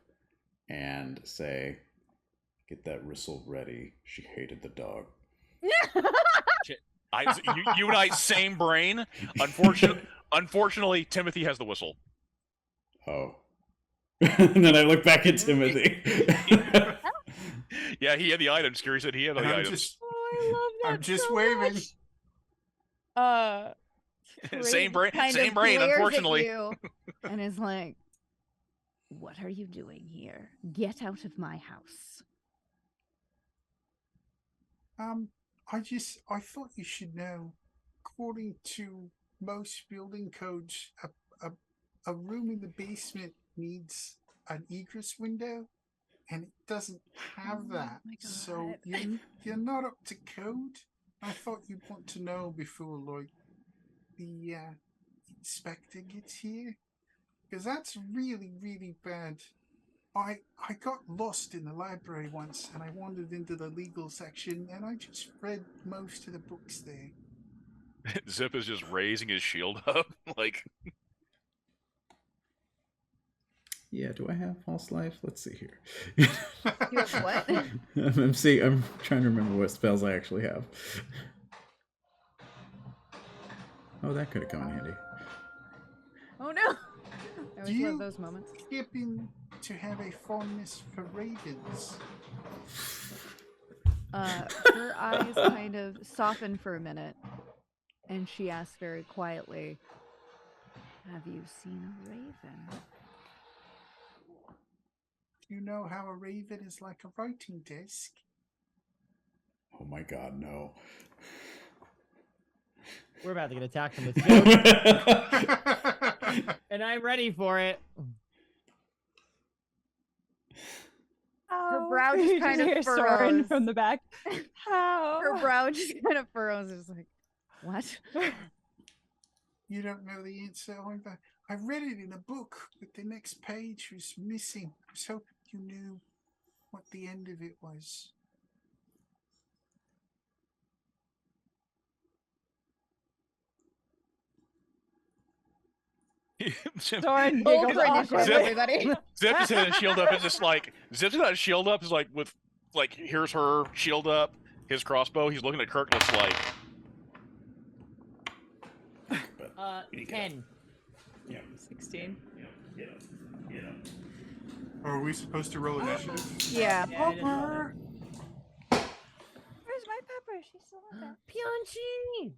and say, "Get that Rissel ready. She hated the dog." You and I, same brain. Unfortunately, Timothy has the whistle. Oh. And then I look back at Timothy. Yeah, he had the items. Scary said he had the And items. I love that. I'm just so waving. much. Same Teresa brain. kind Same of brain. glares at Unfortunately. you and is like, "What are you doing here? Get out of my house." I thought you should know. According to most building codes, a room in the basement needs an egress window, and it doesn't have that. my So God. you're not up to code. I thought you'd want to know before, like, the inspector gets here, because that's really, really bad. I got lost in the library once, and I wandered into the legal section, and I just read most of the books there. Zip is just raising his shield up, like. Yeah, do I have false life? Let's see here. You have what? I'm trying to remember what spells I actually have. Oh, that could have come in handy. Oh no! I Do always love you those moments. happen to have a fondness for ravens? Her eyes kind of soften for a minute, and she asks very quietly, "Have you seen a raven?" Do you know how a raven is like a writing desk? Oh my god, no. We're about to get attacked from this joke, and I'm ready for it. Her brow just You kind of hear Soren furrows. from the back. How? Her brow just kind of furrows. It's like, what? You don't know the answer either. I read it in a book, but the next page was missing. I was hoping you knew what the end of it was. Soren Roll giggles for initiative, awkwardly. everybody. Zip has had his shield up. It's just like Zip's got his shield up. Is like with like here's her shield up, his crossbow. He's looking at Kirk and it's like 10. Yeah. 16. Are we supposed to roll initiative? Yeah. Yeah, it is Pepper! Where's my pepper? She's still in there. Pyeonchi!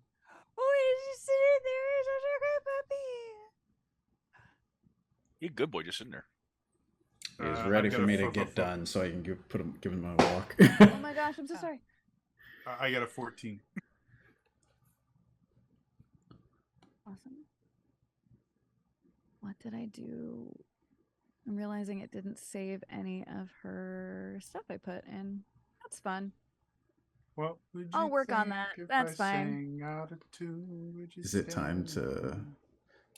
Oh, she's sitting there. Such a good puppy. you good boy just sitting there. He's ready I've for got me a to fu- get fu- done so I can give him a walk. Oh my gosh, I'm so sorry. I got a 14. Awesome. What did I do? I'm realizing it didn't save any of her stuff I put in. That's fun. What would you I'll work on think that. if That's I fine. sang out of tune? Would you Is it time stay? to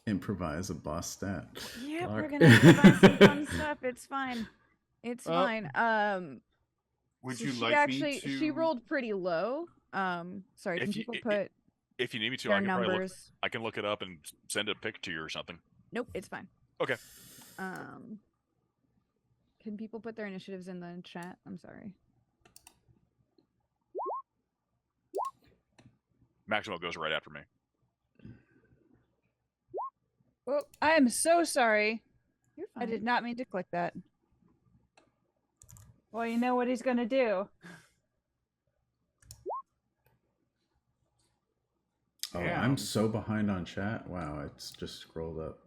improvise a boss stat? Yeah, we're Lark? gonna improvise some fun stuff. It's fine. It's Oh. fine. Would so you she like actually me to? she rolled pretty low. Sorry, can If you- people put If you need me to, their I can probably look. numbers? I can look it up and send a pic to you or something. Nope, it's fine. Okay. Can people put their initiatives in the chat? I'm sorry. Maximo goes right after me. Oh, I am so sorry. You're I fine. did not mean to click that. Well, you know what he's gonna do. Oh, Damn. I'm so behind on chat. Wow, it's just scrolled up.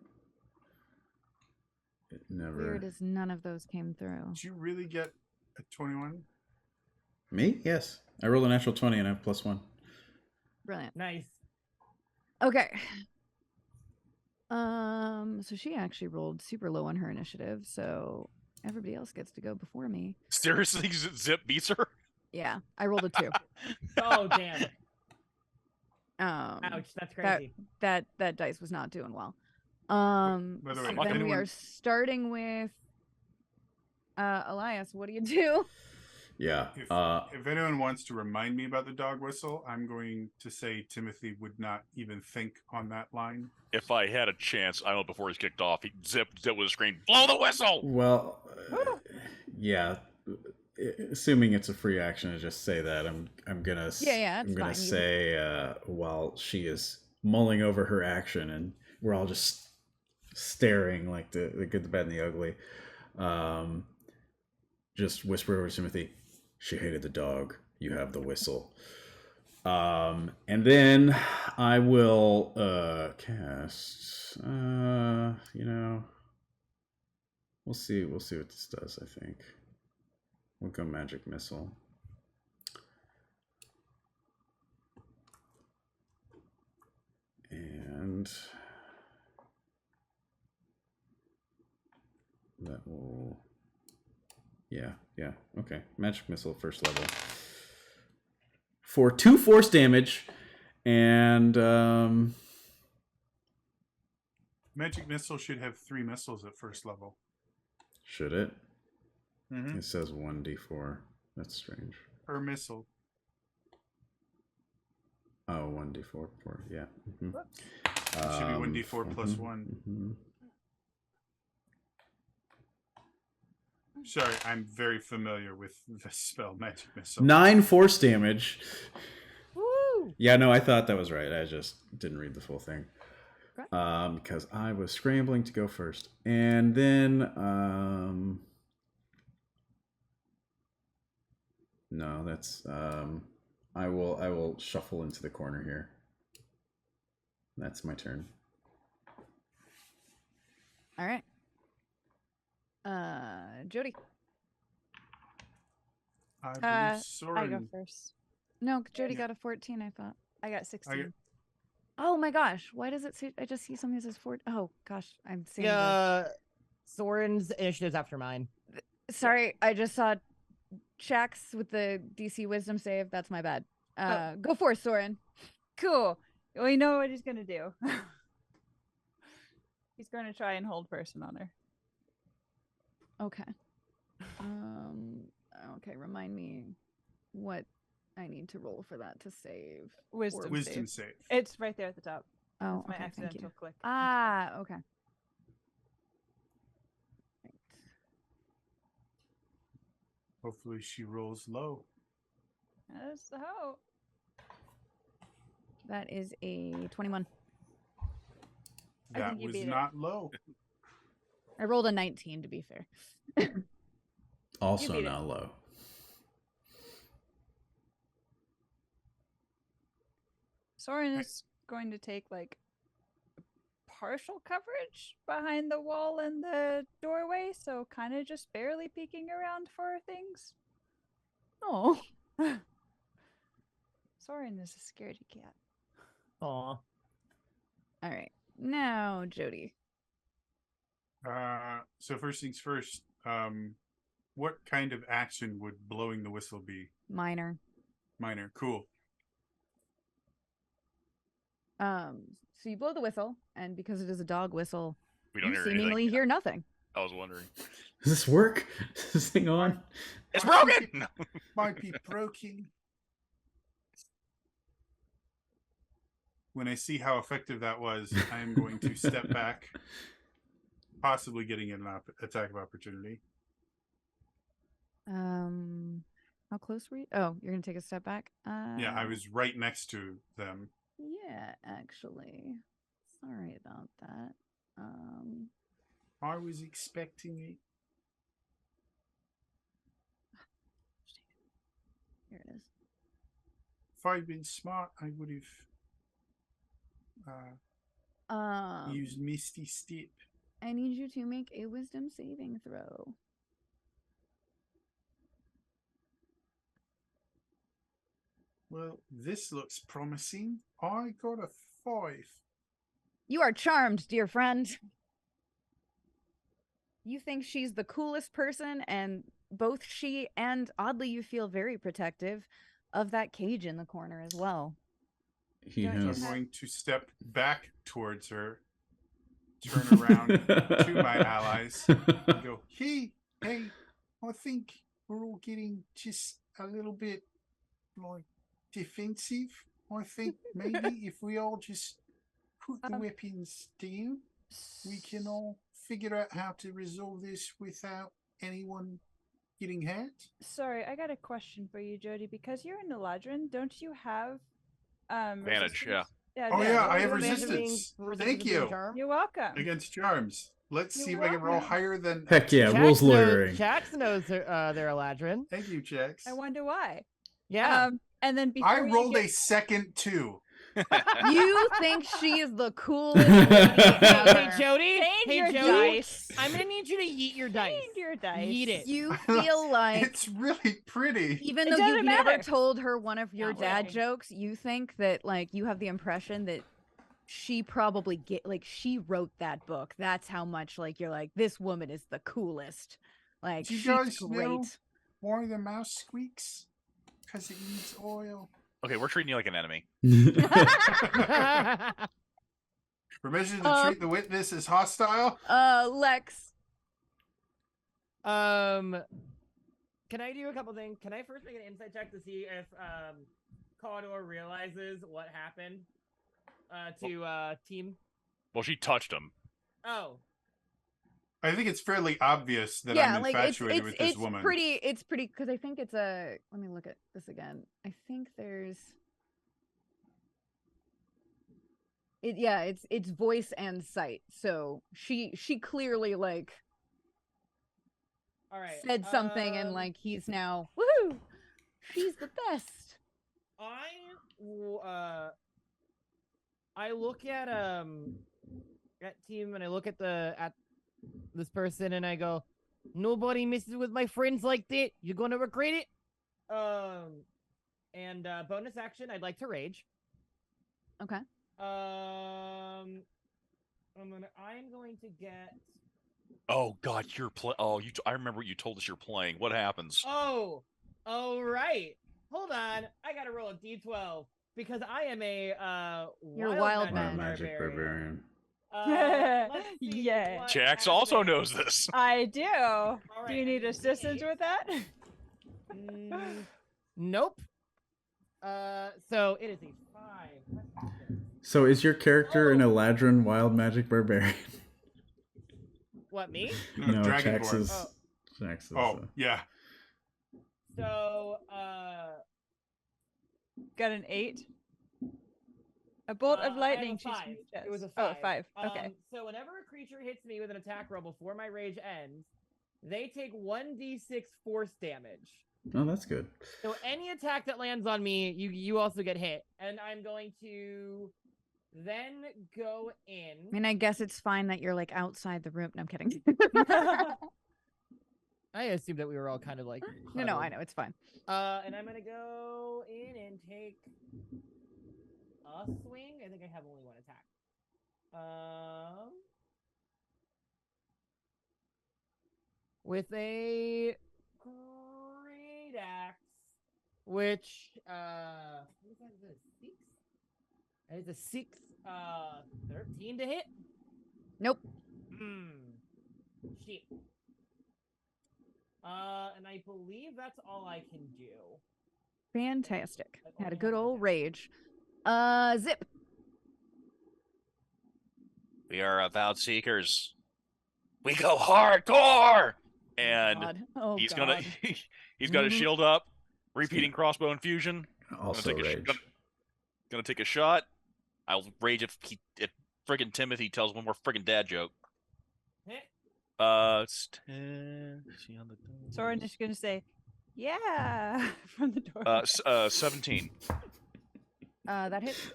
It never. Weird as none of those came through. Did you really get a 21? Me? Yes. I rolled a natural 20 and I have +1. Brilliant. Nice. Okay. So she actually rolled super low on her initiative, so everybody else gets to go before me. Seriously, Zip beats her. Yeah, I rolled a 2. Oh damn. Um, Ouch, that's crazy. that dice was not doing well. By the So way, if then we anyone- are starting with Elias. What do you do? Yeah. If anyone wants to remind me about the dog whistle, I'm going to say Timothy would not even think on that line. If I had a chance, I don't know, before he's kicked off, Zip would have screamed, "Blow the whistle!" Well, yeah. Assuming it's a free action to just say that, I'm gonna Yeah, it's I'm gonna fine. You say while she is mulling over her action and we're all just staring like the good, the bad, and the ugly. Just whisper over to Timothy. She hated the dog. You have the whistle. And then I will cast. We'll see what this does. I think we'll go magic missile. And that will. Yeah. Okay. Magic missile, first level. For 2 force damage, and Magic missile should have 3 missiles at first level. should it? Mm-hmm. It says 1d4. That's strange. Per missile. Oh, 1d4. Yeah. Mm-hmm. It should be 1d4 plus 1. Mm-hmm. Sorry, I'm very familiar with the spell Magic Missile. 9 force damage. Woo! Yeah, no, I thought that was right. I just didn't read the full thing. Correct. Because I was scrambling to go first. And then no, that's I will shuffle into the corner here. That's my turn. All right. Jody. I believe I go Soren. first. No, Jody Yeah. got a 14, I thought. I got 16. Oh my gosh. Why does it say I just see something that says 4? Oh gosh, I'm seeing Soren's initiative's after mine. Sorry, I just saw Shax with the DC wisdom save. That's my bad. Go for it, Soren. Cool. Well, you know what he's gonna do. He's gonna try and hold person on her. Okay. Okay, remind me what I need to roll for that to save. Wisdom, Wisdom save. save. It's right there at the top. Oh, That's my okay, thank accidental you. click. Ah, okay. Right. Hopefully she rolls low. That's the hope. That is a 21. I That think you was beat it. not low. I rolled a 19 to be fair. Also beat it. not low. Soren is going to take like partial coverage behind the wall and the doorway, so kind of just barely peeking around for things. Oh. Soren is a scaredy cat. Aw. All right. Now, Jody. So first things first, what kind of action would blowing the whistle be? Minor. Minor. Cool. So you blow the whistle, and because it is a dog whistle, We don't you hear seemingly anything. hear nothing. I was wondering. Does this work? Is this thing on? It's broken. No. Might be broken. When I see how effective that was, I am going to step back, possibly getting an attack of opportunity. How close were you? Oh, you're gonna take a step back. Yeah, I was right next to them. Yeah, actually. Sorry about that. I was expecting it. Here it is. If I'd been smart, I would have used Misty Step. I need you to make a wisdom saving throw. Well, this looks promising. I got a 5. You are charmed, dear friend. You think she's the coolest person, and both she and, oddly, you feel very protective of that cage in the corner as well. He Don't you has. I'm going to step back towards her, turn around to my allies, and go, hey, I think we're all getting just a little bit, like, defensive. I think maybe if we all just put the weapons down, we can all figure out how to resolve this without anyone getting hurt. Sorry, I got a question for you, Jody. Because you're in Eladrin, don't you have Advantage, resistance? Oh yeah, I have Advantage of being- resistance. resistance Thank of being you. charmed. You're welcome. Against charms. Let's You're see if I can roll welcome. higher than. Heck yeah, Jax rules knows- lawyering. Jax knows they're Eladrin. Thank you, Jax. I wonder why. Yeah. And then before I you rolled get... a second 2. You think she is the coolest lady Hey, ever. Jody. Change Hey, your Jody. dice. I'm gonna need you to yeet your dice. Change your dice. Yeet it. You feel like, It's really pretty. even It though you've doesn't never matter. told her one of your Not dad really. jokes, you think that, like, you have the impression that she probably she wrote that book. That's how much, like, you're like, this woman is the coolest. Like, Do you she's guys great. know why the mouse squeaks? Because it needs oil. Okay, we're treating you like an enemy. Permission to treat the witness as hostile? Lex. Can I do a couple things? Can I first make an insight check to see if Cawdor realizes what happened to team? Well, she touched him. Oh, I think it's fairly obvious that Yeah, I'm like, infatuated with this woman. It's pretty, because I think it's a, let me look at this again. I think there's, it's voice and sight. So she clearly, like, all right. said something, and, like, he's now, woohoo, she's the best. I look at team, and I look at this person, and I go, nobody messes with my friends like that. You're gonna regret it. And bonus action, I'd like to rage. Okay. I'm going to get. Oh God, you're I remember what you told us you're playing. What happens? Oh, right. Hold on, I gotta roll a d12 because I am a You're wild Wild magic magic barbarian. Let's see Yeah. what Jax also happens. knows this. I do. All Do right, you need in assistance case- with that? Nope. So it is a 5. What happened? So is your character an Eladrin wild magic barbarian? What, me? No, Dragonborn. Jax is. Oh. Jax is, Oh, yeah. So, Got an 8. A bolt I of have lightning. a 5. Does. It was a Oh, 5. 5. Okay. So whenever a creature hits me with an attack roll before my rage ends, they take 1d6 force damage. Oh, that's good. So any attack that lands on me, you also get hit. And I'm going to then go in. I mean, I guess it's fine that you're, like, outside the room. No, I'm kidding. I assumed that we were all kind of like. No, huddled. I know, it's fine. And I'm gonna go in and take a swing. I think I have only one attack. With a great axe, which what is that? Is it a 6? That is a 6. 13 to hit. Nope. Shit. And I believe that's all I can do. Fantastic. I've Had a only good had one old attack. rage. Zip. We are Avowed Seekers. We go hardcore, and God. Oh, he's God. gonna he's got his shield up, repeating crossbow infusion. Also Gonna take rage. gonna take a shot. I'll rage if friggin' Timothy tells one more friggin' dad joke. It's 10. See on the Soren is going to say, yeah, from the door. 17. That hits.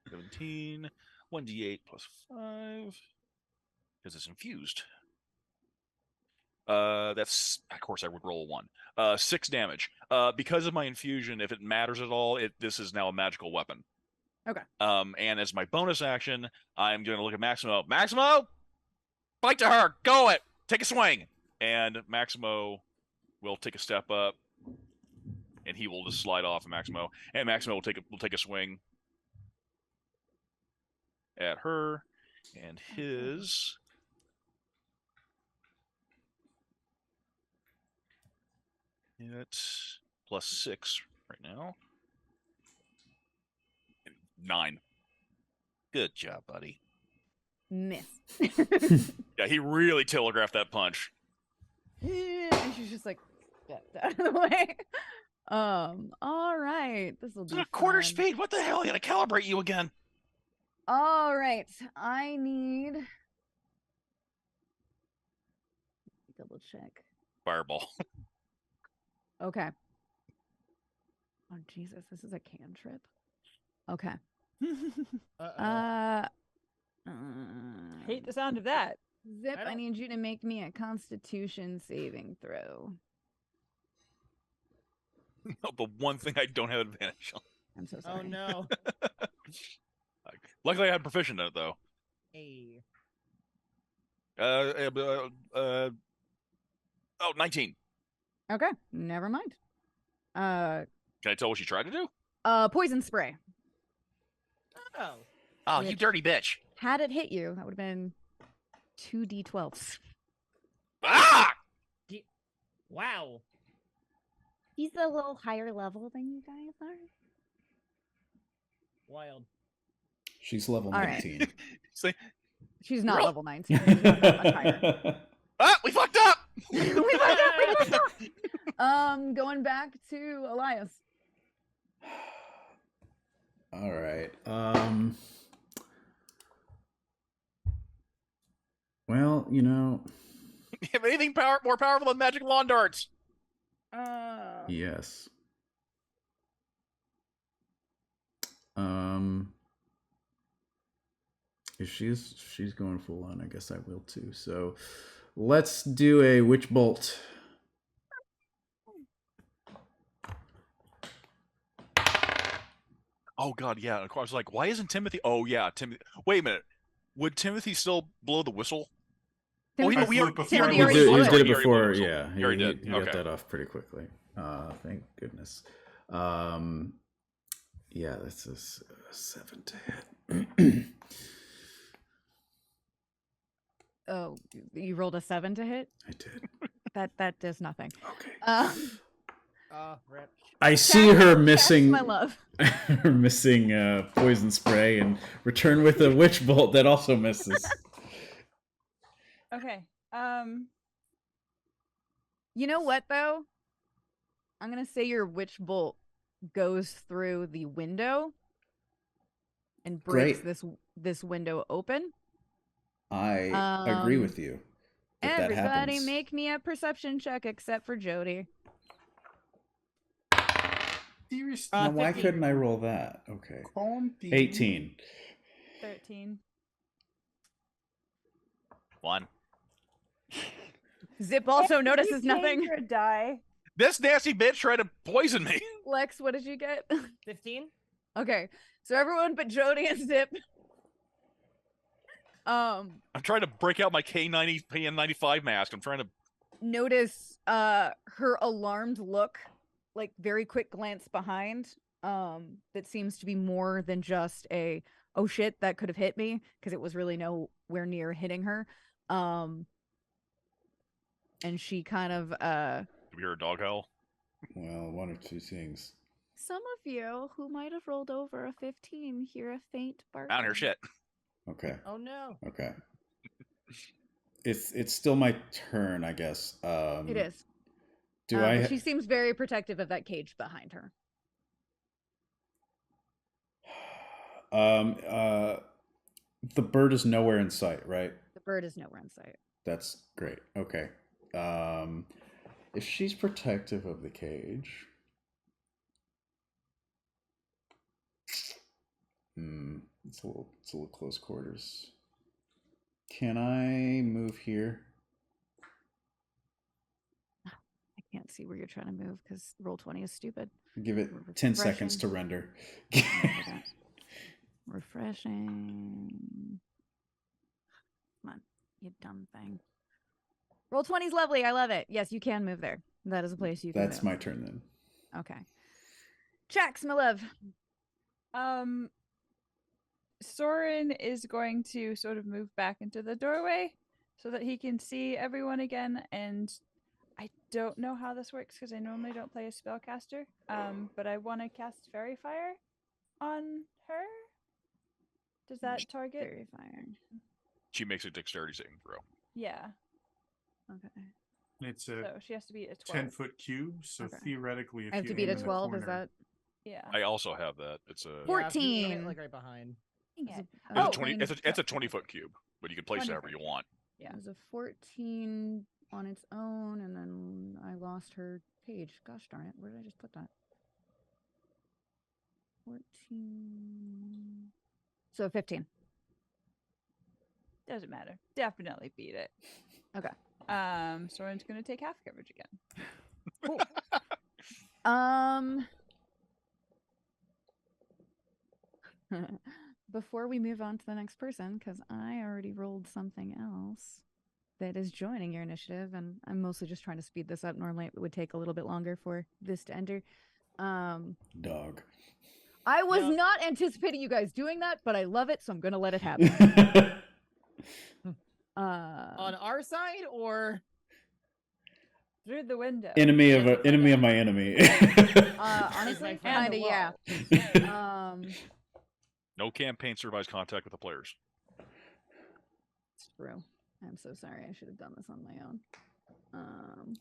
17. 1d8 plus 5. Because it's infused. That's, of course, I would roll a 1. 6 damage. Because of my infusion, if it matters at all, this is now a magical weapon. Okay. And as my bonus action, I'm going to look at Maximo. Maximo, fight to her. Go it. Take a swing. And Maximo will take a step up, and he will just slide off of Maximo. And Maximo will take a swing at her, and his. It's plus 6 right now. 9. Good job, buddy. Miss. Yeah, he really telegraphed that punch. And she's just like, get out of the way. All right. This will It's be at a quarter fun. speed. What the hell? I gotta calibrate you again. All right. I need. Double check. Fireball. Okay. Oh Jesus, this is a cantrip. Okay. Hate the sound of that. Zip, I don't- need you to make me a Constitution saving throw. The one thing I don't have advantage on. I'm so sorry. Oh no. Luckily, I had proficient in it though. Hey. Oh, 19. Okay, never mind. Can I tell what she tried to do? Poison spray. Oh. Oh, you Which- dirty bitch. Had it hit you, that would have been 2d12s. Ah! Wow. He's a little higher level than you guys are. Wild. She's level All right. 19. Say, She's not Roll. level 19. She's not that much higher. we fucked up! We fucked up. Going back to Elias. All right. Well, you know, You have anything more powerful than magic lawn darts? yes. If she's going full on, I guess I will too. So let's do a witch bolt. Oh god, yeah. Of course, I was like, why isn't Timothy? Oh yeah, Timothy. Wait a minute. Would Timothy still blow the whistle? Oh, Timothy- we I already- flew it Timothy he already He blew did it. it already blew the before, whistle. yeah. He already did. He got Okay. that off pretty quickly. Thank goodness. Yeah, that's a 7 to hit. Oh, you rolled a 7 to hit? I did. That does nothing. Okay. Rip. I see her Cash, missing my love. her missing poison spray and return with a witch bolt that also misses. Okay. You know what though? I'm gonna say your witch bolt goes through the window and breaks Great. this window open. I agree Um, with you. That Everybody happens. make me a perception check except for Jody. Seriously, Now, why 15. couldn't I roll that? Okay. calm down. 18. 13. 1. Zip also You notices changed nothing. your die. This nasty bitch tried to poison me. Lex, what did you get? 15? Okay, so everyone but Jody and Zip. I'm trying to break out my KN95 mask. I'm trying to. Notice her alarmed look, like very quick glance behind. That seems to be more than just a oh shit that could have hit me, because it was really nowhere near hitting her. And she kind of You hear a dog howl? Well, one or two things. some of you who might have rolled over a 15 hear a faint bark. I don't hear shit. Okay. Oh no. Okay. It's still my turn, I guess. It is. Do But she seems very protective of that cage behind her. The bird is nowhere in sight, right? The bird is nowhere in sight. That's great. Okay. If she's protective of the cage, it's a little close quarters. Can I move here? I can't see where you're trying to move because Roll20 is stupid. Give it 10 seconds to render. Refreshing. Come on, you dumb thing. Roll20 is lovely. I love it. Yes, you can move there. That is a place you can That's move. my turn then. Okay. Jax, my love. Soren is going to sort of move back into the doorway so that he can see everyone again. And I don't know how this works because I normally don't play a spellcaster. But I want to cast Fairy Fire on her. Does that target? Fairy Fire. She makes a dexterity saving throw. Yeah. Okay. It's a So she has to be a 12. 10-foot cube, so Okay. theoretically, if I have you to beat aim a in the 12. Is corner- that? Yeah. I also have that. It's a. Yeah, if you aim it, 14. like right behind. Dang it. It's Oh, a 20. It's a 20-foot cube, but you can place it 20 however you foot. want. Yeah. It was a 14 on its own, and then I lost her page. Gosh darn it. Where did I just put that? 14. So 15. Doesn't matter. Definitely beat it. Okay. Soren's gonna take half coverage again. Cool. Before we move on to the next person, because I already rolled something else that is joining your initiative, and I'm mostly just trying to speed this up. Normally it would take a little bit longer for this to enter. Dog. I was Yep. not anticipating you guys doing that, but I love it, so I'm gonna let it happen. On our side or Through the window. enemy of Let's find enemy of out. my enemy. Honestly, friend. kind of, yeah. No campaign survives contact with the players. It's true. I'm so sorry. I should have done this on my own.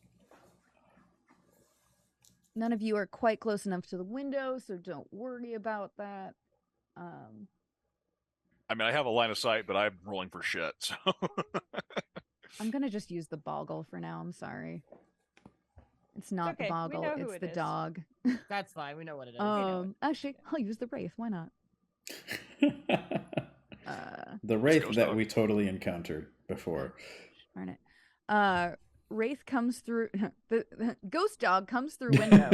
None of you are quite close enough to the window, so don't worry about that. I mean, I have a line of sight, but I'm rolling for shit. So I'm gonna just use the boggle for now. I'm sorry. It's not okay, the we boggle. know who It's it the is. dog. that's fine. We know what it is. Actually, I'll use the wraith. Why not? The wraith Ghost that dog. we totally encountered before. Darn it. Wraith comes through. The ghost dog comes through window.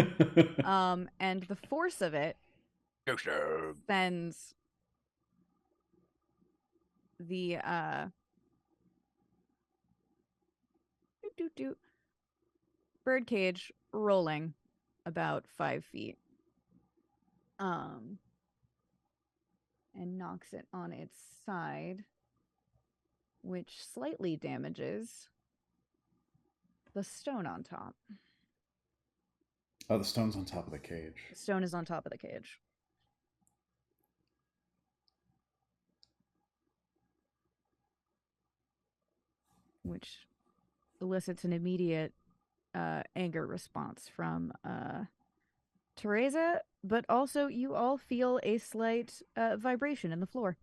And the force of it Ghost dog. sends the birdcage rolling about 5 feet. And knocks it on its side, which slightly damages the stone on top. Oh, the stone's on top of the cage. The stone is on top of the cage. Which elicits an immediate anger response from Teresa, but also you all feel a slight vibration in the floor.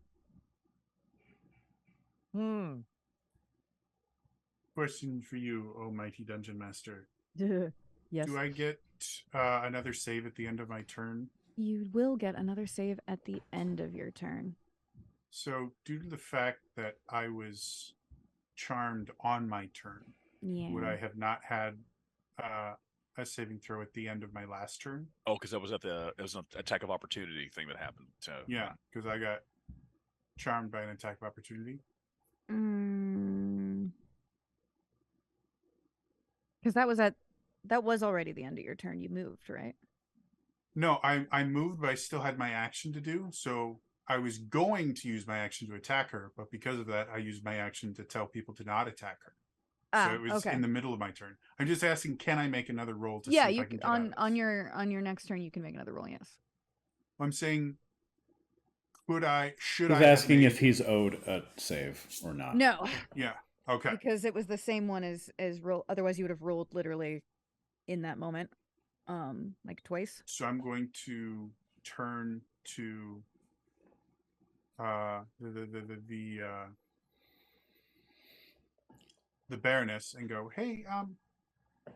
Question for you, oh mighty dungeon master. Yes. Do I get another save at the end of my turn? You will get another save at the end of your turn. So, due to the fact that I was charmed on my turn, would I have not had a saving throw at the end of my last turn? Oh, because it was an attack of opportunity thing that happened. So Yeah, because I got charmed by an attack of opportunity. Because that was already the end of your turn. You moved, right? No, I moved, but I still had my action to do. So I was going to use my action to attack her, but because of that, I used my action to tell people to not attack her. So it was in the middle of my turn. I'm just asking, can I make another roll to see if I can get out of this? on your next turn you can make another roll, yes. I'm saying, should He's I have asking made- if he's owed a save or not. No. Yeah. Okay. Because it was the same one as roll, otherwise you would have rolled literally in that moment. Like twice. So I'm going to turn to the Baroness and go, "Hey,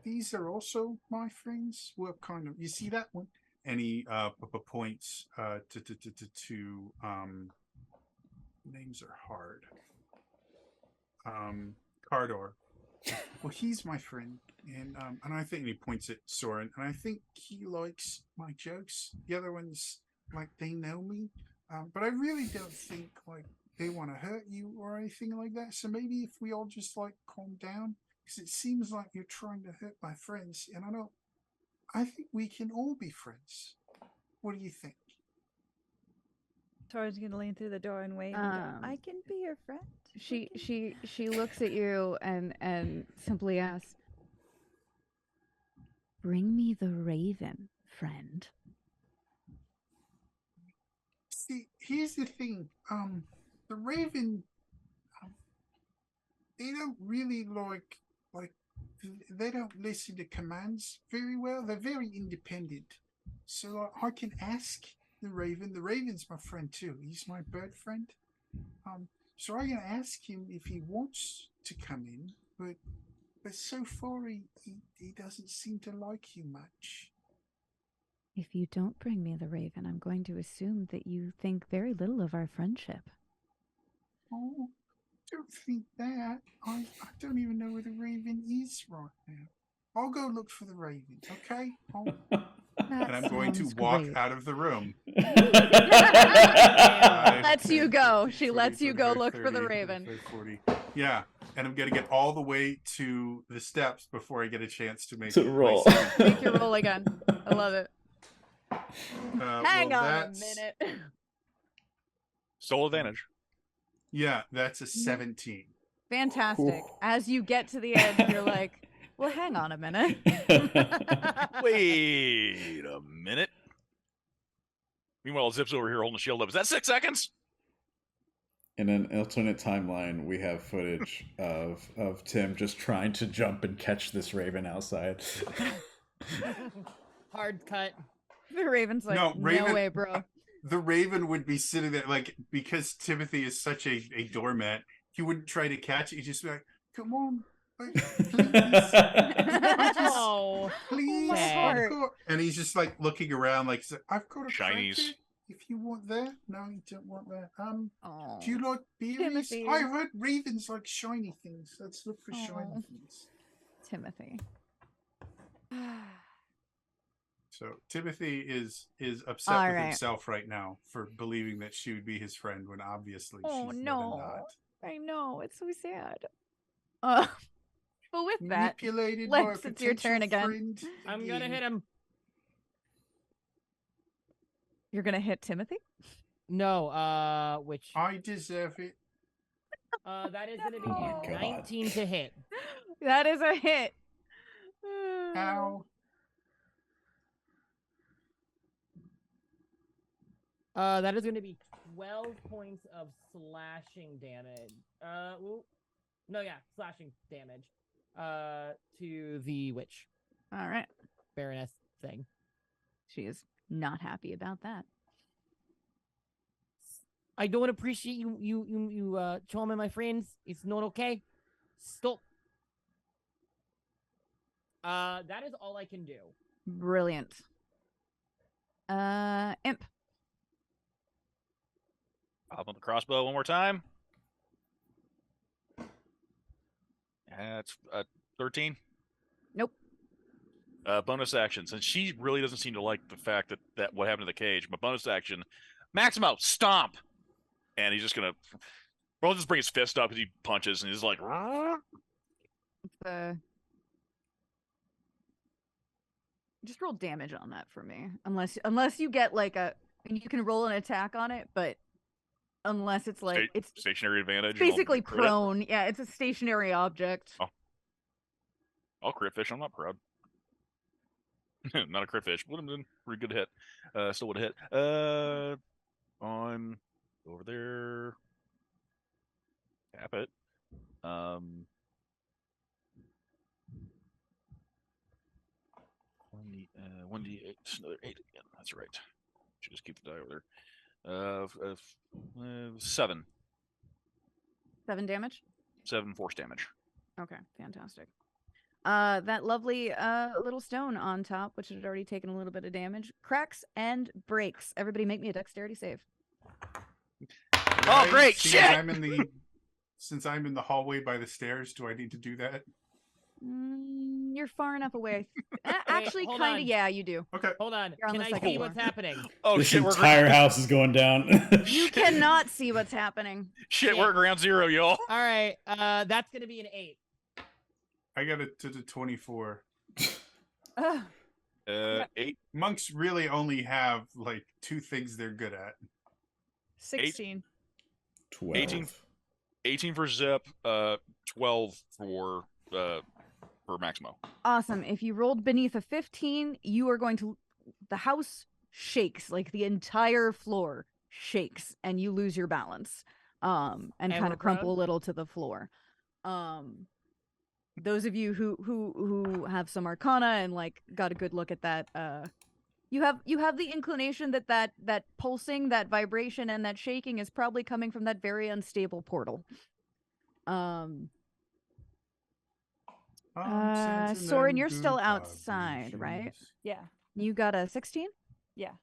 these are also my friends. What kind of? You see that one?" And he points to names are hard. Cardor. Well, he's my friend, and I think he points at Soren, and I think he likes my jokes. The other ones, like, they know me, but I really don't think like they want to hurt you or anything like that. So maybe if we all just like calm down, because it seems like you're trying to hurt my friends, and I think we can all be friends. What do you think? Tori's gonna lean through the door and wave and go, I can be your friend. She looks at you and simply asks, "Bring me the raven, friend." See, here's the thing. The Raven, they don't really like they don't listen to commands very well. They're very independent. So I can ask the Raven. The Raven's my friend too. He's my bird friend. So I can ask him if he wants to come in, but so far he doesn't seem to like you much. If you don't bring me the raven, I'm going to assume that you think very little of our friendship. Oh, don't think that. I don't even know where the Raven is right now. I'll go look for the Raven, okay? And I'm going to walk out of the room. Lets you go. She lets you go look for the Raven. 40. Yeah, and I'm going to get all the way to the steps before I get a chance to make roll. Make your roll again. I love it. Hang on a minute. Sole advantage. Yeah, that's a 17. Fantastic. As you get to the edge, you're like, well, hang on a minute. Wait a minute. Meanwhile, Zip's over here holding the shield up. Is that 6 seconds? In an alternate timeline, we have footage of Tim just trying to jump and catch this raven outside. Hard cut. The Raven's like, no way, bro. The Raven would be sitting there, like, because Timothy is such a doormat, he wouldn't try to catch it. He'd just be like, come on. Like, please. And he's just like looking around like, I've got a shinies. If you want that. No, you don't want that. Do you like berries? I heard ravens like shiny things. Let's look for shiny things. Timothy. So Timothy is upset with himself right now for believing that she would be his friend when obviously she's not. I know, it's so sad. But with that, Lex, it's your turn again. I'm gonna hit him. You're gonna hit Timothy? No, which I deserve it. That is gonna be 19 to hit. That is a hit. Ow. That is going to be 12 points of slashing damage. Slashing damage. To the witch. All right. Baroness thing. She is not happy about that. I don't appreciate you charming my friends. It's not okay. Stop. That is all I can do. Brilliant. Imp. Pop on the crossbow one more time. That's 13. Nope. Bonus action. Since she really doesn't seem to like the fact that what happened to the cage, my bonus action, Maximo, stomp! And he's just gonna, well, just bring his fist up as he punches, and he's like, just roll damage on that for me. Unless you get like you can roll an attack on it, but unless it's like it's stationary advantage. Basically prone. Yeah, it's a stationary object. Oh. I'll crit fish. I'm not proud. Not a crit fish. Would have been a pretty good hit. Still would have hit. On over there. Tap it. 1d8. Another 8 again. That's right. Should just keep the die over there. 7. 7 damage. 7 force damage. Okay, fantastic. That lovely little stone on top, which had already taken a little bit of damage, cracks and breaks. Everybody make me a dexterity save. Oh, great! Since Shit! Since I'm in the hallway by the stairs, do I need to do that? You're far enough away. Actually, hold kind of. on. Yeah, you do. Okay. Hold on. You're on Can the I second see floor. what's happening? Oh This shit! entire house is going down. You cannot see what's happening. Shit, we're at ground zero, y'all. All right. That's gonna be an 8. I got it to the 24. 8. Monks really only have like 2 things they're good at. 16. 12. 18 for Zip. 12 for Maximo. Awesome. If you rolled beneath a 15, you are going to. The house shakes, like the entire floor shakes, and you lose your balance, and kind we're of crumple prone? a little to the floor. Those of you who have some arcana and like got a good look at that, you have the inclination that pulsing, that vibration, and that shaking is probably coming from that very unstable portal. Soren, you're still outside, right? Yeah. You got a 16? Yeah.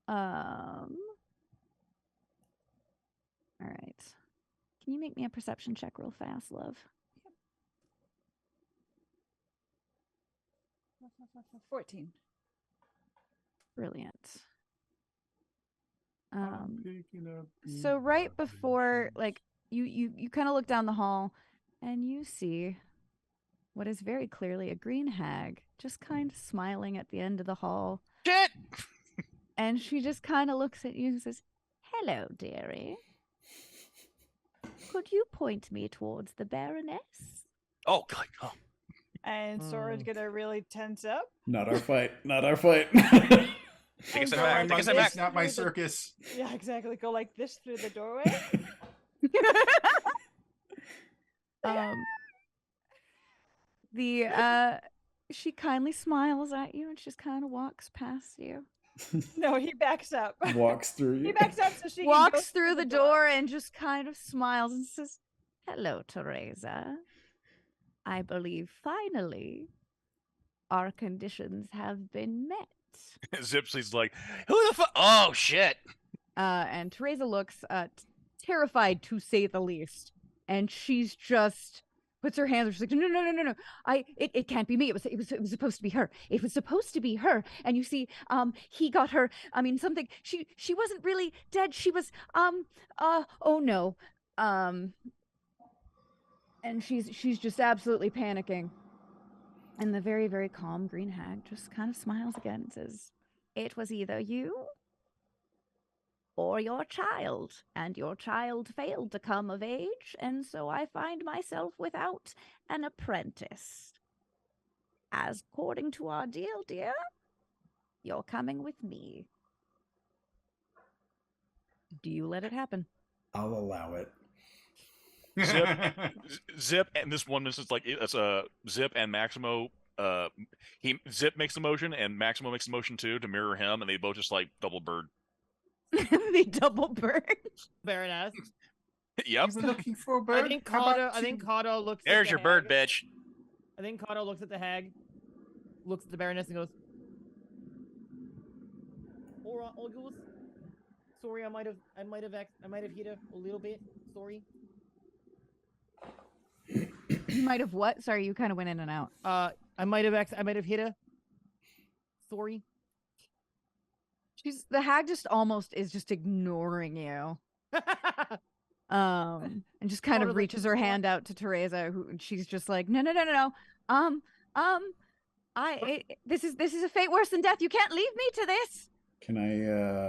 All right. Can you make me a perception check real fast, love? 14. Brilliant. So right before, like, you kind of look down the hall and you see what is very clearly a green hag just kind of smiling at the end of the hall. Shit! And she just kind of looks at you and says, "Hello, dearie. Could you point me towards the Baroness?" Oh god. Oh. And Sora's gonna really tense up. Not our fight. Not our fight. Take a step Not back. my Take a step monkeys, back. not my circus. Yeah, exactly. Go like this through the doorway. She kindly smiles at you and she just kind of walks past you. No, he backs up. Walks through you. He backs up so she can go Walks through the door and just kind of smiles and says, "Hello, Teresa. I believe finally our conditions have been met." Zipsy's like, who the fuck? Oh shit! And Teresa looks terrified, to say the least, and she's just puts her hands. She's like, "No! It can't be me. It was supposed to be her. It was supposed to be her." And you see, he got her. I mean, something. She wasn't really dead. She was oh no. And she's just absolutely panicking. And the very, very calm green hag just kind of smiles again and says, "It was either you or your child, and your child failed to come of age, and so I find myself without an apprentice. As according to our deal, dear, you're coming with me. Do you let it happen?" I'll allow it. Zip, and this one is like it's a Zip and Maximo. Zip makes the motion, and Maximo makes the motion too to mirror him, and they both just like double bird. They double bird. Baroness. Yep. You were looking for a bird? I think How about Kato looks. There's at your the bird, hag. bitch. I think Kato looks at the hag, looks at the Baroness, and goes, "Alright, August. Sorry, I might have hit her a little bit. Sorry." You might have what? Sorry, you kind of went in and out. I might have hit her. Sorry. The hag just almost is just ignoring you. And just kind of Totally reaches her hand out to Teresa, who she's just like, no. This is a fate worse than death. You can't leave me to this. Can I?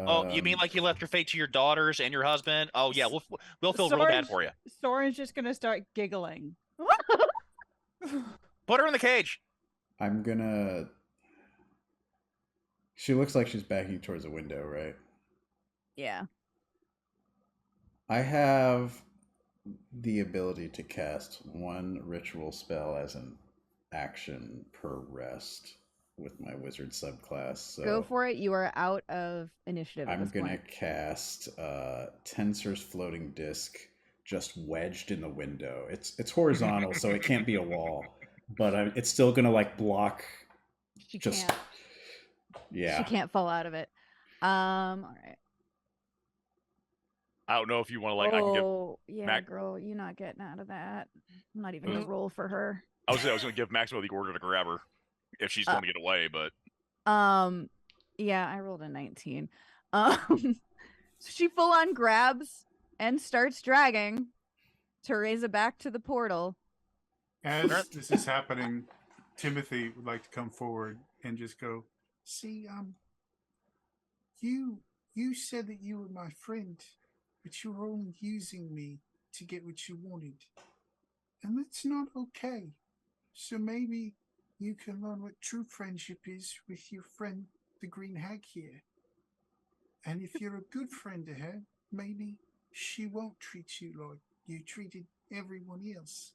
Oh, you mean like you left your fate to your daughters and your husband? Oh yeah, we'll feel real bad for you. Soren's just gonna start giggling. Put her in the cage. I'm gonna. She looks like she's backing towards a window, right? Yeah. I have the ability to cast one ritual spell as an action per rest. with my wizard subclass. So Go for it. You are out of initiative at I'm this gonna point. cast Tensor's floating disc, just wedged in the window. It's horizontal, so it can't be a wall, but it's still gonna like block. She Just can't. yeah. She can't fall out of it. All right. I don't know if you want to like. I can give. Oh, yeah, Mac- girl, you're not getting out of that. I'm not even gonna roll for her. I was going to give Maximo the order to grab her if she's going to get away, but Yeah, I rolled a 19. So she full on grabs and starts dragging Teresa back to the portal. As this is happening, Timothy would like to come forward and just go, see, you said that you were my friend, but you were only using me to get what you wanted. And that's not okay. So maybe you can learn what true friendship is with your friend, the Green Hag here. And if you're a good friend to her, maybe she won't treat you like you treated everyone else.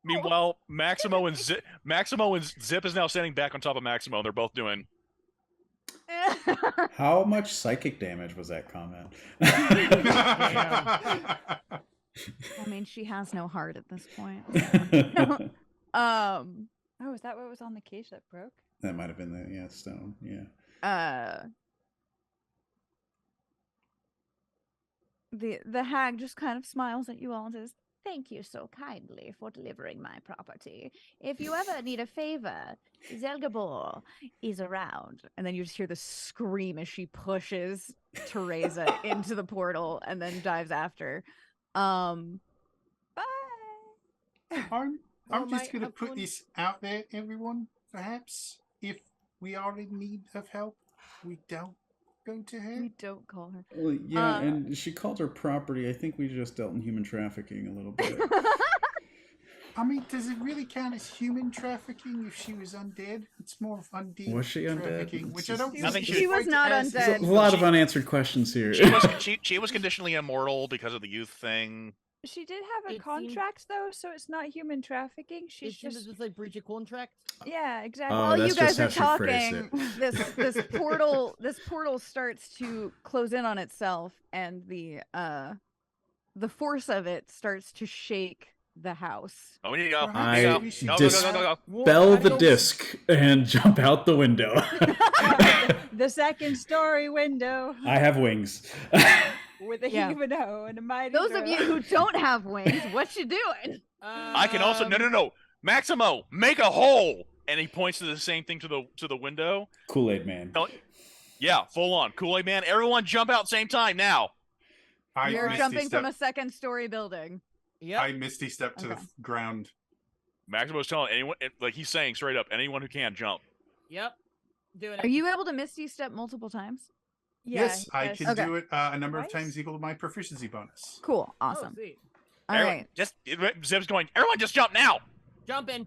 meanwhile, Maximo and Zip is now standing back on top of Maximo, and they're both doing. How much psychic damage was that comment? I mean, she has no heart at this point. Oh, is that what was on the cage that broke? That might have been the stone. Yeah. The hag just kind of smiles at you all and says, "Thank you so kindly for delivering my property. If you ever need a favor, Zelda is around." And then you just hear the scream as she pushes Teresa into the portal and then dives after. Bye. I'm just going to put this out there, everyone. Perhaps if we are in need of help, we don't go to her. We don't call her. Well, yeah, and she called her property. I think we just dealt in human trafficking a little bit. I mean, does it really count as human trafficking if she was undead? It's more of undead Was she undead? trafficking, which I don't I think she was not There's undead. a lot of unanswered questions here. She was conditionally immortal because of the youth thing. She did have a It seemed- contract though, so it's not human trafficking. It She's seems just as like breach of contract. yeah, exactly. Oh, While that's you guys just are how she phrased talking, this portal starts to close in on itself, and the force of it starts to shake the house. Oh, we need to go. I We need to go. Go. Dispel the disc and jump out the window. The second story window I have wings. with a Yeah. heave and ho and a mighty Those of girl. you who don't have wings, what you doing? I can also no. Maximo, make a hole, and he points to the same thing to the window. Kool-Aid Man. No, yeah, full on Kool-Aid Man. Everyone, jump out same time now. You're Misty jumping from a step- second story building. Yep. I Misty step to the Okay. ground. Maximo's telling anyone, like he's saying straight up, anyone who can jump. Yep. Doing it. Are you able to Misty Step multiple times? Yeah, Yes, I yes. can Okay. do it a number of Twice? times equal to my proficiency bonus. Cool. Oh, Awesome. sweet. All Everyone- right, Just Zip's going. Everyone, just jump now. Jump in.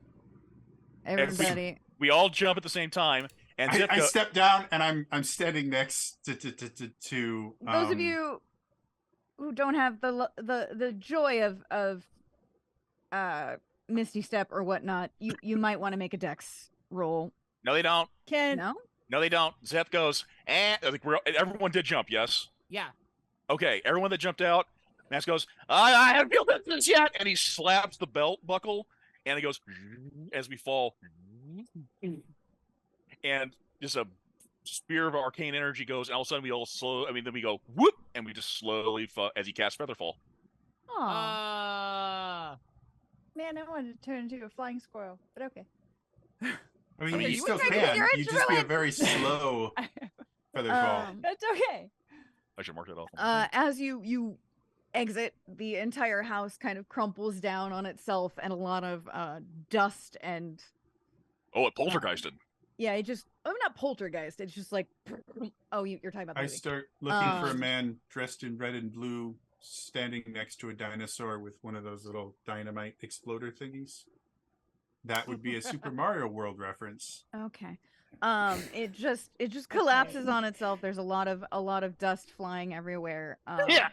everybody. We all jump at the same time, and Zip I goes. step down and I'm standing next to Those of you who don't have the joy of Misty Step or whatnot, you might want to make a Dex roll. No, they don't. Can No. No, they don't. Zep goes. And I think everyone did jump. Yes. Yeah. Okay, everyone that jumped out, Max goes, I haven't built this yet, and he slaps the belt buckle, and he goes as we fall, and just a spear of arcane energy goes, and all of a sudden we all then we go whoop, and we just slowly fall as he casts Featherfall. Aw. man, I wanted to turn into a flying squirrel, but okay. I mean, Okay, you you still would make can. your You just be a intro, very slow feather fall. That's okay. I should mark that off. As you exit, the entire house kind of crumples down on itself, and a lot of dust and Oh, it poltergeisted. yeah, it just not poltergeist. It's just like oh, you're talking about the I movie. start looking for a Um, man dressed in red and blue, standing next to a dinosaur with one of those little dynamite exploder thingies. That would be a Super Mario World reference. Okay. It just collapses on itself. There's a lot of dust flying everywhere. Yeah.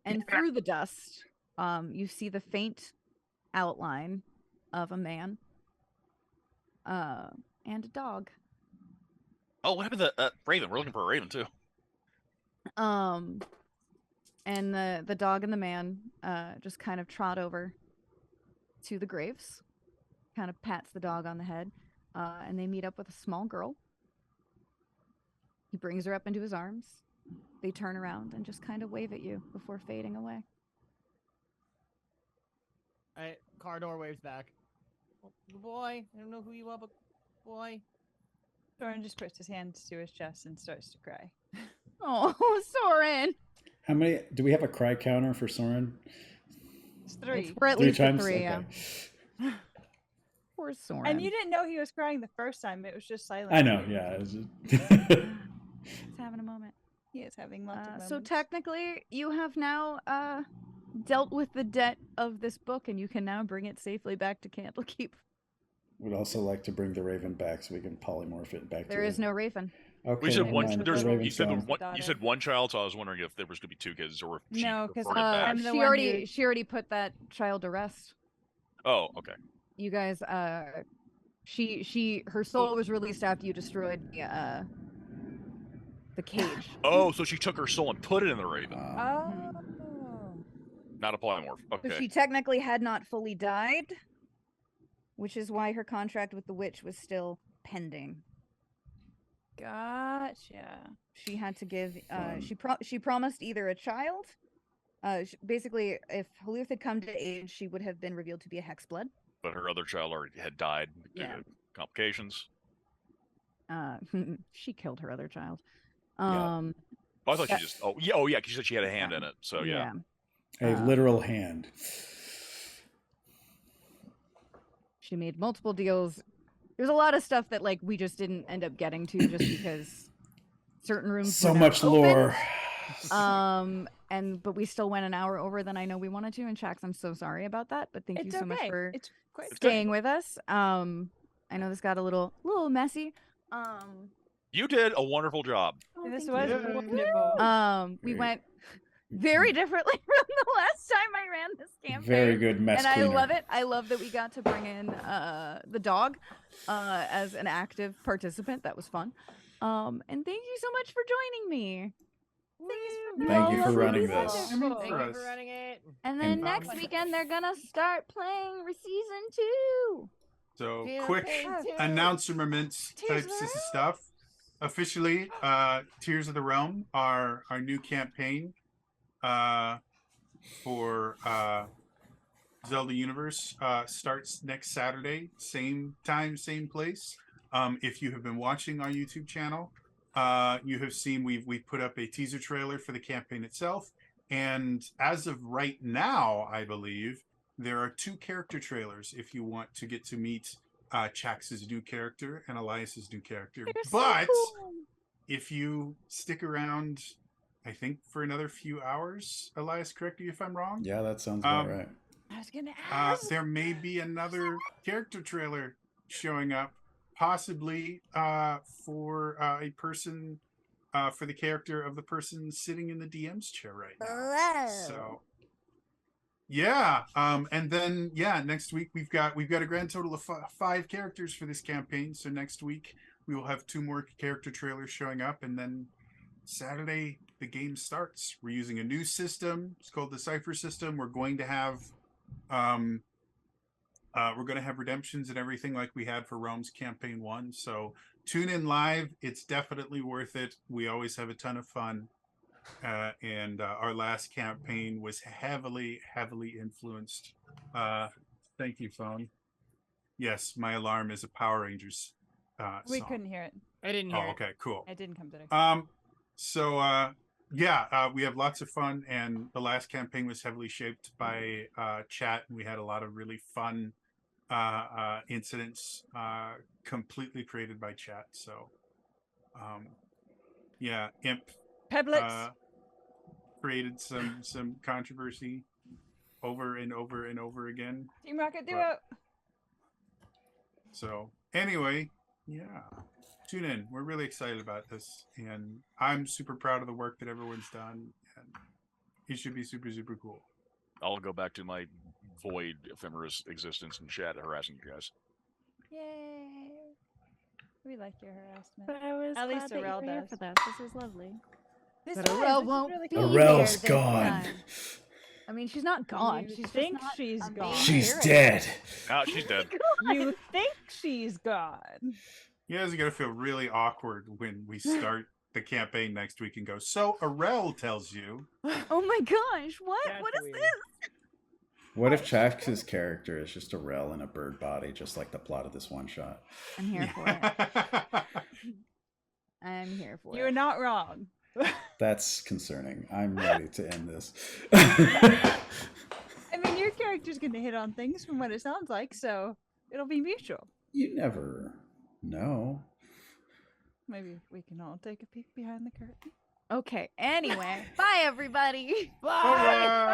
And through the dust, you see the faint outline of a man. and a dog. Oh, what happened to Raven? We're looking for a Raven too. And the dog and the man just kind of trot over to the graves, kind of pats the dog on the head, and they meet up with a small girl. He brings her up into his arms. They turn around and just kind of wave at you before fading away. Cardor waves back. Oh, boy, I don't know who you are, but boy. Soren just puts his hand to his chest and starts to cry. Oh, Soren! How many? Do we have a cry counter for Soren? It's 3. We're at Three least at times? 3, Okay. yeah. Poor Soren. And you didn't know he was crying the first time. It was just silent. I know, yeah. He's having a moment. He is having lots of moments. So technically, you have now dealt with the debt of this book, and you can now bring it safely back to Candlekeep. Would also like to bring the Raven back so we can polymorph it back. There is no Raven. Okay, We said never one. mind. There's, The you Raven's said gone. you said one child, so I was wondering if there was going to be 2 kids or if she No, 'cause, reverted back. I'm the She one already who- she already put that child to rest. Oh, okay. You guys, her soul was released after you destroyed the cage. Oh, so she took her soul and put it in the Raven, Oh. not a polymorph. So Okay. she technically had not fully died, which is why her contract with the witch was still pending. Gotcha. She had to give. Fun. She promised either a child. Basically, if Halluth had come to age, she would have been revealed to be a hexblood. But her other child already had died due Yeah. to complications. She killed her other child. Yeah. Oh, I thought she just. Oh yeah. 'Cause she said she had a hand in it. So yeah. A literal hand. She made multiple deals. There's a lot of stuff that like we just didn't end up getting to just because certain rooms So were not much open. lore. But we still went an hour over than I know we wanted to. And Shax, I'm so sorry about that. But thank you It's so much okay. for It's quite staying with us. I know this got a little messy. You did a wonderful job. This thank was you. wonderful. We Great. went very differently from the last time I ran this campaign. Very good mess And I cleaner. love it. I love that we got to bring in the dog as an active participant. That was fun. And thank you so much for joining me. Thank you all for are running really this. wonderful. I mean, Thank for you us. for running it. And then And- next weekend they're gonna start playing season 2. So Yeah, quick okay, too. announcements Tears types of of the stuff. Officially, Tears of the Realm, our new campaign for Zelda Universe starts next Saturday, same time, same place. If you have been watching our YouTube channel, you have seen we've put up a teaser trailer for the campaign itself, and as of right now, I believe there are 2 character trailers if you want to get to meet Chax's new character and Elias's new character. They're so But cool. if you stick around, I think for another few hours, Elias, correct me if I'm wrong. Yeah, that sounds about Um, right. I was gonna ask. There may be another character trailer showing up, possibly for a person, for the character of the person sitting in the DM's chair right now. So, yeah, and then next week we've got a grand total of 5 characters for this campaign. So next week we will have 2 more character trailers showing up, and then Saturday the game starts. We're using a new system. It's called the Cipher system. We're going to have redemptions and everything like we had for Rome's campaign 1. So tune in live. It's definitely worth it. We always have a ton of fun. And our last campaign was heavily influenced. Thank you, phone. Yes, my alarm is a Power Rangers We song. couldn't hear it. I didn't hear Oh, it. okay, cool. It didn't come today. We have lots of fun, and the last campaign was heavily shaped by chat, and we had a lot of really fun incidents completely created by chat. So Imp Peblets. created some controversy over and over and over again. Team Rocket Duo. but- So anyway, tune in. We're really excited about this, and I'm super proud of the work that everyone's done, and it should be super, super cool. I'll go back to my void ephemeris existence and chat harassing you guys. Yay. We like your harassment. But I was At glad least that you Arel were here does. for this. This is lovely. This But is- Arel this is won't really be cool. here Arel's this gone. time. I mean, she's not gone. You She's just think not she's a main gone. She's character. dead. Ah, she's dead. You think she's gone. You guys are gonna feel really awkward when we start the campaign next week and go. So Arel tells you. Oh my gosh! What? That's What is weird. this? What if Chax's character is just a rel in a bird body, just like the plot of this one shot? I'm here for it. I'm here for You're it. not wrong. That's concerning. I'm ready to end this. I mean, your character's going to hit on things from what it sounds like, so it'll be mutual. You never know. Maybe we can all take a peek behind the curtain. Okay. Anyway, bye everybody. Bye. Bye.